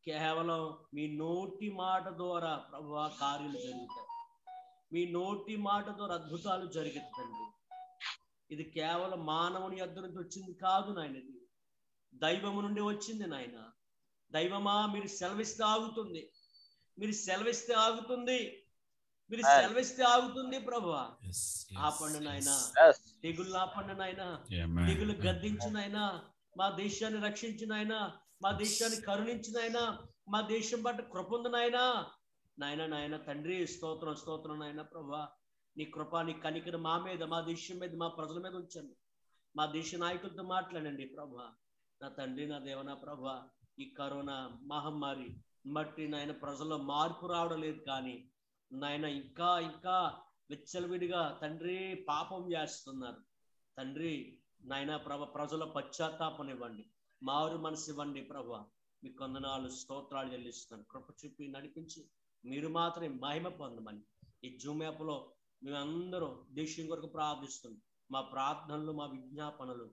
కేవలం మీ నోటి మాట ద్వారా ప్రభువా కార్యాలు జరుగుతాయి. మీ నోటి మాట ద్వారా అద్భుతాలు జరుగుతుందండి. ఇది కేవలం మానవుని యొద్ద నుంచి వచ్చింది కాదు నాయన, ఇది దైవము నుండి వచ్చింది నాయన. దైవమా, మీరు సెలవిస్తే ఆగుతుంది, మీరు సెలవిస్తే ఆగుతుంది, మీరు సెలవిస్తే ఆగుతుంది ప్రభువా. ఆపండి నాయన, తెగుళ్ళు ఆపండి నాయన, తెగులు గద్దించినైనా, మా దేశాన్ని రక్షించినైనా, మా దేశాన్ని కరుణించినైనా, మా దేశం పట్ల కృపొందునైనా నాయన. తండ్రి స్తోత్రం, స్తోత్రం నాయన ప్రభువా. నీ కృప, నీ కనికరం మా మీద, మా దేశం మీద, మా ప్రజల మీద ఉంచండి. మా దేశ నాయకులతో మాట్లాడండి ప్రభువా. నా తండ్రి, నా దేవ, నా ప్రభువా. ఈ కరోనా మహమ్మారి బట్టి నాయన ప్రజల్లో మార్పు రావడం లేదు, కానీ నాయన ఇంకా ఇంకా విచ్చలవిడిగా తండ్రి పాపం చేస్తున్నారు తండ్రి. నాయన ప్రజల పశ్చాత్తాపం ఇవ్వండి, మారు మనసు ఇవ్వండి ప్రభువా. మీ వందనాలు స్తోత్రాలు చెల్లిస్తున్నాను. కృప చూపి నడిపించి మీరు మాత్రమే మహిమ పొందమని ఈ జూమ్ యాప్లో మేమందరూ దేశం కొరకు ప్రార్థిస్తున్నాం. మా ప్రార్థనలు, మా విజ్ఞాపనలు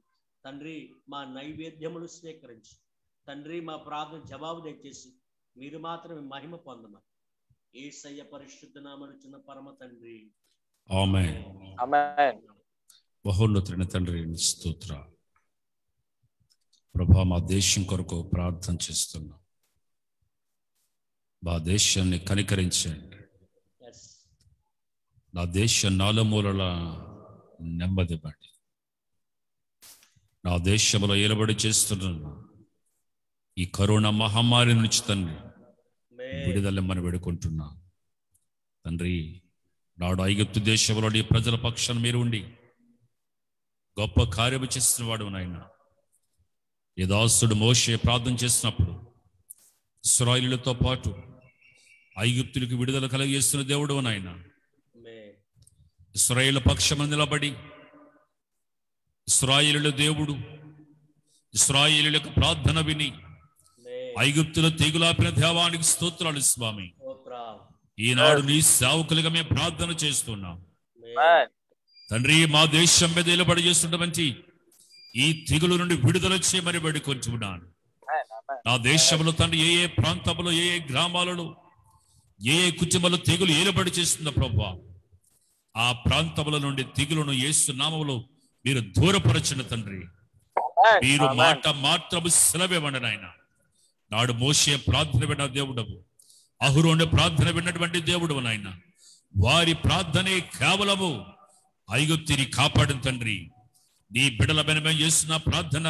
తండ్రి, మా నైవేద్యములు స్వీకరించి తండ్రి మా ప్రార్థన జవాబు దయచేసి మీరు మాత్రమే మహిమ పొందమని యేసయ్య పరిశుద్ధ నామమున చిన్న పరమ తండ్రి, ఆమేన్. ఆమేన్. మహోన్నతుడైన తండ్రి స్తోత్ర ప్రభా. మా దేశం కొరకు ప్రార్థన చేస్తున్నాం. మా దేశాన్ని కనికరించండి. నా దేశ నాలుమూలల నెమ్మదివ్వండి. నా దేశంలో ఏలబడి చేస్తున్నాను ఈ కరోనా మహమ్మారి నుంచి తండ్రి విడుదలమ్మని వేడుకుంటున్నా తండ్రి. నాడు ఐగుప్తు దేశంలో నీ ప్రజల పక్షాన మీరు ఉండి గొప్ప కార్యము చేసిన వాడు నాయన. ఈ దాసుడు మోషే ప్రార్థన చేసినప్పుడు ఇశ్రాయేలులతో పాటు ఐగుప్తులకు విడుదల కలగజేస్తున్న దేవుడు నాయన. ఇశ్రాయేలు పక్షము నిలబడి ఇశ్రాయేలుల దేవుడు ఇశ్రాయేలులకు ప్రార్థన విని ఐగుప్తులో తెగులాపిన దేవానికి స్తోత్రాలు స్వామి. ఈనాడు నీ సేవకులుగా మేము ప్రార్థన చేస్తున్నాం తండ్రి మా దేశం మీద నిలబడి చేస్తున్నటువంటి ఈ తెగులు నుండి విడుదల చేయమని వేడుకొంచున్నాను. నా దేశంలో తండ్రి ఏ ఏ ప్రాంతంలో ఏ ఏ గ్రామాలలో ఏ ఏ కుటుంబాలు తెగులు ఏలుబడి చేస్తుందో ప్రభువా, ఆ ప్రాంతముల నుండి తెగులును యేసు నామములో మీరు దూరపరచిన తండ్రి. మీరు మాట మాత్రము సెలవివ్వండి నాయన. నాడు మోషే ప్రార్థన విన్న దేవుడవు, అహరోను ప్రార్థన విన్నటువంటి దేవుడవు నాయన. వారి ప్రార్థనే కేవలము ఐగుప్తిని కాపాడిన తండ్రి. నీ బిడ్డల మీద మేము చేస్తున్న ప్రార్థన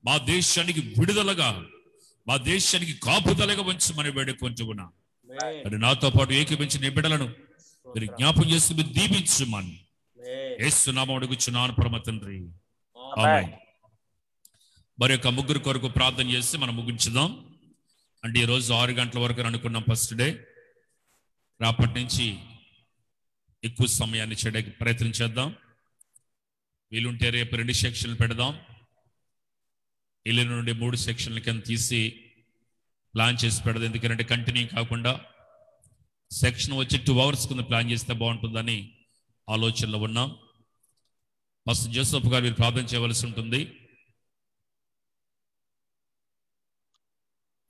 మా దేశానికి విడుదలగా, మా దేశానికి కాపుదలగా ఉంచమని వేడుకొంచుకున్నా. మరి నాతో పాటు ఏకీపించిన నీ బిడ్డలను మీరు జ్ఞాపకం చేస్తూ మీరు దీపించుమని యేసు నామమున అడుగుచున్నాను పరమ తండ్రి, ఆమేన్. మరి యొక్క ముగ్గురు కొరకు ప్రార్థన చేసి మనం ముగించుదాం. అంటే ఈరోజు 6 గంటల వరకు అనుకున్నాం ఫస్ట్ డే. రేపటి నుంచి ఎక్కువ సమయాన్ని చేయడానికి ప్రయత్నం చేద్దాం. వీలుంటే రేపు 2 సెక్షన్లు పెడదాం. ఎల్లుండి నుండి 3 సెక్షన్ల కింద తీసి ప్లాన్ చేసి పెడదాం. ఎందుకంటే కంటిన్యూ కాకుండా సెక్షన్ వచ్చి 2 అవర్స్ కింద ప్లాన్ చేస్తే బాగుంటుందని ఆలోచనలో ఉన్నాం. ఫస్ట్ జోసెఫ్ గారు మీరు ప్రార్థన చేయవలసి ఉంటుంది.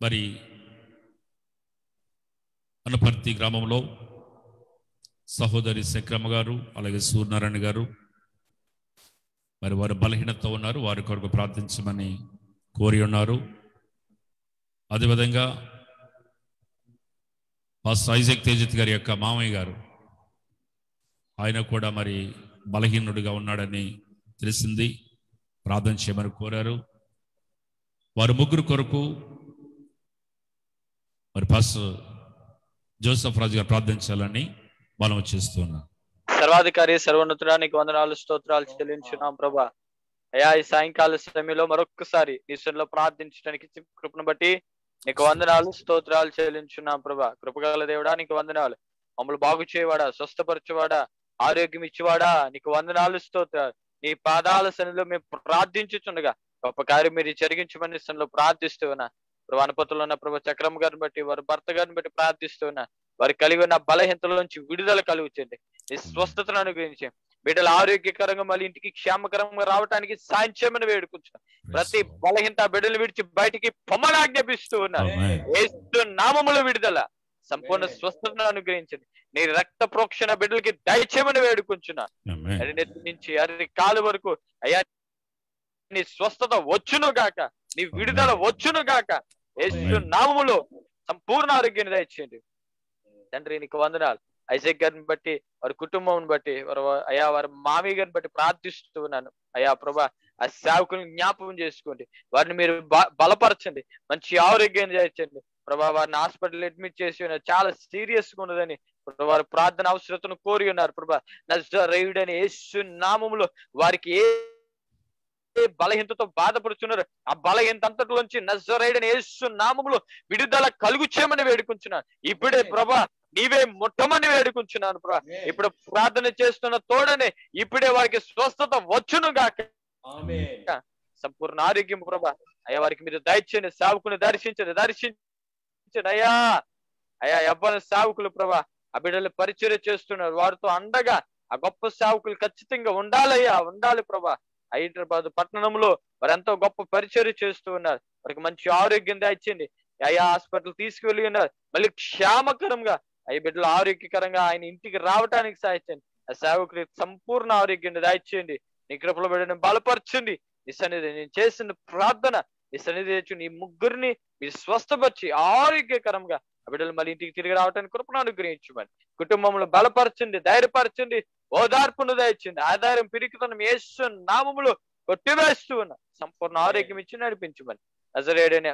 మరి అనపర్తి గ్రామంలో సహోదరి శక్రమ్మ గారు అలాగే సూర్యనారాయణ గారు మరి వారు బలహీనత ఉన్నారు, వారి కొరకు ప్రార్థించమని కోరి ఉన్నారు. అదేవిధంగా పాస్టర్ ఐజాక్ తేజత్ గారి యొక్క మామయ్య గారు, ఆయన కూడా మరి బలహీనుడిగా ఉన్నాడని తెలిసింది, ప్రార్థన చేయమని కోరారు. వారు ముగ్గురు కొరకు మరి పాస్టర్ జోసెఫ్ రాజు గారు ప్రార్థించాలని బలం చేస్తున్నారు. సర్వాధికారి సర్వోన్నతుడానికి వందనాలు స్తోత్రాలు చెల్లించున్నాం ప్రభా. అయ్యా ఈ సాయంకాల సమయంలో మరొక్కసారి నీ సన్నిధిలో ప్రార్థించడానికి కృపను బట్టి నీకు వందనాలు స్తోత్రాలు చెల్లించున్నాం ప్రభా. కృపగల దేవుడా నీకు వందనాలు. మమ్మల్ని బాగు చేయవాడా, స్వస్థపరచువాడా, ఆరోగ్యం ఇచ్చేవాడా నీకు వందనాలు స్తోత్రాలు. నీ పాదాల సన్నిధిలో మేము ప్రార్థించుచుండగా గొప్ప కార్యం మీరు జరిగించమని సన్నిధిలో ప్రార్థిస్తూ ఉన్నా ప్రభా. అనుపతుల్లో ఉన్న ప్రభా చక్రమ్మ గారిని బట్టి, వారి భర్త గారిని బట్టి ప్రార్థిస్తూ ఉన్నా. వారి కలిగి ఉన్న బలహీనతల నుంచి విడుదల కలుగుతుంది, నీ స్వస్థతను అనుగ్రహించి బిడ్డలు ఆరోగ్యకరంగా మళ్ళీ ఇంటికి క్షేమకరంగా రావడానికి సాయం చేయమని వేడుకుంటున్నాం. ప్రతి బలహీనత బిడ్డలు విడిచి బయటికి పొమ్మని ఆజ్ఞాపిస్తూ ఉన్నారు. యేసు నామములో విడుదల, సంపూర్ణ స్వస్థతను అనుగ్రహించండి. నీ రక్త ప్రోక్షణ బిడ్డలకి దయచేయమని వేడుకుంటున్నా. నెత్తి నుంచి అరి కాలు వరకు అయ్యా నీ స్వస్థత వచ్చును గాక, నీ విడుదల వచ్చును గాక. యేసు నామములో సంపూర్ణ ఆరోగ్యాన్ని దయచేయండి తండ్రి. నీకు వందనాలు. ఐజాక్ గారిని బట్టి, వారి కుటుంబం బట్టి, అయ్యా వారి మామయ్య గారిని బట్టి ప్రార్థిస్తూ ఉన్నాను. అయ్యా ప్రభా ఆ సేవకులను జ్ఞాపకం చేసుకోండి, వారిని మీరు బలపరచండి, మంచి ఆరోగ్యాన్ని చేయించండి ప్రభా. వారిని హాస్పిటల్ అడ్మిట్ చేసి ఉన్నారు, చాలా సీరియస్ గా ఉన్నదని వారి ప్రార్థన అవసరతను కోరి ఉన్నారు ప్రభా. నజరేయుడైన యేసు నామములో వారికి ఏ బలహీనతతో బాధపడుతున్నారు ఆ బలహీనత అంతటిలోంచి నజరేయుడైన యేసు నామములో విడుదల కలుగు చేయమని వేడుకుంటున్నాను. ఇప్పుడే ప్రభా నీవే ముట్టమని వేడుకుంటున్నాను ప్రభా. ఇప్పుడు ప్రార్థన చేస్తున్న తోడనే ఇప్పుడే వారికి స్వస్థత వచ్చును గాక, సంపూర్ణ ఆరోగ్యం ప్రభా. అయ్యా వారికి మీరు దయచేయండి, సేవకుని దర్శించండి అయ్యా. అయ్యా యవ్వన సేవకులు ప్రభా ఆ బిడ్డలు పరిచర్య చేస్తున్నారు, వారితో అండగా ఆ గొప్ప సేవకులు ఖచ్చితంగా ఉండాలి ప్రభా. హైదరాబాద్ పట్టణంలో వారు ఎంతో గొప్ప పరిచర్య చేస్తూ ఉన్నారు, వారికి మంచి ఆరోగ్యం దయచేయండి అయ్యా. హాస్పిటల్ తీసుకువెళ్ళి ఉన్నారు, మళ్ళీ క్షేమకరంగా అయ్యి బిడ్డలు ఆరోగ్యకరంగా ఆయన ఇంటికి రావడానికి సాయించండి. ఆ సేవకులకి సంపూర్ణ ఆరోగ్యాన్ని దయచేయండి, నీ కృపలో బిడ్డను బలపరచండి. నీ సన్నిధి నేను చేసిన ప్రార్థన నీ సన్నిధి తెచ్చు, నీ ముగ్గురిని మీరు స్వస్థపరిచి ఆరోగ్యకరంగా ఆ బిడ్డలు మళ్ళీ ఇంటికి తిరిగి రావడానికి కృపను అనుగ్రహించమని, కుటుంబంలో బలపరచండి, ధైర్యపరచండి, ఓదార్పును దయచండి. ఆధారం పిరికితనం యేసు నామములో కొట్టివేస్తూ ఉన్న సంపూర్ణ ఆరోగ్యం ఇచ్చి నడిపించమని నజరేయుడైన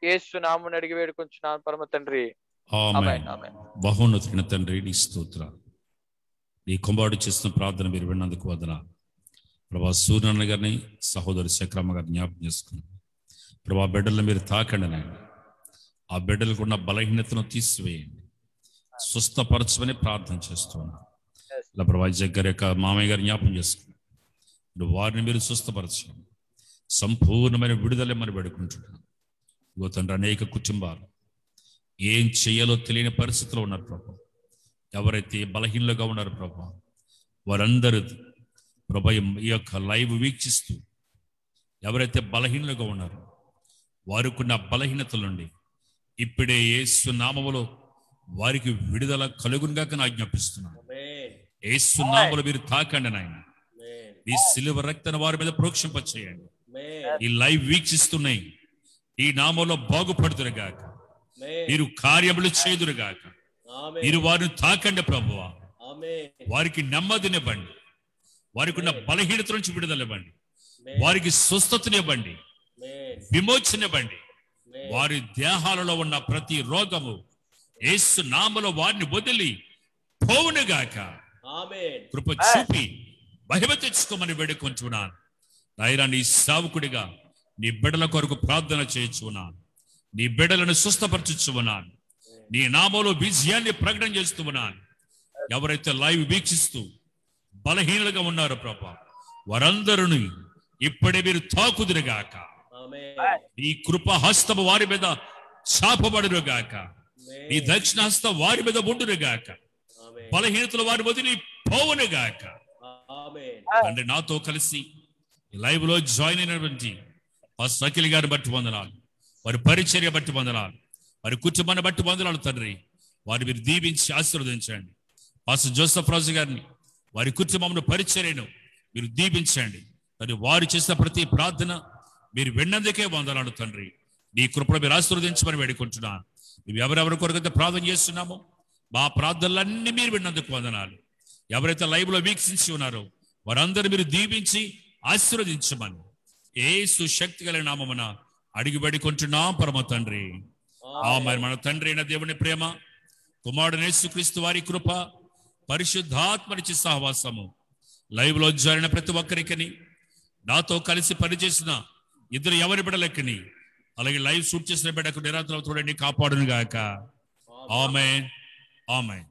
యేసు నామమున అడిగి వేడుకొంచున్నాను పరమ తండ్రి, ఆమేన్. బహున్నతుడైన తండ్రి నీ స్తోత్రాలు. నీ కుమారుడు చేసిన ప్రార్థన మీరు విన్నందుకు వందనాలు ప్రభా. సూర్యనారాయణ గారిని, సహోదరి శక్రమ్మ గారిని జ్ఞాపకం చేసుకున్నాను ప్రభా. బిడ్డలను మీరు తాకండి నాయన, ఆ బిడ్డలకు ఉన్న బలహీనతను తీసివేయండి, స్వస్థపరచమని ప్రార్థన చేస్తున్నాను. ఇలా ప్రభా ఐజాక్ గారి యొక్క మామయ్య గారిని జ్ఞాపకం చేసుకున్నాను, వారిని మీరు స్వస్థపరచండి, సంపూర్ణమైన విడుదల మనం వేడుకుంటున్నాను. ఇగో తండ్రి అనేక కుటుంబాలు ఏం చేయాలో తెలియని పరిస్థితిలో ఉన్నారు ప్రభా. ఎవరైతే బలహీనలుగా ఉన్నారు ప్రభా, వారందరూ ప్రభు ఈ యొక్క లైవ్ వీక్షిస్తూ ఎవరైతే బలహీనులుగా ఉన్నారో వారికున్న బలహీనతల నుండి ఇప్పుడే యేసు నామములో వారికి విడుదల కలుగునుగాక నేను ఆజ్ఞాపిస్తున్నాను. యేసు నామములో మీరు తాకండి నాయన. ఈ సిలువ రక్తాన్ని వారి మీద ప్రోక్షింపచేయండి. ఈ లైవ్ వీక్షిస్తున్నాయి ఈ నామంలో బాగుపడుతురుగాక, మీరు కార్యములు చేదురుగాక. మీరు వారిని తాకండి ప్రభువా. వారికి నెమ్మదినివ్వండి, వారికి ఉన్న బలహీనత నుంచి విడుదలవ్వండి, వారికి స్వస్థతనివ్వండి, విమోచనివ్వండి. వారి దేహాలలో ఉన్న ప్రతి రోగము యేసు నామములో వారిని వదిలి పోవునుగాక. కృప చూపి మహిమ తెచ్చుకోమని వేడుకొంచున్నాను. నాయనా, నీ సేవకుడిగా నీ బిడ్డల కొరకు ప్రార్థన చేయించున్నాను. నీ బిడ్డలను స్వస్థపరచుచున్నాను. నీ నామంలో విజయాన్ని ప్రకటన చేస్తూ ఉన్నాను. ఎవరైతే లైవ్ వీక్షిస్తూ బలహీనులుగా ఉన్నారో ప్రభా, వారందరూ ఇప్పుడే మీరు తాకుదురుగాక. ఈ కృప హస్తము వారి మీద చాపబడునుగాక. ఈ దక్షిణ హస్తం వారి మీద ఉండునుగాక. బలహీనతలు వారి వదిలి పోవునుగాక. తండ్రి, నాతో కలిసి లైవ్ లో జాయిన్ అయినటువంటి పాస్టర్ అఖిల్ గారిని బట్టి వందనాలు, వారి పరిచర్య బట్టి వందనాలు, వారి కుటుంబాన్ని బట్టి వందనాలు తండ్రి. వారిని మీరు దీవించి ఆశీర్వదించండి. పాస్టర్ జోసెఫ్ రాజు గారిని, వారి కుటుంబంలో పరిచర్యను మీరు దీవించండి తండ్రి. వారు చేసిన ప్రతి ప్రార్థన మీరు విన్నందుకే వందనాలు తండ్రి. నీ కృపను మీరు ఆశీర్వదించమని వేడుకుంటున్నాను. మేము ఎవరెవరి కొరకైతే ప్రార్థన చేస్తున్నామో మా ప్రార్థనలన్నీ మీరు విన్నందుకు వందనాలు. ఎవరైతే లైవ్ లో వీక్షించి ఉన్నారో వారందరూ మీరు దీవించి ఆశీర్వదించమని యేసు శక్తి గల నామమున అడిగి వేడుకుంటున్నాం పరమ తండ్రి. ఆమేన్. మన తండ్రి అయిన దేవుని ప్రేమ, కుమారుడు యేసుక్రీస్తు వారి కృప, పరిశుద్ధాత్మనిచ్చి సహవాసము లైవ్ లో జారిన ప్రతి ఒక్కరికి, నాతో కలిసి పనిచేసిన ఇద్దరు ఎవరి బిడ్డలకి, అలాగే లైవ్ షూట్ చేసిన బిడ్డకు నిరంతరం చూడండి, కాపాడును గాక. ఆమేన్. ఆమేన్.